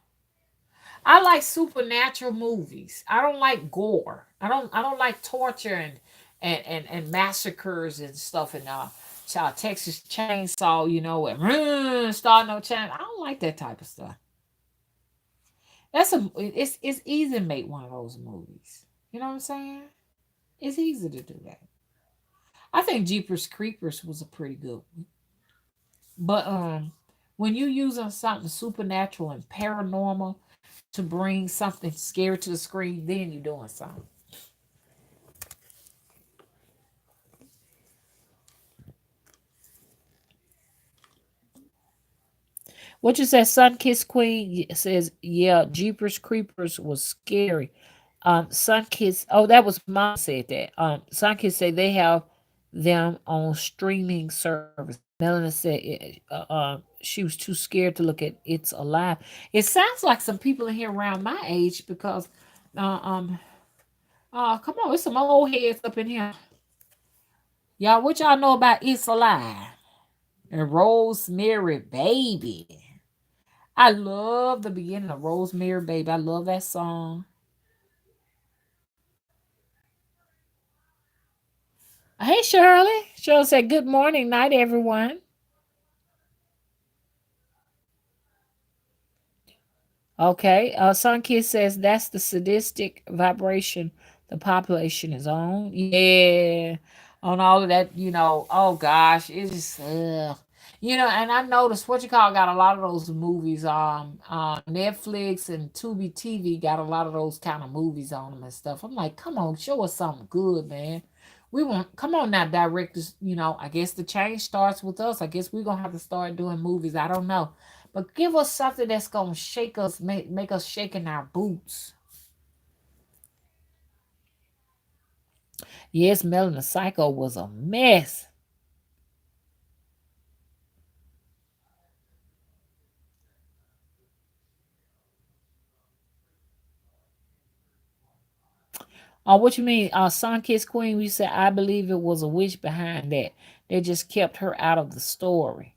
I like supernatural movies. I don't like gore. I don't like torture and massacres and stuff and Texas Chainsaw, you know, and Star No Chance. I don't like that type of stuff. It's easy to make one of those movies. You know what I'm saying? It's easy to do that. I think Jeepers Creepers was a pretty good one. But when you using something supernatural and paranormal to bring something scary to the screen, then you're doing something. What you said, Sun Kiss Queen says, yeah, Jeepers Creepers was scary. Sun Kiss, oh, that was mom said that. Sun Kiss say they have them on streaming service. Melanie said she was too scared to look at It's Alive. It sounds like some people in here around my age because, uh, um, come on, it's some old heads up in here. Y'all, what y'all know about It's Alive and Rosemary Baby? I love the beginning of Rosemary Baby. I love that song. Hey, Shirley. Shirley said, good morning, night, everyone. Okay. Sunkid says that's the sadistic vibration the population is on. Yeah. On all of that, you know, oh gosh, it's just you know, and I noticed what you call got a lot of those movies Netflix and Tubi TV got a lot of those kind of movies on them and stuff. I'm like, come on, show us something good, man. We want come on now, directors, you know, I guess the change starts with us. I guess we're gonna have to start doing movies. I don't know. But give us something that's gonna shake us, make us shake in our boots. Yes, Melanie Psycho was a mess. What you mean? Sun Kiss Queen, we said I believe it was a witch behind that. They just kept her out of the story.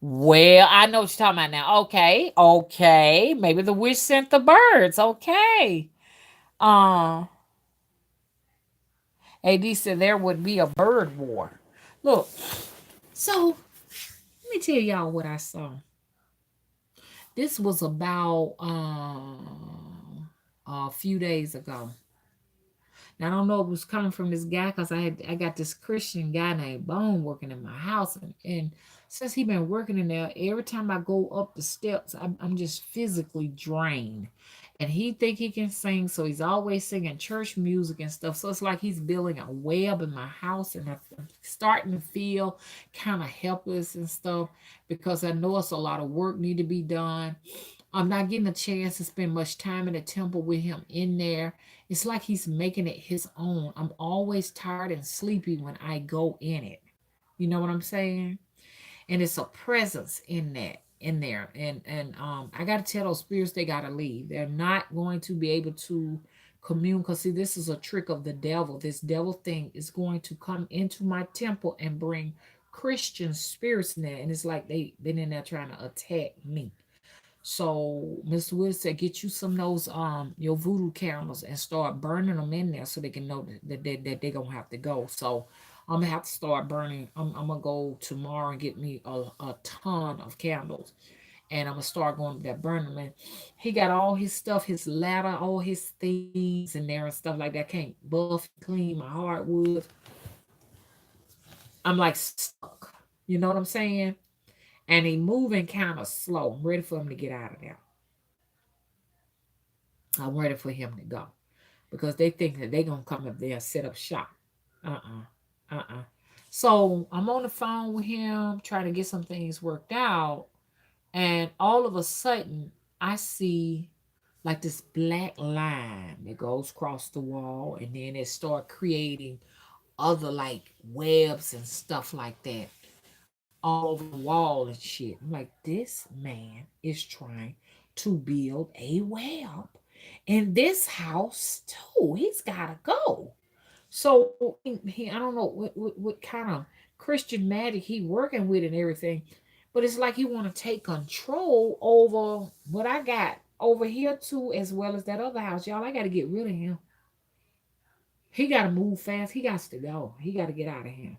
Well, I know what you're talking about now. Okay, okay. Maybe the witch sent the birds. Okay. Uh AD said there would be a bird war. Look, so let me tell y'all what I saw. This was about a few days ago. Now I don't know if it was coming from this guy because I got this Christian guy named Bone working in my house, and Since he been working in there, every time I go up the steps, I'm just physically drained. And he think he can sing, so he's always singing church music and stuff. So it's like he's building a web in my house, and I'm starting to feel kind of helpless and stuff because I know it's a lot of work need to be done. I'm not getting a chance to spend much time in the temple with him in there. It's like he's making it his own. I'm always tired and sleepy when I go in it. You know what I'm saying? And it's a presence in there. And I gotta tell those spirits they gotta leave. They're not going to be able to commune because see, this is a trick of the devil. This devil thing is going to come into my temple and bring Christian spirits in there. And it's like they been in there trying to attack me. So Mr. Wood said, get you some of those your voodoo candles and start burning them in there so they can know that they're gonna have to go. So I'm gonna have to start burning. I'm gonna go tomorrow and get me a ton of candles, and I'm gonna start going to that burning them. And he got all his stuff, his ladder, all his things in there and stuff like that. Can't buff clean my hardwood. I'm like stuck. You know what I'm saying? And he moving kind of slow. I'm ready for him to get out of there. I'm ready for him to go because they think that they're gonna come up there and set up shop. Uh-uh. So I'm on the phone with him trying to get some things worked out, and all of a sudden I see like this black line that goes across the wall, and then it start creating other like webs and stuff like that all over the wall and shit. I'm like, this man is trying to build a web in this house too. He's gotta go. So I don't know what kind of Christian magic he working with and everything, but it's like he want to take control over what I got over here too, as well as that other house, y'all. I got to get rid of him. He got to move fast. He got to go. He got to get out of here.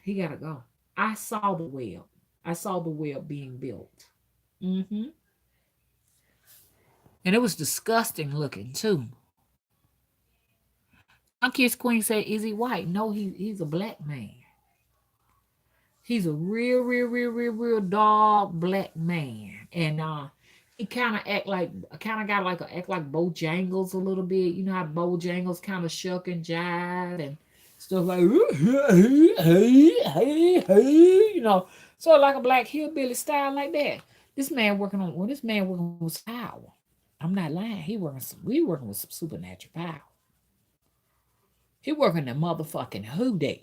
He got to go. I saw the web. I saw the web being built. Mm-hmm. And it was disgusting looking too. Kiss Queen said, "Is he white?" No, he's a black man. He's a real dark black man, and he kind of got like a act like Bojangles a little bit. You know how Bojangles kind of shuck and jive and stuff like, hey, you know, so like a black hillbilly style like that. This man working with power. I'm not lying. We working with some supernatural power. He working the motherfucking hoodoo.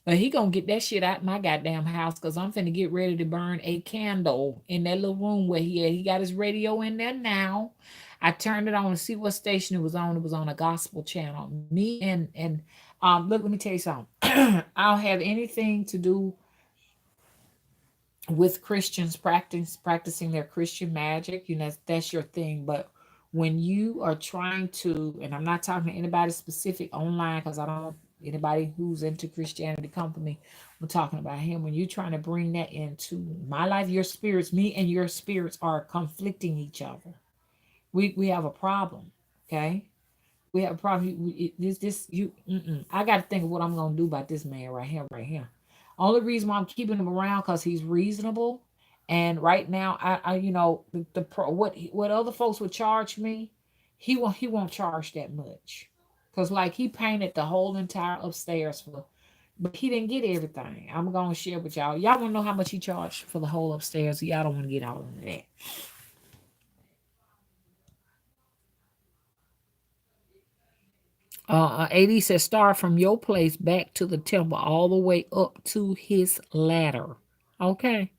But he gonna get that shit out my goddamn house because I'm finna get ready to burn a candle in that little room where he at. He got his radio in there now. I turned it on to see what station it was on. It was on a gospel channel. Me and look, let me tell you something. I don't have anything to do with Christians practicing their Christian magic. You know, that's your thing. But when you are trying to, and I'm not talking to anybody specific online because I don't want anybody who's into Christianity come for me. We're talking about him. When you're trying to bring that into my life, your spirits, me and your spirits are conflicting each other. We have a problem. Okay, we have a problem. This you. I got to think of what I'm gonna do about this man right here, right here. Only reason why I'm keeping him around because he's reasonable, and right now I you know what other folks would charge me, he won't charge that much, cause like he painted the whole entire upstairs for, but he didn't get everything. I'm gonna share with y'all. Y'all want to know how much he charged for the whole upstairs? Y'all don't want to get all into that. AD says start from your place back to the temple all the way up to his ladder. Okay.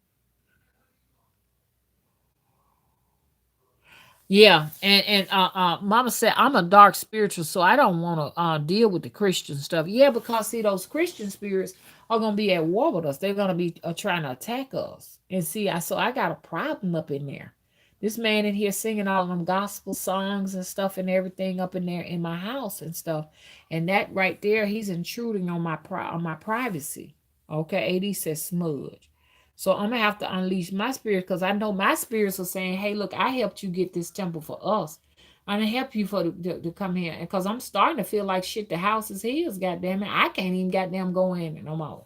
Yeah, and Mama said I'm a dark spiritual, so I don't want to deal with the Christian stuff. Yeah, because see, those Christian spirits are gonna be at war with us. They're gonna be trying to attack us. And see, I got a problem up in there. This man in here singing all them gospel songs and stuff and everything up in there in my house and stuff, and that right there, he's intruding on on my privacy. Okay, AD says smudge. So I'm gonna have to unleash my spirit because I know my spirits are saying, "Hey, look, I helped you get this temple for us, I didn't help you to come here because I'm starting to feel like shit. The house is his. Goddamn it, I can't even goddamn go in it no more.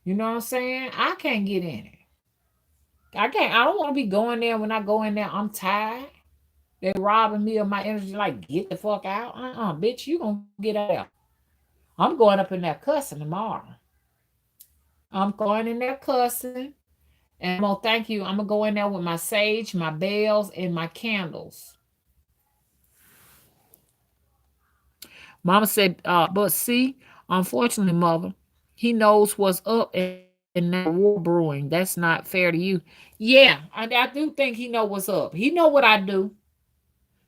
You know what I'm saying? I can't get in it. I can't. I don't want to be going there. When I go in there, I'm tired. They robbing me of my energy. Like, get the fuck out. Bitch, you gonna get out there. I'm going up in there cussing tomorrow. I'm going in there cussing. And I'm gonna thank you. I'm gonna go in there with my sage, my bells, and my candles. Mama said, but see, unfortunately, mother, he knows what's up and that war brewing. That's not fair to you. Yeah, I do think he know what's up. He know what I do.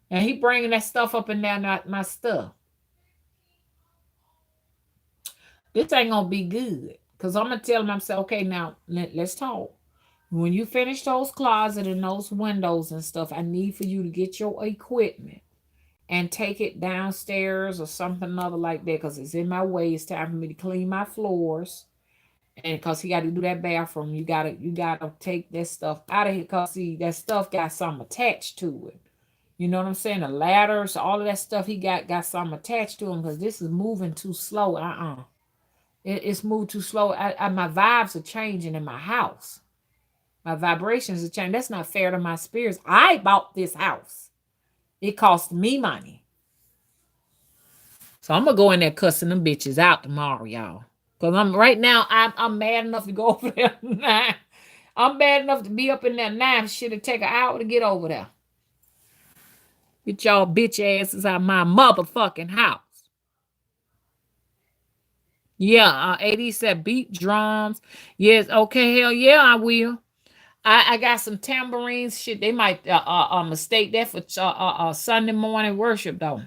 And he bringing that stuff up and down my stuff. This ain't gonna be good. Cause I'm gonna tell him, I'm saying, okay, now let's talk. When you finish those closet and those windows and stuff, I need for you to get your equipment and take it downstairs or something other like that because it's in my way. It's time for me to clean my floors. And because he got to do that bathroom, you gotta take that stuff out of here because see that stuff got something attached to it. You know what I'm saying? The ladders, all of that stuff he got something attached to him because this is moving too slow. It's moved too slow. My vibes are changing in my house. My vibrations are changing. That's not fair to my spirits. I bought this house. It cost me money. So I'm gonna go in there cussing them bitches out tomorrow, y'all. Cause I'm right now. I'm mad enough to go over there now. I'm mad enough to be up in there now. Shit, it take an hour to get over there. Get y'all bitch asses out of my motherfucking house. Yeah, AD said beat drums. Yes, okay, hell yeah, I will. I got some tambourines. Shit, they might mistake that for Sunday morning worship though.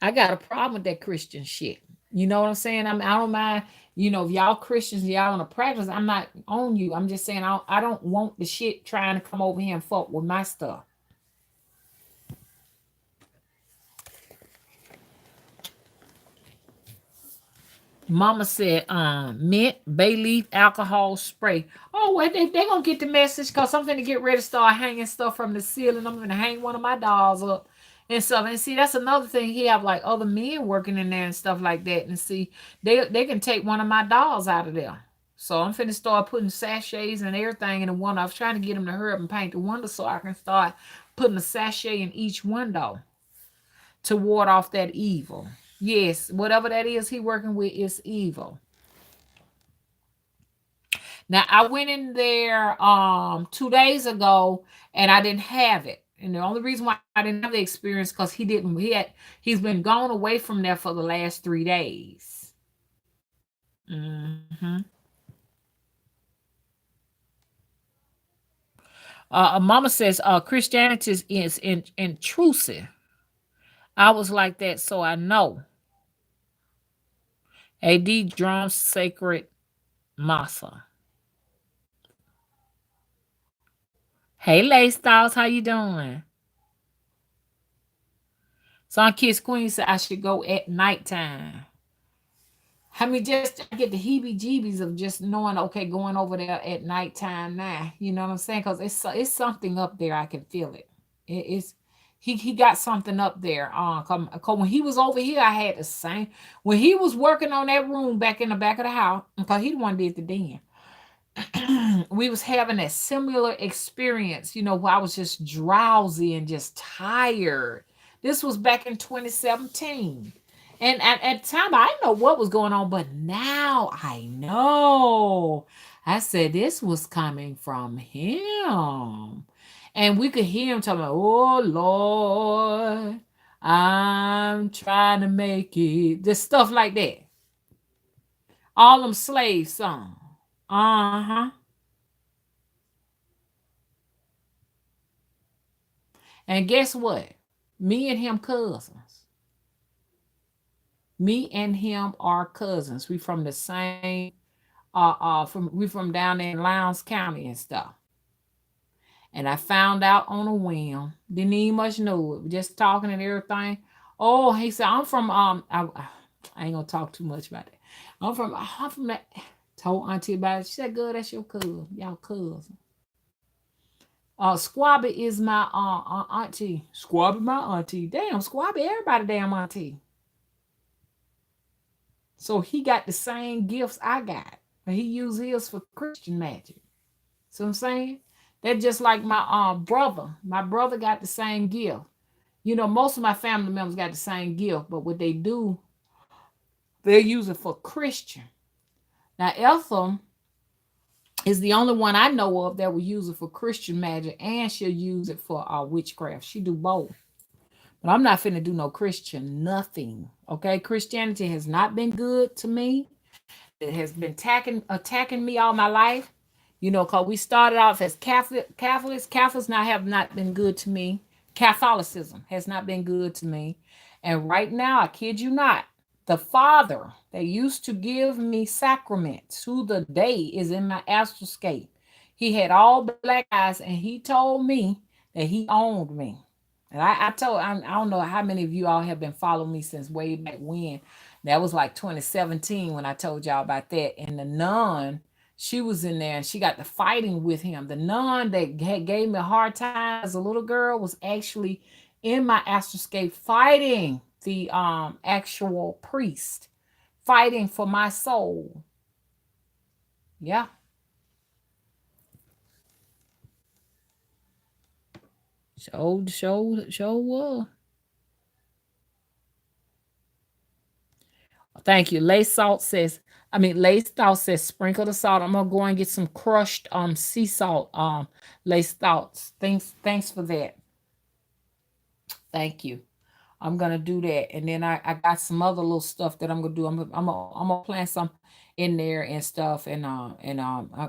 I got a problem with that Christian shit. You know what I'm saying? I don't mind. You know, if y'all Christians, y'all want to practice. I'm not on you. I'm just saying I don't want the shit trying to come over here and fuck with my stuff. Mama said, mint, bay leaf, alcohol spray. Oh, well, they gonna get the message because I'm gonna get ready to start hanging stuff from the ceiling. I'm gonna hang one of my dolls up and stuff. And see, that's another thing. He have like other men working in there and stuff like that. And see, they can take one of my dolls out of there. So I'm finna start putting sachets and everything in the window. I was trying to get him to hurry up and paint the window so I can start putting a sachet in each window to ward off that evil. Yes, whatever that is he working with is evil. Now I went in there 2 days ago and I didn't have it. And the only reason why I didn't have the experience because he's been gone away from there for the last 3 days. Hmm. Mama says Christianity is intrusive. I was like that, so I know. AD drums sacred massa. Hey, Lace Styles, how you doing? Some Kids Queen said I should go at nighttime. I mean, just I get the heebie-jeebies of just knowing, okay, going over there at nighttime now. You know what I'm saying? Because it's something up there. I can feel it. It's he got something up there. 'Cause when he was over here, I had the same. When he was working on that room back in the back of the house, because he the one did the den. We was having a similar experience, where I was just drowsy and just tired. This was back in 2017. And at the time, I didn't know what was going on, but now I know. I said this was coming from him. And we could hear him talking about, oh Lord, I'm trying to make it. Just stuff like that. All them slave songs. Uh-huh. And guess what? Me and him cousins. Me and him are cousins. We from the same we from down there in Lowndes County and stuff. And I found out on a whim. Didn't even much know it. Just talking and everything. Oh, he said, I'm from I ain't gonna talk too much about that. I'm from that. Told Auntie about it. She said, "Good, that's your cousin. Y'all cousin." Squabby is my auntie. Squabby, my auntie. Damn, Squabby, everybody damn auntie. So he got the same gifts I got. And he used his for Christian magic. So I'm saying? That just like my brother. My brother got the same gift. You know, most of my family members got the same gift, but what they do, they use it for Christian. Now Ethel is the only one I know of that will use it for Christian magic, and she'll use it for witchcraft. She do both. But I'm not finna do no Christian nothing. Okay, Christianity has not been good to me. It has been attacking me all my life. You know, cause we started off as Catholics. Catholics now have not been good to me. Catholicism has not been good to me. And right now, I kid you not, the Father that used to give me sacraments to the day is in my astroscape. He had all black eyes, and he told me that he owned me. And I don't know how many of you all have been following me since way back when. That was like 2017 when I told y'all about that. And the nun, she was in there and she got to fighting with him. The nun that gave me a hard time as a little girl was actually in my astroscape fighting the actual priest, fighting for my soul. Yeah. Show was. Thank you. Lace Salt says sprinkle the salt. I'm gonna go and get some crushed sea salt. Lace Thoughts. Thanks for that. Thank you. I'm gonna do that, and then I got some other little stuff that I'm gonna do. I'm gonna plant some in there and stuff, and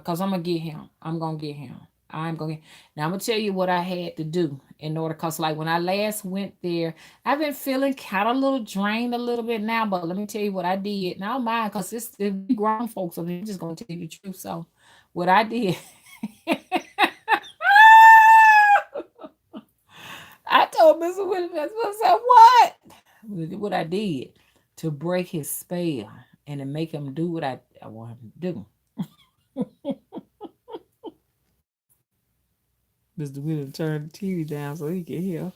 cause I'm gonna get him. I'm gonna get him. I'm gonna now. I'm gonna tell you what I had to do in order, cause like when I last went there, I've been feeling kind of a little drained a little bit now. But let me tell you what I did. Now mind, cause it's the grown folks over here. I'm just gonna tell you the truth. So, what I did. I told Mr. Williams, I said, what? What I did to break his spell and to make him do what I want him to do. Mr. Williams turned the TV down so he could hear.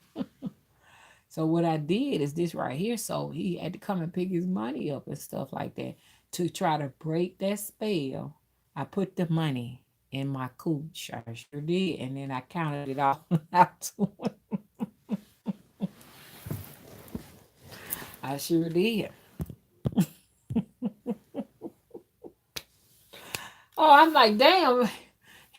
So what I did is this right here. So he had to come and pick his money up and stuff like that to try to break that spell. I put the money in my cooch. I sure did. And then I counted it all out to him. I sure did. Oh, I'm like, damn,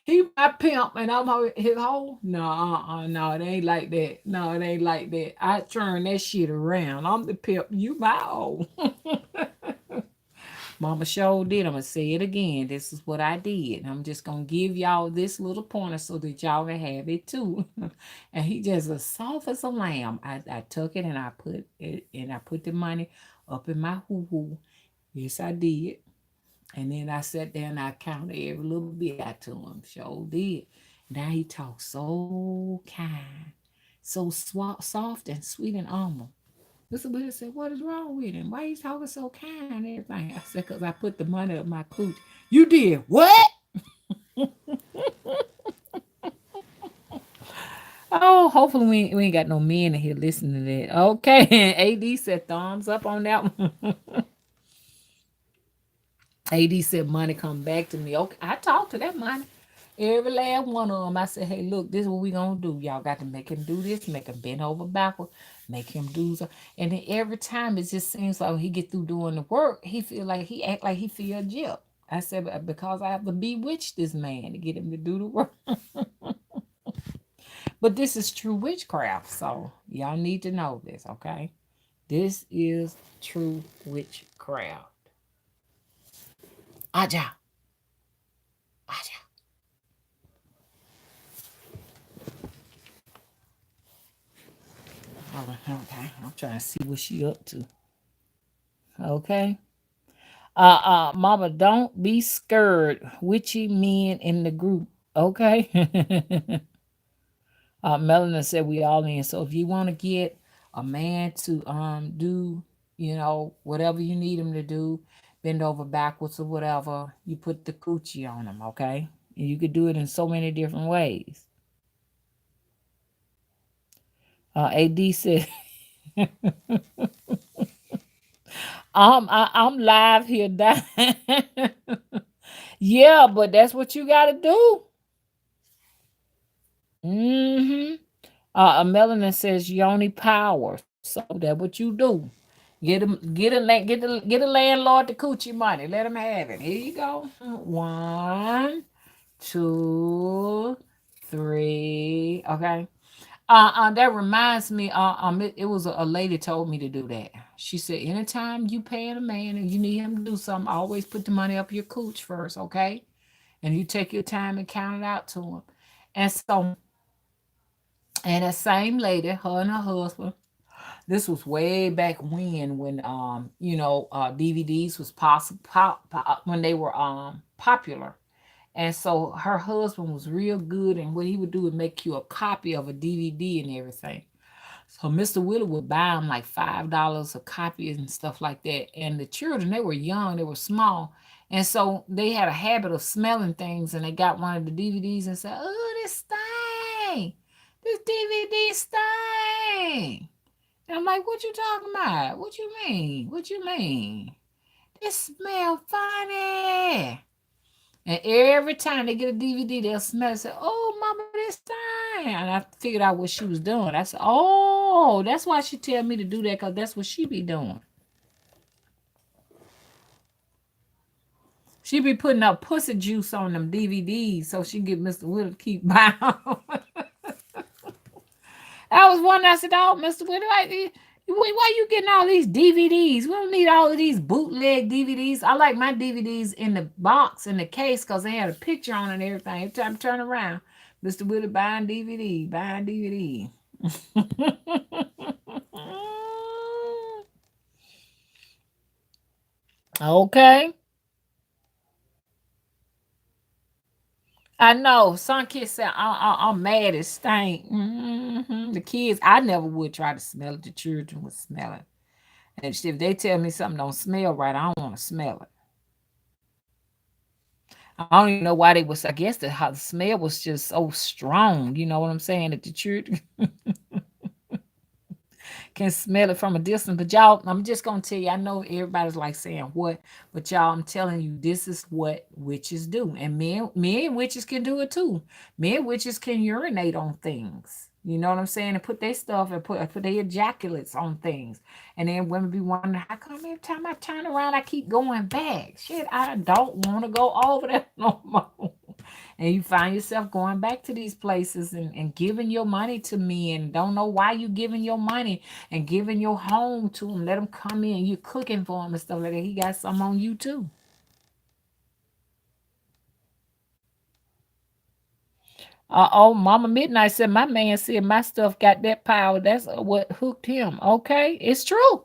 he my pimp and I'm his hoe. No, no, it ain't like that. No, it ain't like that. I turn that shit around. I'm the pimp. You my hoe. Mama showed did. I'm gonna say it again. This is what I did. I'm just gonna give y'all this little pointer so that y'all can have it too. And he just as soft as a lamb. I took it and I put the money up in my hoo hoo. Yes, I did. And then I sat there and I counted every little bit out to him. Sure did. Now he talks so kind, so soft and sweet and humble. Mr. Williams said, what is wrong with him? Why he talking so kind and everything? I said, because I put the money up my cooch. You did what? Oh, hopefully we ain't got no men in here listening to that. Okay. AD said thumbs up on that one. AD said money come back to me. Okay, I talked to that money. Every last one of them. I said, hey, look, this is what we gonna do. Y'all got to make him do this, make him bend over backward, make him do so. And then every time it just seems like when he get through doing the work, he feel like he act like he feel gypped. I said, because I have to bewitch this man to get him to do the work. But this is true witchcraft, so y'all need to know this, okay? This is true witchcraft. Aja, aja. All right, okay. I'm trying to see what she up to. Okay. Mama, don't be scared. Witchy men in the group. Okay. Melanie said we all in. So if you want to get a man to do, whatever you need him to do, bend over backwards or whatever, you put the coochie on him, okay? And you could do it in so many different ways. AD said, I'm live here, dying. Yeah, but that's what you got to do. Mm-hmm. Melanin says Yoni power. So that's what you do. Get a landlord the coochie money. Let him have it. Here you go. One, two, three. Okay. That reminds me. It was a lady told me to do that. She said, anytime you paying a man and you need him to do something, always put the money up your cooch first, okay? And you take your time and count it out to him. And so, and that same lady, her and her husband, this was way back when DVDs was possible when they were popular. And so her husband was real good, and what he would do would make you a copy of a DVD and everything. So Mr. Willie would buy them like $5 a copy and stuff like that. And the children, they were young, they were small. And so they had a habit of smelling things, and they got one of the DVDs and said, "Oh, this thing, this DVD thing." And I'm like, "What you talking about? What you mean? What you mean? It smell funny." And every time they get a DVD, they'll smell it and say, "Oh, mama, this thing." And I figured out what she was doing. I said, "Oh, that's why she tell me to do that, because that's what she be doing. She be putting up pussy juice on them DVDs so she get Mr. Will to keep buying 'em." I was wondering, I said, "Oh, Mr. Will, why you getting all these DVDs? We don't need all of these bootleg DVDs. I like my DVDs in the box, in the case, because they had a picture on it and everything. Every time I turn around, Mr. Willie buying DVD, buying DVD." Okay. I know. Some kids say, I'm mad at stank. The kids, I never would try to smell it. The children would smell it. And if they tell me something don't smell right, I don't want to smell it. I don't even know why they was. I guess how the smell was just so strong. You know what I'm saying? That the children can smell it from a distance. But y'all, I'm just gonna tell you, I know everybody's like saying what, but y'all, I'm telling you, this is what witches do. And men witches can do it too. Men witches can urinate on things. You know what I'm saying? And put their stuff and put their ejaculates on things. And then women be wondering, how come every time I turn around, I keep going back? Shit, I don't want to go over there no more. And you find yourself going back to these places and giving your money to men. Don't know why you giving your money and giving your home to him. Let him come in. You cooking for him and stuff like that. He got some on you too. Oh, Mama Midnight said my man said my stuff got that power. That's what hooked him. Okay, it's true.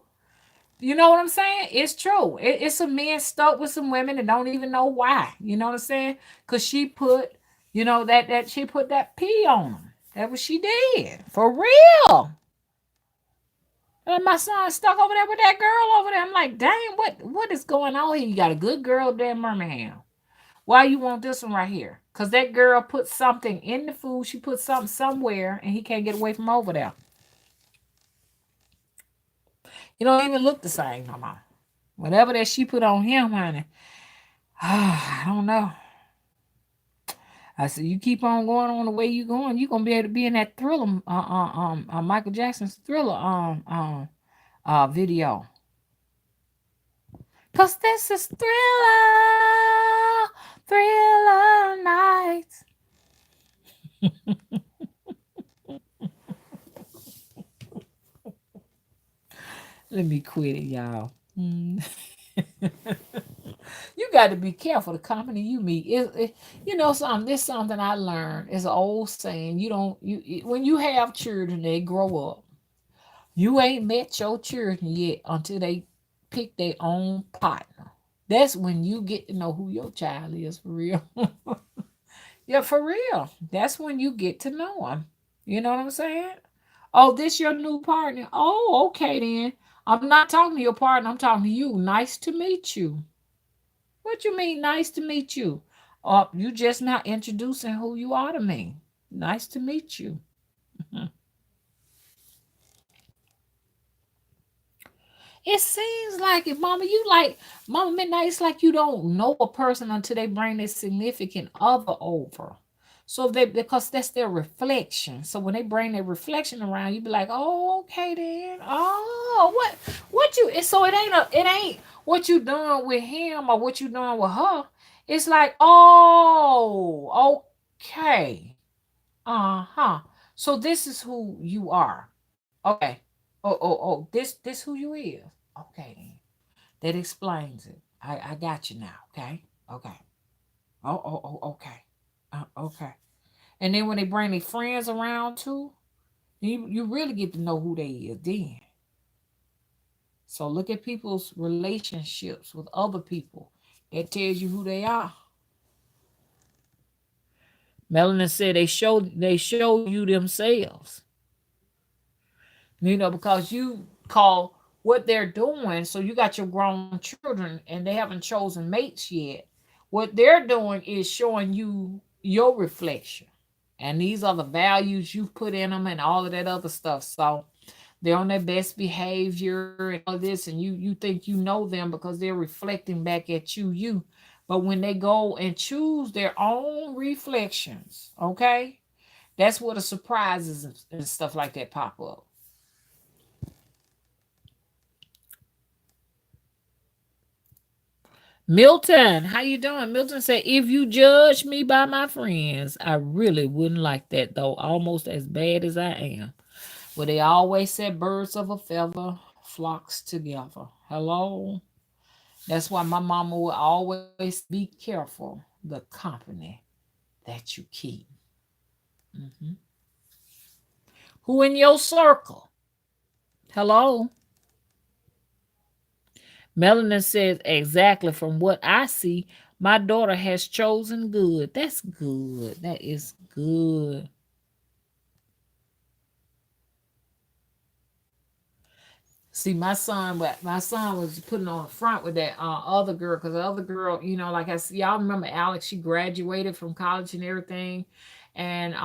You know what I'm saying? It's true. It's some men stuck with some women and don't even know why. You know what I'm saying? Because she put, that she put that pee on him. That what she did for real. And my son stuck over there with that girl over there. I'm like, dang, what is going on here? You got a good girl up there in Birmingham. Why you want this one right here? Because that girl put something in the food. She put something somewhere, and he can't get away from over there. He don't even look the same no more. Whatever that she put on him, honey. I don't know. I said, you keep on going on the way you going, you gonna be able to be in that Thriller, Michael Jackson's Thriller, video. Cause this is Thriller nights. Let me quit it, y'all. You got to be careful the company you meet. Something. This something I learned. It's an old saying. You don't when you have children, they grow up. You ain't met your children yet until they pick their own partner. That's when you get to know who your child is for real. Yeah, for real. That's when you get to know them. You know what I'm saying? Oh, this your new partner. Oh, okay then. I'm not talking to your partner. I'm talking to you. Nice to meet you. What you mean, nice to meet you? You just not introducing who you are to me. Nice to meet you. It seems like it, Mama. You like Mama Midnight. It's like you don't know a person until they bring their significant other over. So they because that's their reflection. So when they bring their reflection around, you be like, oh, okay then. Oh, what you? So it ain't what you doing with him or what you doing with her. It's like, oh, okay, uh-huh. So this is who you are. Okay. Oh. This who you is. Okay then. That explains it. I got you now. Okay. Okay. Okay. Okay. And then when they bring their friends around too, you really get to know who they is then. So look at people's relationships with other people. That tells you who they are. Melanin said they show you themselves. Because you call what they're doing. So you got your grown children and they haven't chosen mates yet. What they're doing is showing you your reflection. And these are the values you put in them and all of that other stuff. So they're on their best behavior and all of this, and you think you know them because they're reflecting back at you. But when they go and choose their own reflections, okay, that's where the surprises and stuff like that pop up. Milton, how you doing? Milton said, if you judge me by my friends, I really wouldn't like that though, almost as bad as I am. Well, they always said birds of a feather flocks together. Hello? That's why my mama would always be careful the company that you keep. Mhm. Who in your circle? Hello? Melanin says, exactly from what I see, my daughter has chosen good. That's good. That is good. See, my son was putting on the front with that other girl because the other girl, like I see, y'all remember Alex? She graduated from college and everything, and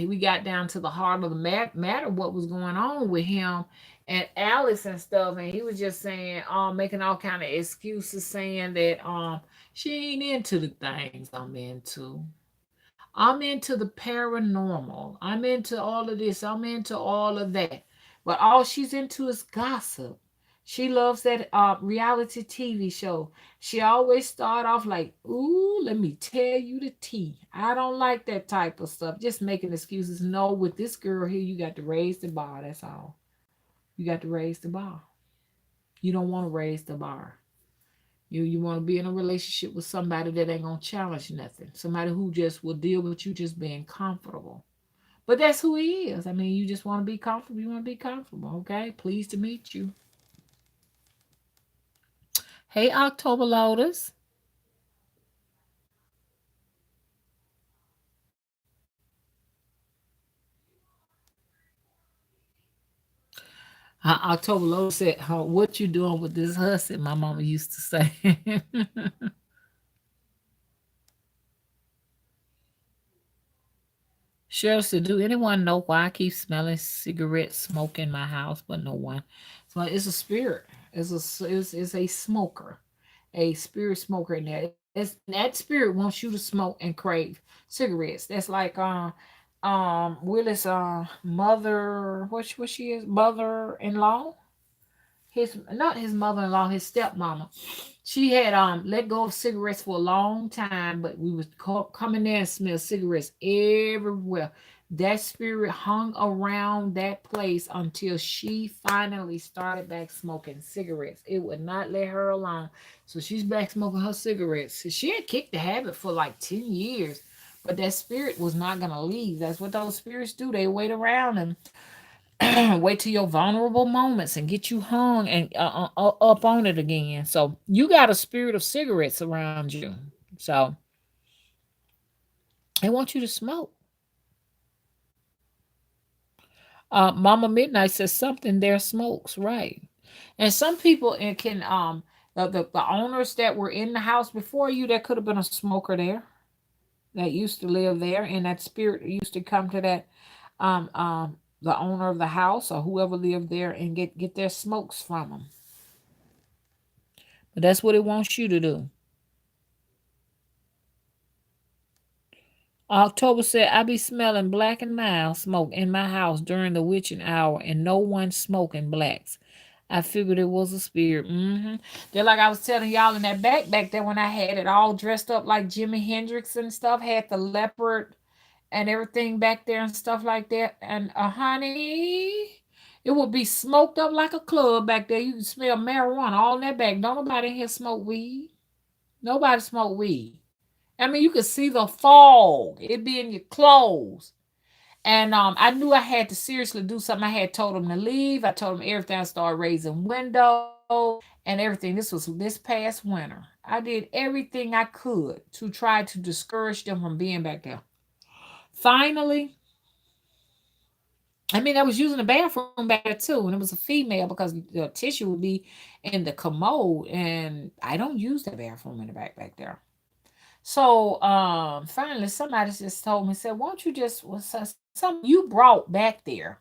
we got down to the heart of the matter, what was going on with him and Alex and stuff, and he was just saying, making all kind of excuses, saying that she ain't into the things I'm into. I'm into the paranormal. I'm into all of this. I'm into all of that. But all she's into is gossip. She loves that reality TV show. She always start off like, ooh, let me tell you the tea. I don't like that type of stuff. Just making excuses. No, with this girl here, you got to raise the bar. That's all. You got to raise the bar. You don't want to raise the bar. You want to be in a relationship with somebody that ain't gonna challenge nothing. Somebody who just will deal with you just being comfortable. But that's who he is. I mean, you just want to be comfortable. You want to be comfortable. Okay. Pleased to meet you. Hey, October Lotus. October Lotus said, "What you doing with this hussy?" My mama used to say. Cheryl said, "Do anyone know why I keep smelling cigarette smoke in my house?" But no one. So it's a spirit. It's a smoker, a spirit smoker in there. That spirit wants you to smoke and crave cigarettes. That's like Willis mother. What she is, mother-in-law, his not his mother-in-law, his stepmama. She had let go of cigarettes for a long time, but we was coming there and smell cigarettes everywhere. That spirit hung around that place until she finally started back smoking cigarettes. It would not let her alone. So she's back smoking her cigarettes. She had kicked the habit for like 10 years, but that spirit was not going to leave. That's what those spirits do. They wait around and wait till your vulnerable moments and get you hung and up on it again. So you got a spirit of cigarettes around you. So they want you to smoke. Mama Midnight says something there smokes, right? And some people it can the owners that were in the house before you, there could have been a smoker there that used to live there, and that spirit used to come to that the owner of the house or whoever lived there and get their smokes from them. But that's what it wants you to do. October said, I be smelling black and mild smoke in my house during the witching hour and no one smoking blacks. I figured it was a spirit. Just like I was telling y'all in that back there when I had it all dressed up like Jimi Hendrix and stuff, had the leopard and everything back there and stuff like that. And honey, it would be smoked up like a club back there. You can smell marijuana all in that back. Don't nobody in here smoke weed. Nobody smoke weed. I mean, you could see the fog. It be in your clothes. And I knew I had to seriously do something. I had told them to leave. I told them everything. I started raising windows and everything. This was this past winter. I did everything I could to try to discourage them from being back there. Finally, I mean, I was using the bathroom back there too, and it was a female because the tissue would be in the commode, and I don't use the bathroom in the back there. So finally somebody just told me, said, won't you just something you brought back there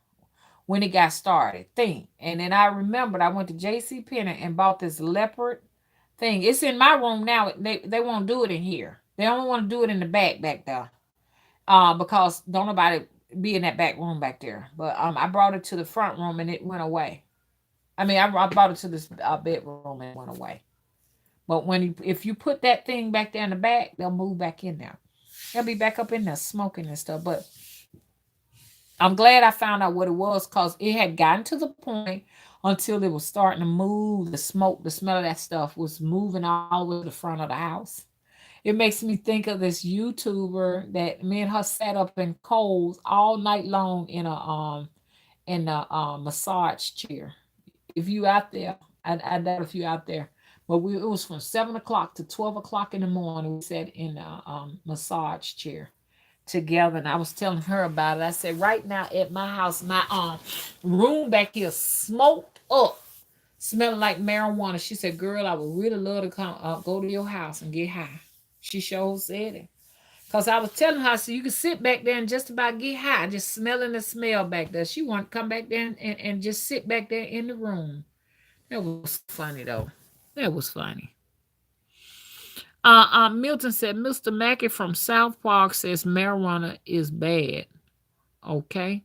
when it got started thing. And then I remembered I went to JC Penney and bought this leopard thing. It's in my room now. They won't do it in here. They only want to do it in the back there. Because don't nobody be in that back room back there. But I brought it to the front room and it went away. I mean, I brought it to this bedroom and it went away. But if you put that thing back there in the back, they'll move back in there. They'll be back up in there smoking and stuff. But I'm glad I found out what it was because it had gotten to the point until it was starting to move. The smoke, the smell of that stuff was moving all the way to the front of the house. It makes me think of this YouTuber that me and her sat up in Kohl's all night long in a massage chair. If you out there, I doubt if you out there, but it was from 7 o'clock to 12 o'clock in the morning. We sat in a massage chair together, and I was telling her about it. I said, right now at my house, my room back here smoked up, smelling like marijuana. She said, "Girl, I would really love to come go to your house and get high." She sure said it. Cause I was telling her, so you can sit back there and just about get high, just smelling the smell back there. She wanted to come back there and just sit back there in the room. That was funny though. That was funny. Milton said, Mr. Mackey from South Park says marijuana is bad. Okay.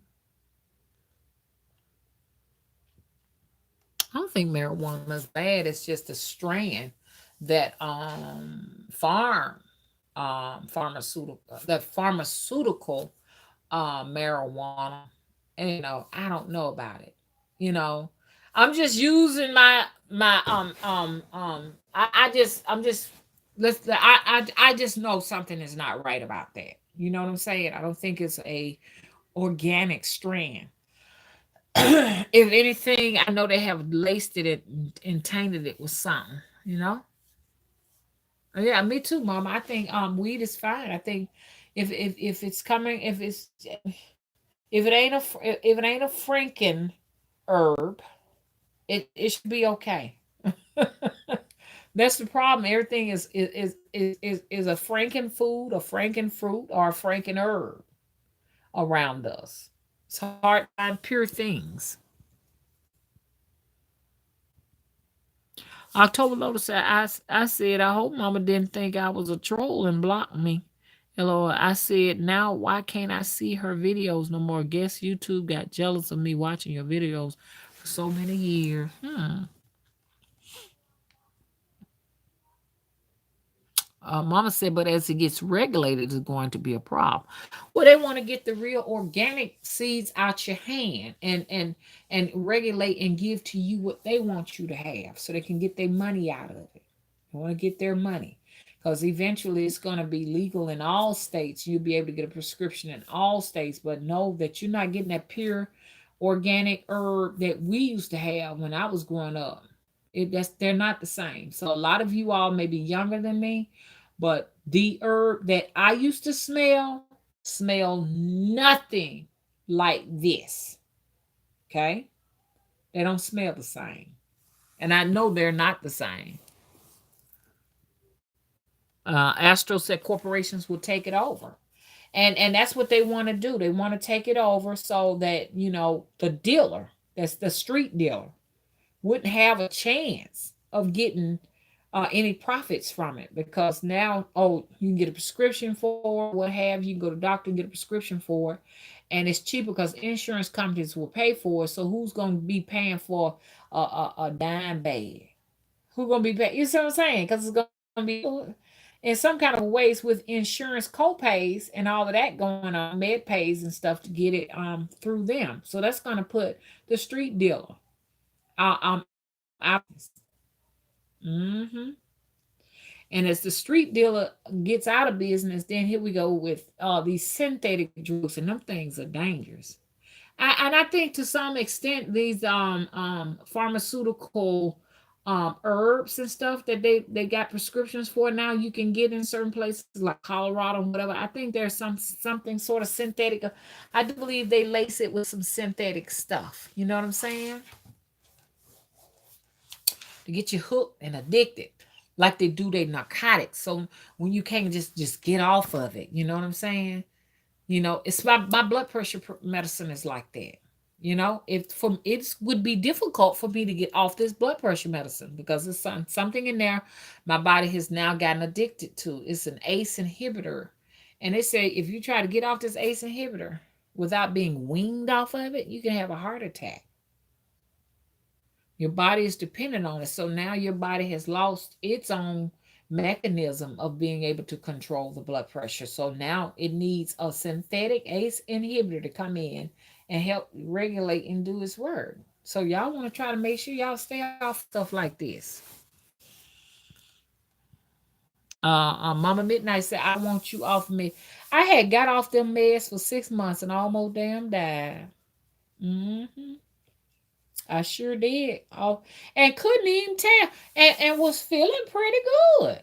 I don't think marijuana is bad. It's just a strand that pharmaceutical marijuana. And I don't know about it. You know, I'm just using my I'm just I just know something is not right about that. You know what I'm saying? I don't think it's a organic strand. If anything, I know they have laced it and tainted it with something, you know? Yeah, me too, Mama. I think weed is fine. I think if it's coming, if it ain't if it ain't a Franken herb, it should be okay. That's the problem. Everything is a Franken food, a Franken fruit, or a Franken herb around us. It's hard to find pure things. October Lotus said, I said, I hope Mama didn't think I was a troll and blocked me. Hello, I said, now why can't I see her videos no more? Guess YouTube got jealous of me watching your videos for so many years. Mama said, but as it gets regulated, it's going to be a problem. Well, they want to get the real organic seeds out your hand and regulate and give to you what they want you to have, so they can get their money out of it. They want to get their money because eventually it's going to be legal in all states. You'll be able to get a prescription in all states, but know that you're not getting that pure organic herb that we used to have when I was growing up. They're not the same. So a lot of you all may be younger than me, but the herb that I used to smell nothing like this. Okay? They don't smell the same. And I know they're not the same. Astro said corporations will take it over. And that's what they want to do. They want to take it over so that, the dealer, that's the street dealer, wouldn't have a chance of getting any profits from it, because now, oh, you can get a prescription for it, what have you, can go to the doctor and get a prescription for it, and it's cheaper because insurance companies will pay for it. So who's going to be paying for a dime bag? Who's going to be paying? You see what I'm saying? Because it's going to be in some kind of ways with insurance co-pays and all of that going on, med pays and stuff to get it through them. So that's going to put the street dealer out. Mm-hmm. And as the street dealer gets out of business, then here we go with these synthetic drugs, and them things are dangerous. And I think to some extent these pharmaceutical herbs and stuff that they got prescriptions for now, you can get in certain places like Colorado and whatever. I think there's something sort of synthetic. I do believe they lace it with some synthetic stuff. You know what I'm saying? To get you hooked and addicted, like they do their narcotics. So when you can't just get off of it, you know what I'm saying? It's my blood pressure medicine is like that. It would be difficult for me to get off this blood pressure medicine because it's something in there my body has now gotten addicted to. It's an ACE inhibitor, and they say if you try to get off this ACE inhibitor without being weaned off of it, you can have a heart attack. Your body is dependent on it. So now your body has lost its own mechanism of being able to control the blood pressure. So now it needs a synthetic ACE inhibitor to come in and help regulate and do its work. So y'all want to try to make sure y'all stay off stuff like this. Mama Midnight said, I want you off me. I had got off them meds for 6 months and almost damn died. Hmm. I sure did. Oh, and couldn't even tell, and was feeling pretty good.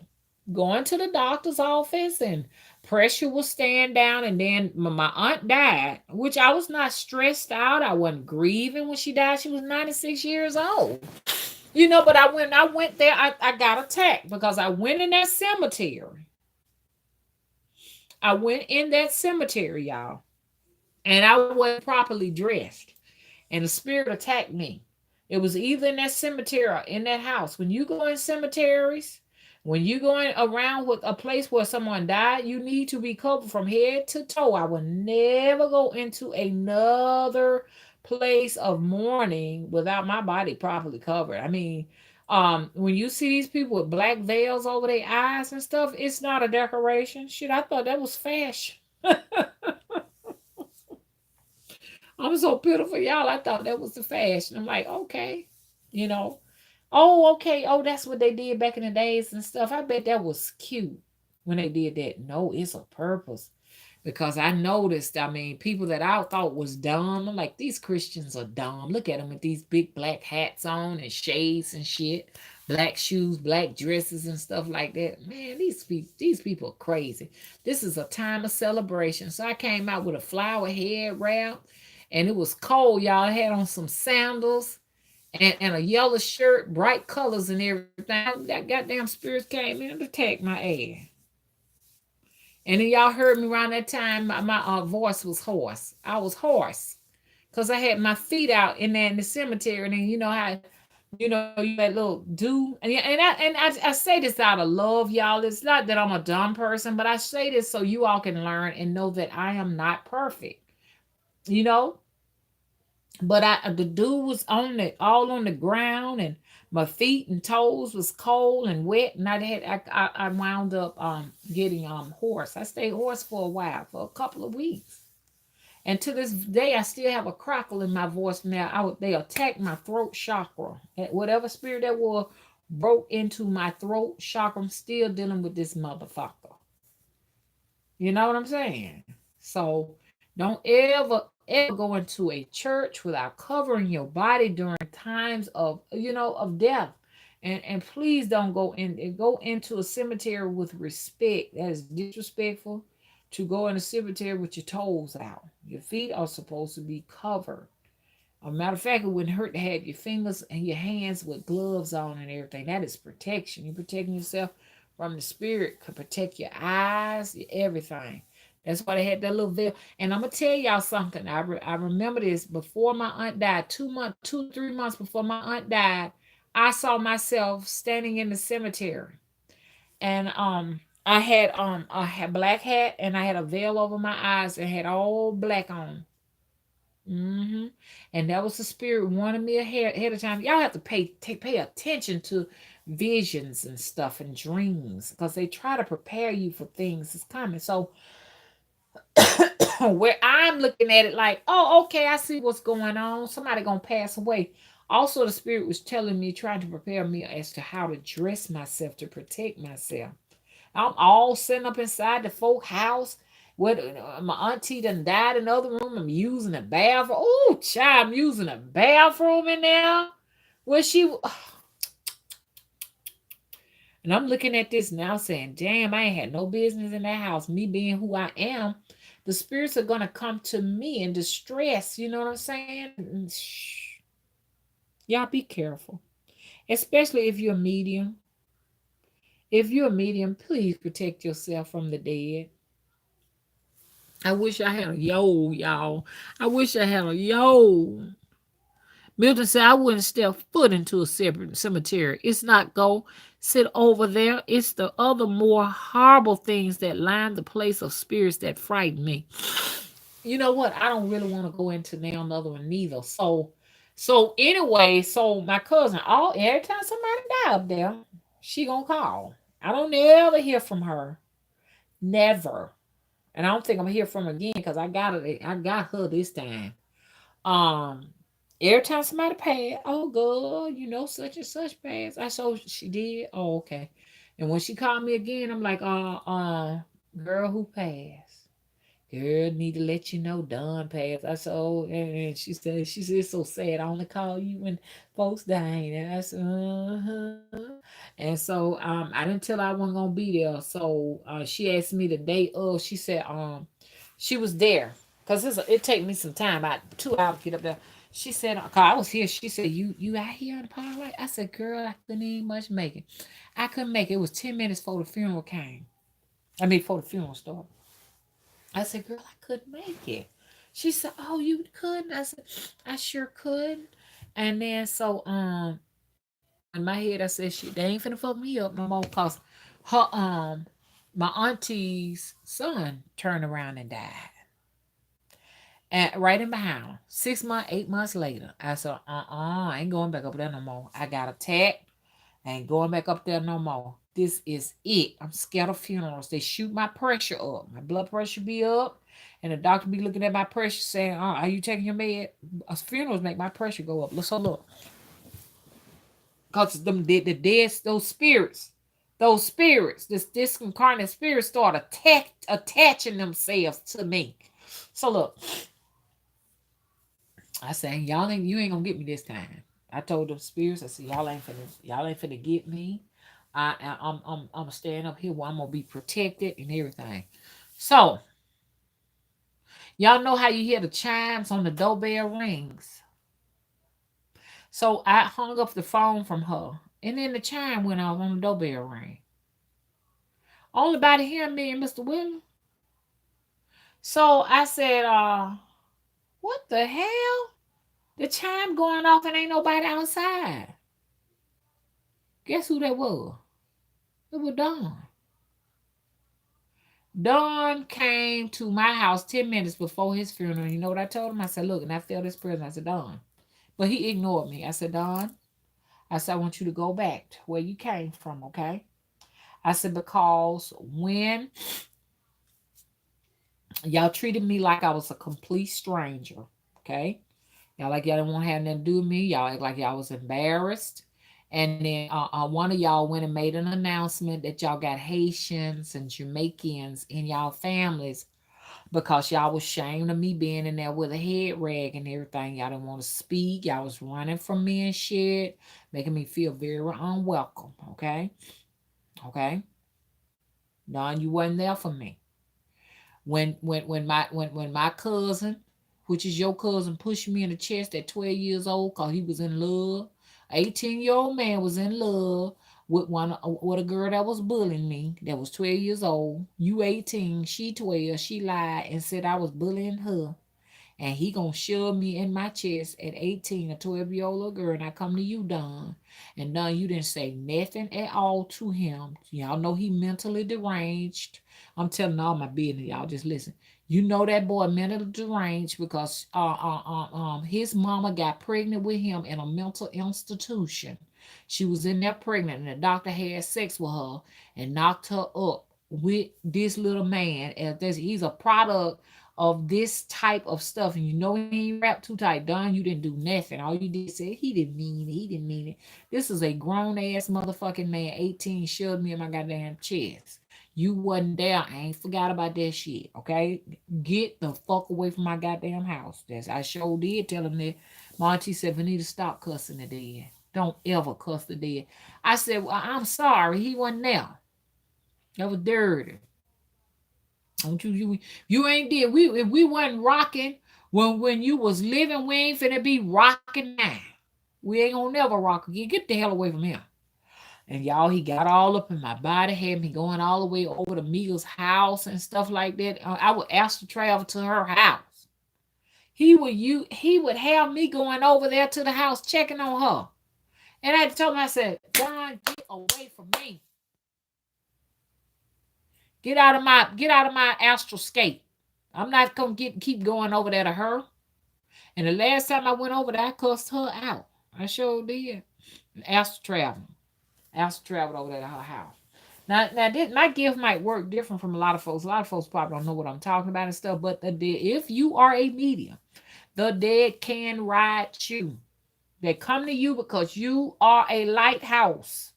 Going to the doctor's office, and pressure was staying down. And then my aunt died, which I was not stressed out. I wasn't grieving when she died. She was 96 years old. But I went there. I got attacked because I went in that cemetery. I went in that cemetery, y'all, and I wasn't properly dressed, and the spirit attacked me. It was either in that cemetery or in that house. When you go in cemeteries, when you going around with a place where someone died, you need to be covered from head to toe. I will never go into another place of mourning without my body properly covered. I mean, when you see these people with black veils over their eyes and stuff, it's not a decoration. Shit, I thought that was fashion. I'm so pitiful, y'all. I thought that was the fashion. I'm like, okay, you know. Oh, okay. Oh, that's what they did back in the days and stuff. I bet that was cute when they did that. No, it's a purpose. Because I noticed, I mean, people that I thought was dumb. I'm like, these Christians are dumb. Look at them with these big black hats on and shades and shit, black shoes, black dresses and stuff like that. Man, these people are crazy. This is a time of celebration. So I came out with a flower head wrap, and it was cold, y'all. I had on some sandals and a yellow shirt, bright colors and everything. That goddamn spirits came in and attacked my ass. And then y'all heard me around that time. My voice was hoarse. I was hoarse because I had my feet out in there in the cemetery. And then you know how, you that little do. And I say this out of love, y'all. It's not that I'm a dumb person, but I say this so you all can learn and know that I am not perfect. You know, but the dew was on it, all on the ground, and my feet and toes was cold and wet, and I wound up getting hoarse. I stayed hoarse for a while, for a couple of weeks, and to this day I still have a crackle in my voice. Now they attacked my throat chakra, and whatever spirit that was broke into my throat chakra. I'm still dealing with this motherfucker. You know what I'm saying? So don't ever go into a church without covering your body during times of death. And please don't go into a cemetery with respect. That is disrespectful to go in a cemetery with your toes out. Your feet are supposed to be covered. A matter of fact, it wouldn't hurt to have your fingers and your hands with gloves on and everything. That is protection. You're protecting yourself from the spirit. Could protect your eyes, everything. That's why they had that little veil. And I'm gonna tell y'all something. I remember this before my aunt died. 2 months, 2 3 months before my aunt died. I saw myself standing in the cemetery, and I had black hat, and I had a veil over my eyes and had all black on. hmm And that was the spirit wanting me ahead of time. Y'all have to pay attention to visions and stuff and dreams, because they try to prepare you for things that's coming. So where I'm looking at it like, oh, okay, I see what's going on. Somebody gonna pass away. Also, the spirit was telling me, trying to prepare me as to how to dress myself to protect myself. I'm all sitting up inside the folk house. With my auntie done died in the other room. I'm using a bathroom. Oh, child, I'm using a bathroom in there. Where she and I'm looking at this now saying, damn, I ain't had no business in that house. Me being who I am, the spirits are gonna come to me in distress. You know what I'm saying? Shh. Y'all be careful. Especially if you're a medium. If you're a medium, please protect yourself from the dead. I wish I had a yo, y'all. I wish I had a yo. Milton said I wouldn't step foot into a separate cemetery. It's not go sit over there. It's the other more horrible things that line the place of spirits that frighten me. You know what? I don't really want to go into now another one neither. So anyway, so my cousin, all every time somebody die up there, she gonna call. I don't ever hear from her. Never. And I don't think I'm gonna hear from her again because I got her this time. Um, every time somebody passed, oh girl, you know such and such passed. I saw she did. Oh, okay. And when she called me again, I'm like, girl, who passed? Girl, need to let you know Don passed. I said, oh, and she said, it's so sad. I only call you when folks dying. And I said, uh-huh. And so I didn't tell her I wasn't gonna be there. So she asked me the day of. She said she was there. Cause it take me some time, about 2 hours to get up there. She said, cause I was here. She said, you out here in the park, right? I said, girl, I couldn't even much make it. I couldn't make it. It was 10 minutes before the funeral came. I mean, before the funeral started. I said, girl, I couldn't make it. She said, oh, you couldn't? I said, I sure could. And then so in my head I said, shit, they ain't finna fuck me up no more, cause her my auntie's son turned around and died. And right in my house, 6 months, 8 months later, I said, I ain't going back up there no more. I got attacked. I ain't going back up there no more. This is it. I'm scared of funerals. They shoot my pressure up. My blood pressure be up. And the doctor be looking at my pressure saying, are you taking your med? Funerals make my pressure go up. So look. Because the dead, those spirits, this disincarnate spirits start attaching themselves to me. So look, I said, you ain't gonna get me this time. I told them spirits, I said, y'all ain't finna get me. I'm staying up here where I'm gonna be protected and everything. So y'all know how you hear the chimes on the doorbell rings. So I hung up the phone from her, and then the chime went off on the doorbell ring. Only by the hearing me and Mr. William. So I said, what the hell? The chime going off and ain't nobody outside. Guess who that was? It was Don. Don came to my house 10 minutes before his funeral. You know what I told him? I said, look, and I felt his presence. I said, Don. But he ignored me. I said, Don, I said, I want you to go back to where you came from, okay? I said, because when y'all treated me like I was a complete stranger, okay? Y'all like y'all didn't want to have nothing to do with me. Y'all act like y'all was embarrassed. And then one of y'all went and made an announcement that y'all got Haitians and Jamaicans in y'all families because y'all was ashamed of me being in there with a head rag and everything. Y'all didn't want to speak. Y'all was running from me and shit, making me feel very unwelcome. Okay? Okay? None, you wasn't there for me. When my cousin, which is your cousin, pushed me in the chest at 12 years old because he was in love. 18-year-old man was in love with a girl that was bullying me, that was 12 years old. You 18, she 12. She lied and said I was bullying her. and he gonna shove me in my chest at 18, a 12-year-old little girl, and I come to you, Don. And Don, you didn't say nothing at all to him. Y'all know he mentally deranged. I'm telling all my business, y'all just listen. You know that boy mentally deranged because his mama got pregnant with him in a mental institution. She was in there pregnant, and the doctor had sex with her and knocked her up with this little man. As this, he's a product of this type of stuff, and you know he ain't wrapped too tight. Don, you didn't do nothing. All you did say he didn't mean it. He didn't mean it. This is a grown ass motherfucking man, 18, shoved me in my goddamn chest. You wasn't there. I ain't forgot about that shit. Okay, get the fuck away from my goddamn house. That's I sure did tell him that. My auntie said, "We need to stop cussing the dead. Don't ever cuss the dead." I said, "Well, I'm sorry. He wasn't there. That was dirty. Don't you ain't did. We if we wasn't rocking when you was living, we ain't finna be rocking now. We ain't gonna never rock again. Get the hell away from him." And y'all, he got all up in my body, had me going all the way over to Mia's house and stuff like that. I would ask to travel to her house. He would have me going over there to the house checking on her. And I had to tell him, I said, "Don, get away from me. Get out of my astral scape. I'm not gonna keep going over there to her." And the last time I went over there, I cussed her out. I sure did. Astral travel. Astral traveled over there to her house. Now, this my gift might work different from a lot of folks. A lot of folks probably don't know what I'm talking about and stuff. But the dead, if you are a medium, the dead can ride you. They come to you because you are a lighthouse.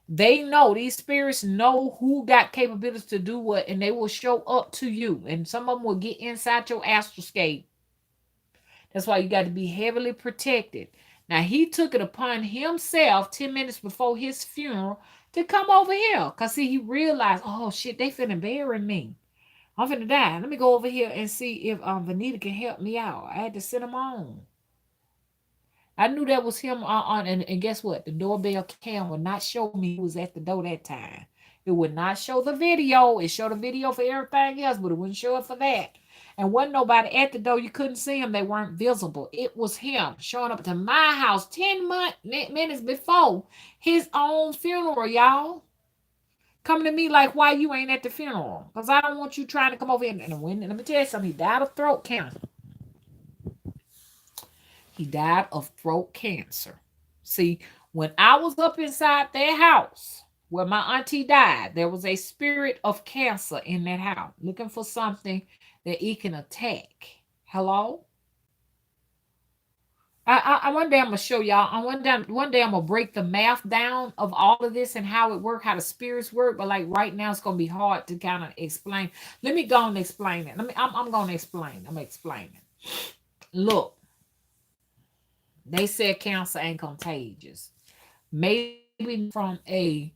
They know, these spirits know who got capabilities to do what, and they will show up to you. And some of them will get inside your astroscape. That's why you got to be heavily protected. Now, he took it upon himself 10 minutes before his funeral to come over here. Because, see, he realized, oh, shit, they finna bury me. I'm finna die. Let me go over here and see if Vanita can help me out. I had to send him on. I knew that was him and guess what? The doorbell cam would not show me who was at the door that time. It would not show the video. It showed the video for everything else, but it wouldn't show it for that. And wasn't nobody at the door. You couldn't see them. They weren't visible. It was him showing up to my house 10 minutes before his own funeral, y'all. Coming to me like, why you ain't at the funeral? Because I don't want you trying to come over here. And let me tell you something. He died of throat cancer. He died of throat cancer. See, when I was up inside their house where my auntie died, there was a spirit of cancer in that house looking for something that it can attack. Hello? One day I'm gonna show y'all. One day I'm gonna break the math down of all of this and how it works, how the spirits work. But like right now, it's gonna be hard to kind of explain. Let me go and explain it. I'm gonna explain. I'm gonna explain it. Look, they said cancer ain't contagious. Maybe from a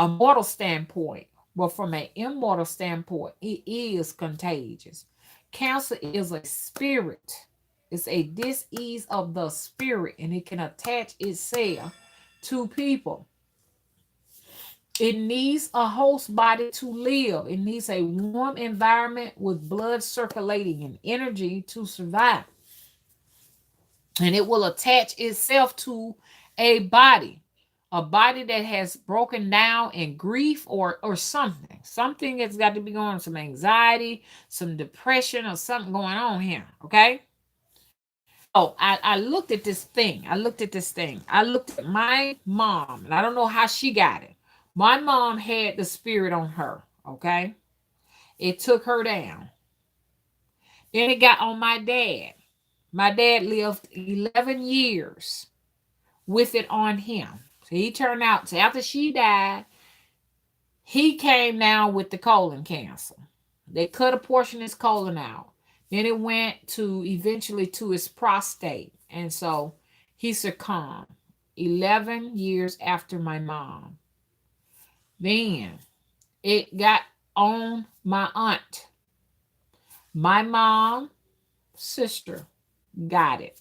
mortal standpoint, but from an immortal standpoint, it is contagious. Cancer is a spirit. It's a dis-ease of the spirit, and it can attach itself to people. It needs a host body to live. It needs a warm environment with blood circulating and energy to survive. And it will attach itself to a body that has broken down in grief or something. Something that's got to be going on, some anxiety, some depression, or something going on here. Okay. So I looked at this thing. I looked at my mom, and I don't know how she got it. My mom had the spirit on her. Okay. It took her down. Then it got on my dad. My dad lived 11 years with it on him. So he turned out, so after she died, he came down with the colon cancer. They cut a portion of his colon out. Then it went to eventually to his prostate. And so he succumbed 11 years after my mom. Then it got on my aunt. My mom's sister got it.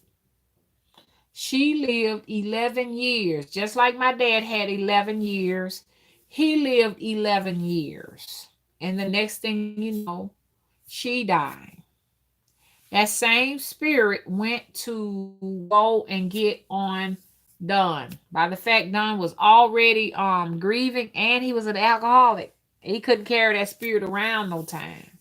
She lived 11 years, just like my dad had 11 years. He lived 11 years. And the next thing you know, she died. That same spirit went to go and get on Don. By the fact Don was already grieving and he was an alcoholic. He couldn't carry that spirit around no time.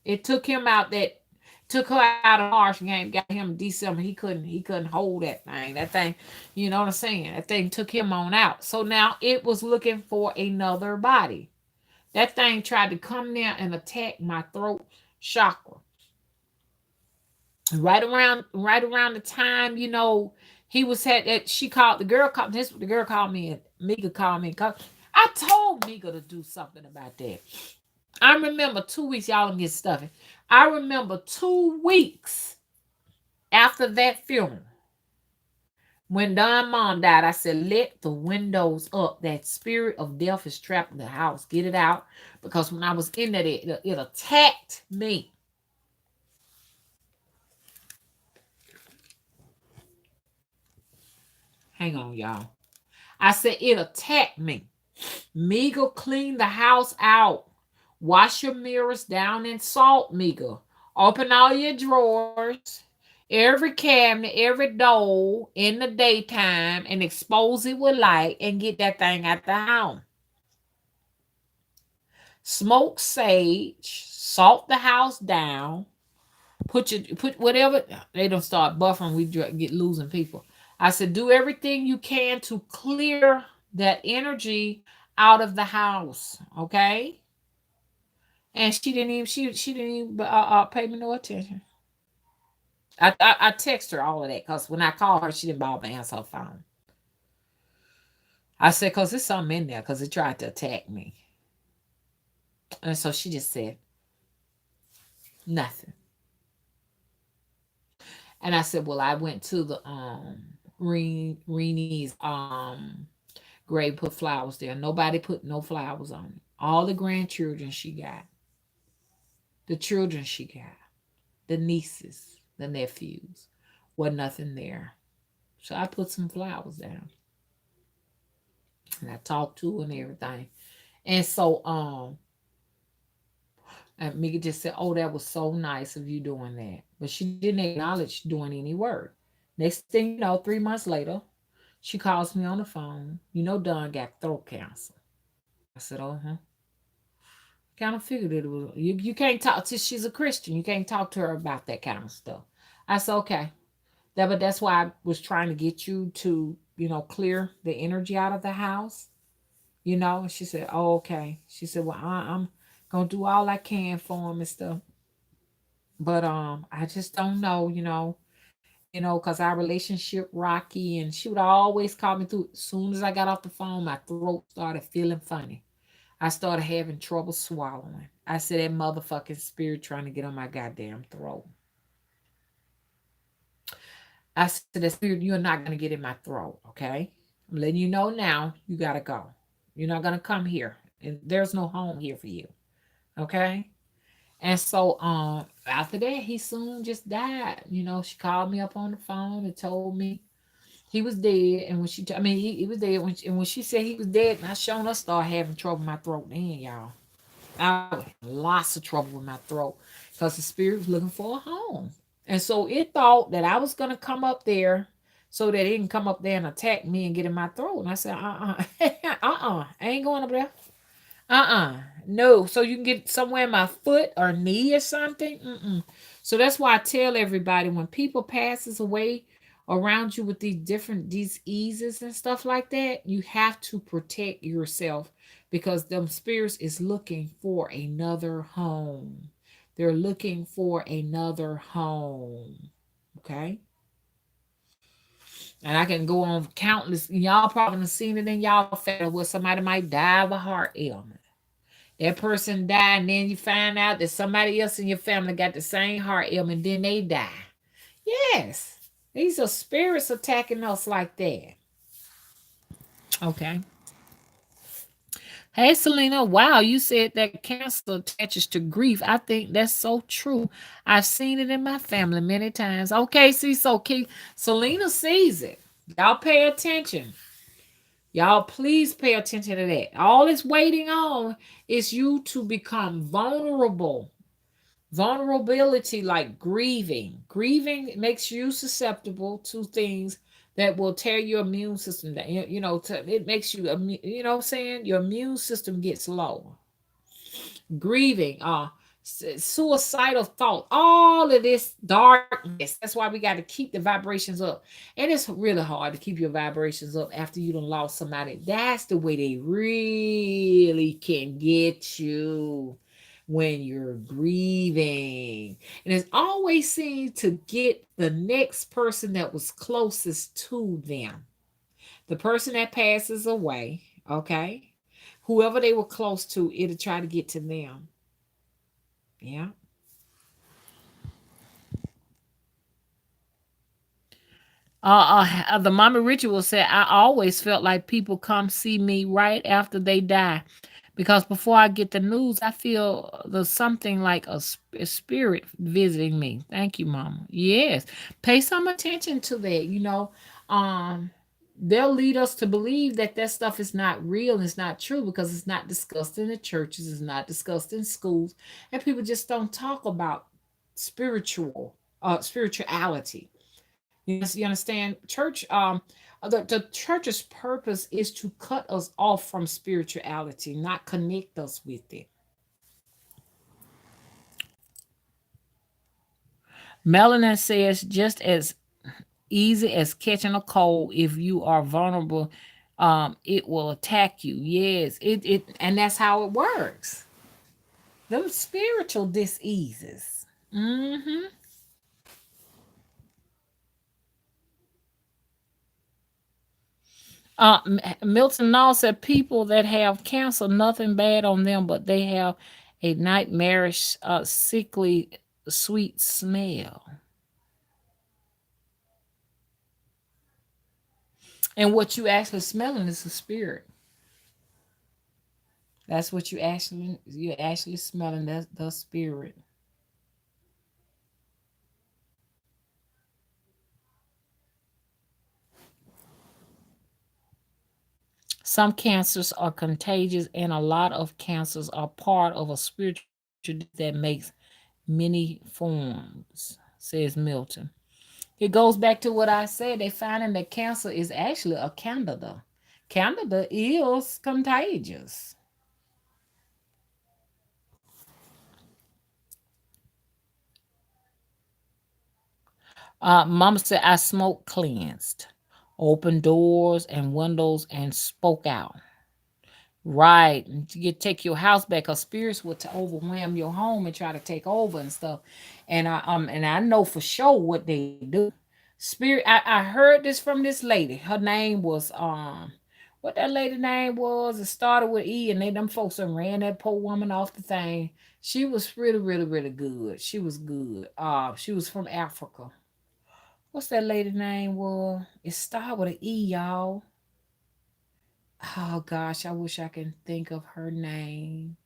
It took him out that took her out of March game, got him December. He couldn't hold that thing. That thing, you know what I'm saying? That thing took him on out. So now it was looking for another body. That thing tried to come there and attack my throat chakra. Right around the time, he was had that she called the girl called this the girl called me and Mika called me. I told Mika to do something about that. I remember 2 weeks, y'all don't get stuffy. I remember 2 weeks after that funeral, when Don mom died, I said, let the windows up. That spirit of death is trapped in the house. Get it out. Because when I was in that, it attacked me. Hang on, y'all. I said, it attacked me. Meagle, clean the house out. Wash your mirrors down in salt, Meagle. Open all your drawers, every cabinet, every door in the daytime, and expose it with light and get that thing out the house. Smoke sage, salt the house down, put whatever they don't start buffering. We get losing people. I said, do everything you can to clear that energy out of the house, okay? And she didn't even pay me no attention. I text her all of that because when I called her, she didn't bother to answer her phone. I said, because there's something in there because it tried to attack me. And so she just said, nothing. And I said, well, I went to the Reenie's grave, put flowers there. Nobody put no flowers on it. All the grandchildren she got, the children she got, the nieces, the nephews, was nothing there. So I put some flowers down. And I talked to her and everything. And so and Mika just said, oh, that was so nice of you doing that. But she didn't acknowledge doing any work. Next thing you know, 3 months later, she calls me on the phone. Don got throat cancer. I said, kind of figured it was. You can't talk to, she's a Christian. You can't talk to her about that kind of stuff. I said, okay. But that's why I was trying to get you to, clear the energy out of the house. And she said, oh, okay. She said, well, I'm going to do all I can for him and stuff. But I just don't know, because our relationship rocky, and she would always call me through. As soon as I got off the phone, my throat started feeling funny. I started having trouble swallowing. I said, that motherfucking spirit trying to get on my goddamn throat. I said, that spirit, you're not going to get in my throat, okay? I'm letting you know now, you got to go. You're not going to come here. And there's no home here for you, okay? And so after that, he soon just died. She called me up on the phone and told me he was dead. And when he was dead. When she said he was dead, and I sure enough started having trouble with my throat then, y'all. I had lots of trouble with my throat because the spirit was looking for a home. And so it thought that I was going to come up there so that it can come up there and attack me and get in my throat. And I said, I ain't going up there. No. So you can get somewhere in my foot or knee or something. So that's why I tell everybody, when people passes away around you with these different diseases and stuff like that, you have to protect yourself because them spirits is looking for another home. They're looking for another home. Okay. And I can go on countless. Y'all probably seen it in y'all family where somebody might die of a heart ailment. That person died, and then you find out that somebody else in your family got the same heart ailment, then they die. Yes. These are spirits attacking us like that. Okay. Hey, Selena. Wow, you said that cancer attaches to grief. I think that's so true. I've seen it in my family many times. Okay, see, so Selena sees it. Y'all pay attention. Y'all, please pay attention to that. All it's waiting on is you to become vulnerable Vulnerability, like grieving. Grieving makes you susceptible to things that will tear your immune system down. It makes you, you know what I'm saying? Your immune system gets low. Grieving, suicidal thought, all of this darkness. That's why we got to keep the vibrations up. And it's really hard to keep your vibrations up after you done lost somebody. That's the way they really can get you, when you're grieving. And it's always seems to get the next person that was closest to them. The person that passes away, okay? Whoever they were close to, it'll try to get to them. Yeah. The Mama Ritual said, I always felt like people come see me right after they die, because before I get the news, I feel there's something like a spirit visiting me. Thank you, Mama. Yes. Pay some attention to that. Um, they'll lead us to believe that that stuff is not real and it's not true because it's not discussed in the churches, it's not discussed in schools, and people just don't talk about spirituality. You understand? The church's purpose is to cut us off from spirituality, not connect us with it. Melanin says just as easy as catching a cold, if you are vulnerable, it will attack you. Yes, and that's how it works. Them spiritual diseases. Mm-hmm. Milton Law said people that have cancer, nothing bad on them, but they have a nightmarish, sickly, sweet smell. And what you actually smelling is the spirit. That's what you're actually smelling. That's the spirit. Some cancers are contagious, and a lot of cancers are part of a spiritual that makes many forms, says Milton. It goes back to what I said. They finding that cancer is actually a candida. Candida is contagious. Mama said I smoke cleansed, opened doors and windows and spoke out. Right. And you take your house back, because spirits will overwhelm your home and try to take over and stuff. And I know for sure what they do. Spirit, I heard this from this lady. Her name was what that lady name was. It started with E, and they them folks that ran that poor woman off the thing. She was really, really, really good. She was good. She was from Africa. What's that lady name was? It started with an E, y'all. Oh gosh, I wish I can think of her name.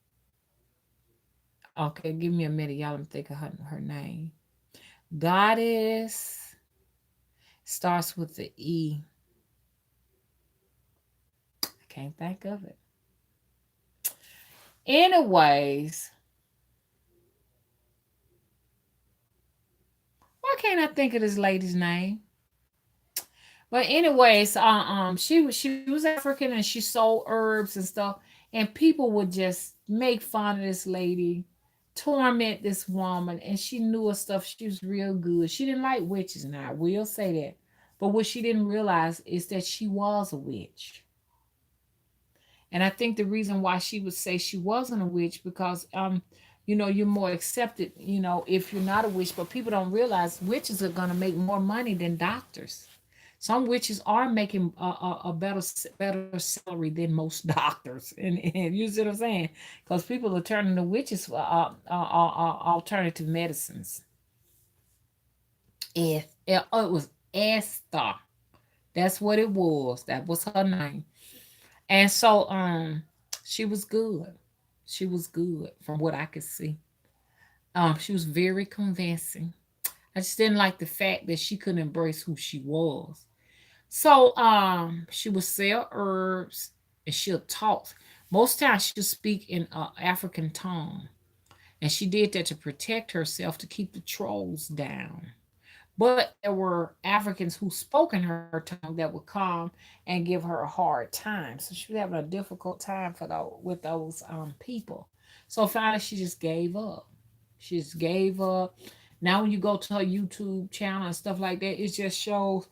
Okay, give me a minute, y'all. Let me think of her name. Goddess starts with the E. I can't think of it. Anyways, why can't I think of this lady's name? But anyways, she was African and she sold herbs and stuff, and people would just make fun of this lady, torment this woman, and she knew her stuff. She was real good. She didn't like witches, now I will say that. But what she didn't realize is that she was a witch. And I think the reason why she would say she wasn't a witch, because you're more accepted, if you're not a witch. But people don't realize witches are gonna make more money than doctors. Some witches are making a better salary than most doctors, and you see what I'm saying? Because people are turning to witches for alternative medicines. It was Esther. That's what it was. That was her name. And so she was good. She was good from what I could see. She was very convincing. I just didn't like the fact that she couldn't embrace who she was. So she would sell herbs and she'll talk. Most times she'll speak in African tongue. And she did that to protect herself, to keep the trolls down. But there were Africans who spoke in her tongue that would come and give her a hard time. So she was having a difficult time with those people. So finally, she just gave up. She just gave up. Now, when you go to her YouTube channel and stuff like that, it just shows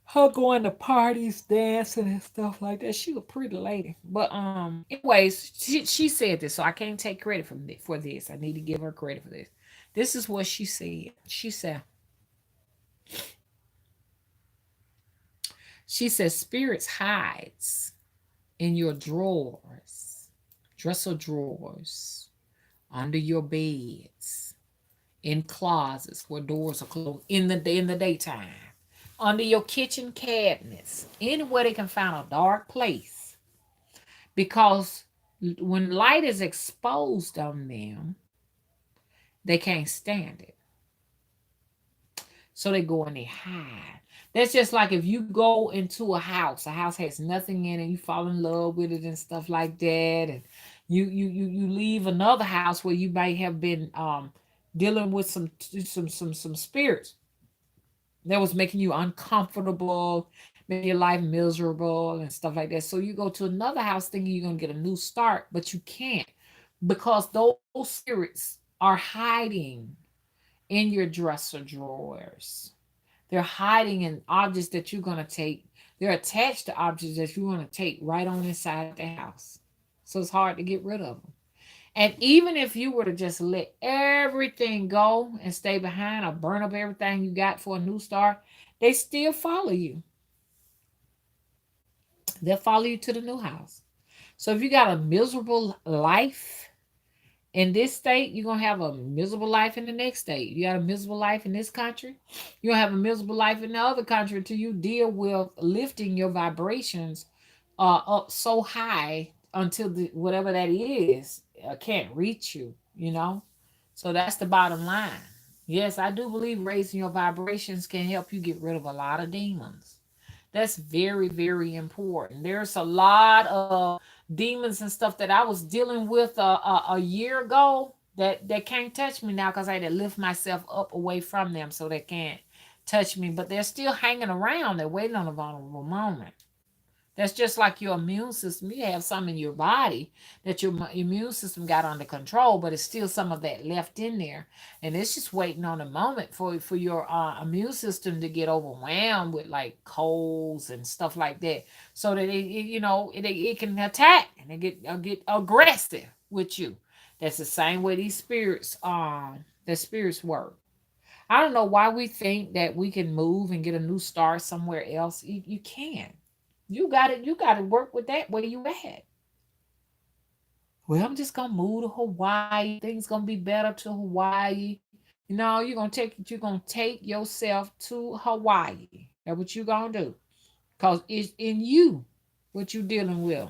her going to parties, dancing and stuff like that. She a pretty lady. But anyways, she said this, so I can't take credit for this. I need to give her credit for this. This is what she said. She said spirits hides in your drawers, dresser drawers, under your beds, in closets where doors are closed in the daytime, under your kitchen cabinets, anywhere they can find a dark place. Because when light is exposed on them, they can't stand it. So they go and they hide. That's just like if you go into a house has nothing in it, you fall in love with it and stuff like that, and you leave another house where you might have been dealing with some spirits that was making you uncomfortable, making your life miserable and stuff like that. So you go to another house thinking you're gonna get a new start, but you can't, because those spirits are hiding in your dresser drawers. They're hiding in objects that you're going to take. They're attached to objects that you're going to take right on inside the house. So it's hard to get rid of them. And even if you were to just let everything go and stay behind or burn up everything you got for a new start, they still follow you. They'll follow you to the new house. So if you got a miserable life in this state, you're gonna have a miserable life in the next state. You got a miserable life in this country, you're gonna have a miserable life in the other country until you deal with lifting your vibrations up so high until whatever that is can't reach you, you know? So that's the bottom line. Yes, I do believe raising your vibrations can help you get rid of a lot of demons. That's very, very important. There's a lot of demons and stuff that I was dealing with a year ago that can't touch me now because I had to lift myself up away from them so they can't touch me. But they're still hanging around. They're waiting on a vulnerable moment. That's just like your immune system. You have some in your body that your immune system got under control, but it's still some of that left in there, and it's just waiting on a moment for your immune system to get overwhelmed with like colds and stuff like that, so that it can attack and it get aggressive with you. That's the same way these spirits the spirits work. I don't know why we think that we can move and get a new start somewhere else. You can't. You got it. You got to work with that where you at. Well, I'm just gonna move to Hawaii. Things gonna be better to Hawaii. You're gonna take yourself to Hawaii. That's what you gonna do. Cause it's in you what you dealing with.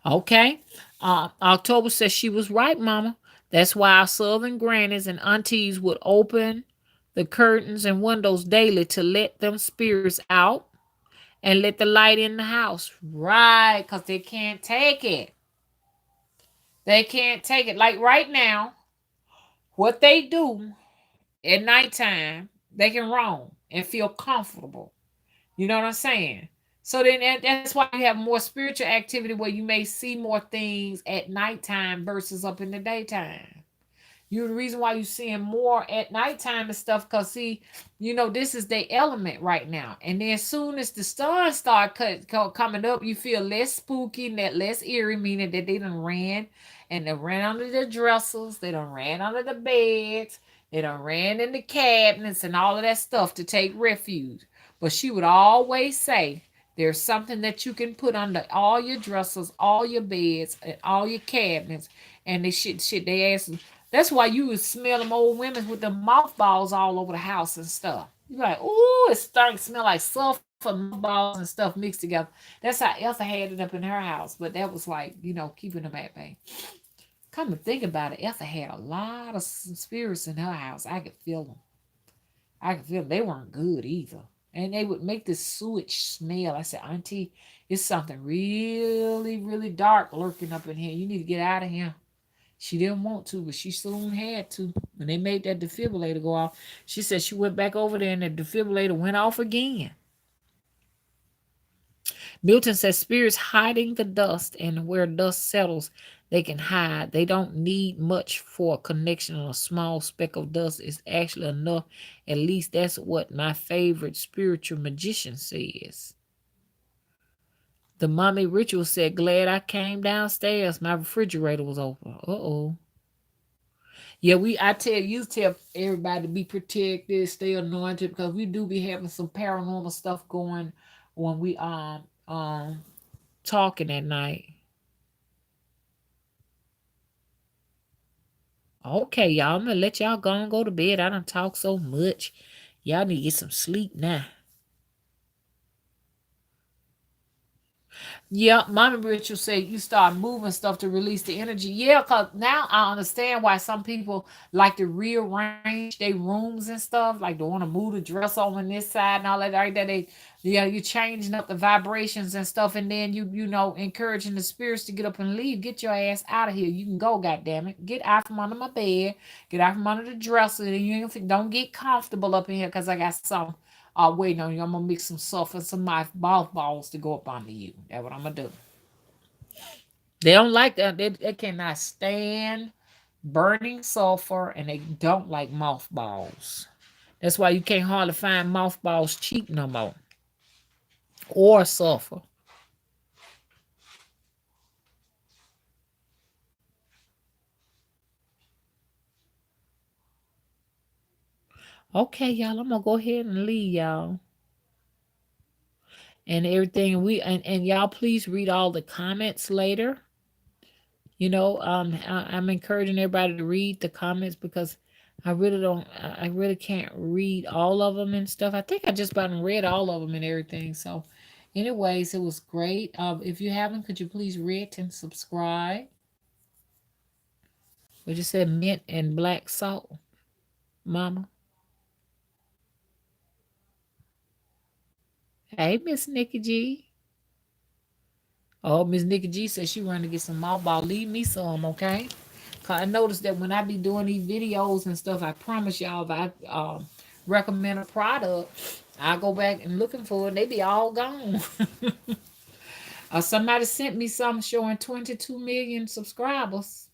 Okay. October says she was right, Mama. That's why our southern grannies and aunties would open the curtains and windows daily to let them spirits out and let the light in the house. Right, because they can't take it. They can't take it. Like right now, what they do at nighttime, they can roam and feel comfortable. You know what I'm saying? So then that's why you have more spiritual activity where you may see more things at nighttime versus up in the daytime. You the reason why you seeing more at nighttime and stuff, cause see, this is their element right now. And then as soon as the sun start coming up, you feel less spooky and that less eerie, meaning that they done ran and they ran under the dressers, they done ran under the beds, they done ran in the cabinets and all of that stuff to take refuge. But she would always say, there's something that you can put under all your dressers, all your beds, and all your cabinets, and they ask. That's why you would smell them old women with the mothballs all over the house and stuff. You're like, ooh, it starts smell like sulfur, mothballs, and stuff mixed together. That's how Elsa had it up in her house. But that was like, keeping them at bay. Come to think about it, Elsa had a lot of spirits in her house. I could feel them. I could feel them. They weren't good either. and they would make this sewage smell. I said, Auntie, it's something really, really dark lurking up in here. You need to get out of here. She didn't want to, but she soon had to. When they made that defibrillator go off, she said she went back over there and the defibrillator went off again. Milton says spirits hiding the dust, and where dust settles, they can hide. They don't need much for a connection. A small speck of dust is actually enough. At least that's what my favorite spiritual magician says. The mommy ritual said, glad I came downstairs. My refrigerator was open. Uh-oh. Yeah, I tell everybody to be protected, stay anointed, because we do be having some paranormal stuff going when we talking at night. Okay, y'all. I'm gonna let y'all go and go to bed. I don't talk so much. Y'all need to get some sleep now. Yeah, Mama Rachel said you start moving stuff to release the energy. Yeah, because now I understand why some people like to rearrange their rooms and stuff. Like they want to move the dress over on this side and all that. Right there, you're changing up the vibrations and stuff, and then encouraging the spirits to get up and leave. Get your ass out of here. You can go, goddamn it. Get out from under my bed. Get out from under the dresser. And don't get comfortable up in here because I got some waiting on you. I'm gonna mix some sulfur and some mothballs to go up under you. That's what I'm gonna do. They don't like that. They cannot stand burning sulfur, and they don't like mothballs. That's why you can't hardly find mothballs cheap no more, or sulfur. Okay, y'all. I'm gonna go ahead and leave y'all and everything. And y'all please read all the comments later. I'm encouraging everybody to read the comments because I really don't, I really can't read all of them and stuff. I think I just about read all of them and everything. So, anyways, it was great. If you haven't, could you please rate and subscribe? We just said mint and black salt, Mama. Hey, Miss Nikki G. Oh, Miss Nikki G said she wanted to get some mothball. Leave me some, okay? Cause I noticed that when I be doing these videos and stuff, I promise y'all, if I recommend a product, I go back and looking for it. They be all gone. Somebody sent me something showing 22 million subscribers.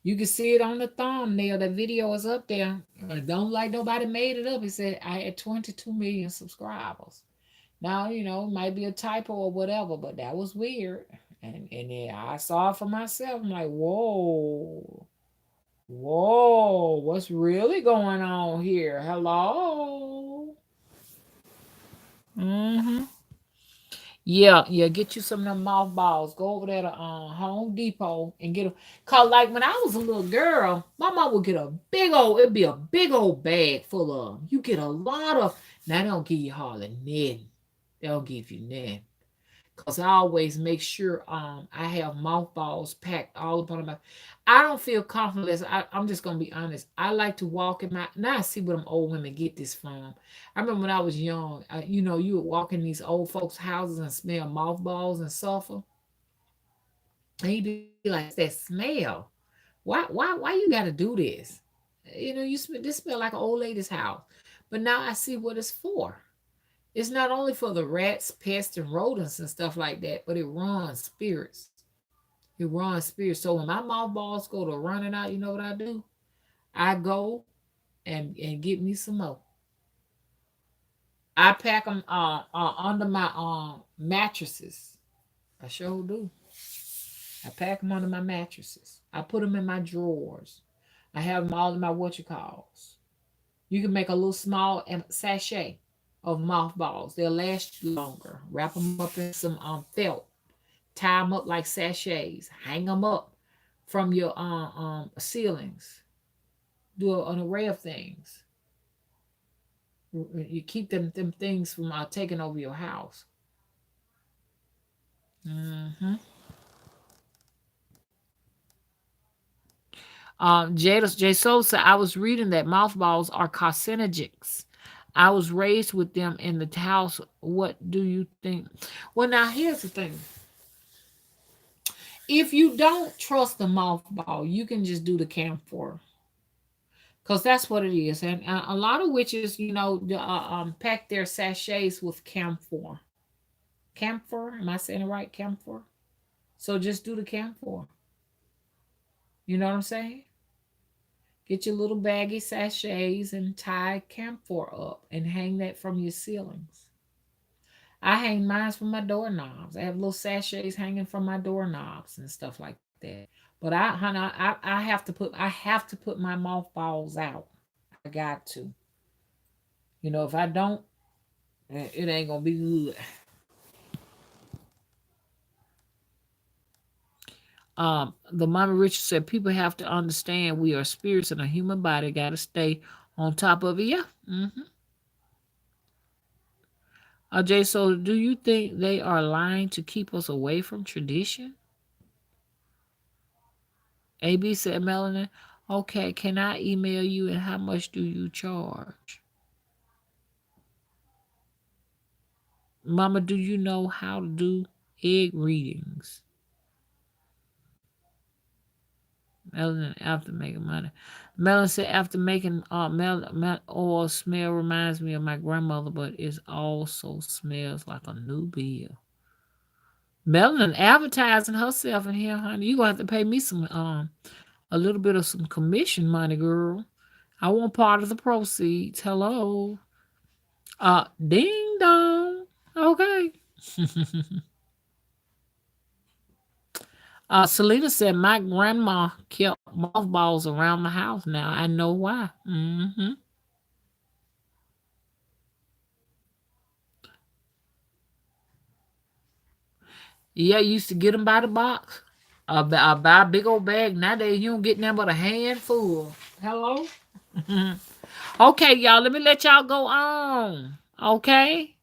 You can see it on the thumbnail. The video is up there. Don't like nobody made it up. It said I had 22 million subscribers. Now, it might be a typo or whatever, but that was weird. And then I saw it for myself. I'm like, whoa. Whoa, what's really going on here? Hello? Mm-hmm. Yeah, yeah. Get you some of them mothballs. Go over there to Home Depot and get them. Cause like when I was a little girl, my mom would get it'd be a big old bag full of them. You get a lot of. Now they don't give you hardly nothing. They don't give you nothing. Cause I always make sure I have mothballs packed all up on my. I don't feel comfortable. I'm just gonna be honest. I like to walk in my. Now I see where them old women get this from. I remember when I was young. You would walk in these old folks' houses and smell mothballs and sulfur, and you'd be like, "What's that smell? Why you got to do this? This smell like an old lady's house." But now I see what it's for. It's not only for the rats, pests, and rodents and stuff like that, but it runs spirits. It runs spirits. So when my mothballs go to running out, you know what I do? I go and get me some more. I pack them under my mattresses. I sure do. I pack them under my mattresses. I put them in my drawers. I have them all in my what you calls. You can make a little small sachet of mothballs. They'll last you longer. Wrap them up in some felt. Tie them up like sachets. Hang them up from your ceilings. Do an array of things. You keep them things from taking over your house. Hmm. J Soul said, I was reading that mothballs are carcinogens. I was raised with them in the house. What do you think? Well, now here's the thing. If you don't trust the mothball, you can just do the camphor, because that's what it is. And a lot of witches, pack their sachets with camphor. Camphor, am I saying it right? Camphor. So just do the camphor. You know what I'm saying? Get your little baggy sachets and tie camphor up and hang that from your ceilings. I hang mine from my doorknobs. I have little sachets hanging from my doorknobs and stuff like that. But honey, I have to put my mothballs out. I got to. If I don't, it ain't gonna be good. The Mama Richard said people have to understand we are spirits in a human body. Got to stay on top of it. Yeah. Jay, so do you think they are lying to keep us away from tradition? AB said, Melanie, okay, can I email you and how much do you charge? Mama, do you know how to do egg readings? Melanie, after making money. Melanie said, after making oil smell reminds me of my grandmother, but it also smells like a new bill. Melanie advertising herself in here, honey. You gonna have to pay me some a little bit of some commission money, girl. I want part of the proceeds. Hello. Ding dong. Okay. Selena said my grandma kept mothballs around the house. Now I know why. Yeah, you used to get them by the box. Buy a big old bag. Nowadays you don't get nothing but a handful. Hello. Okay, y'all. Let me let y'all go on. Okay.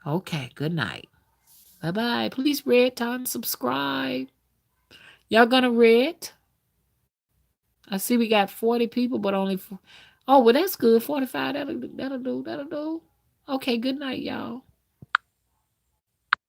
Okay. Good night. Bye bye. Please red time subscribe. Y'all gonna red? I see we got 40 people, but only oh well that's good. 45. That'll do. Okay, good night, y'all.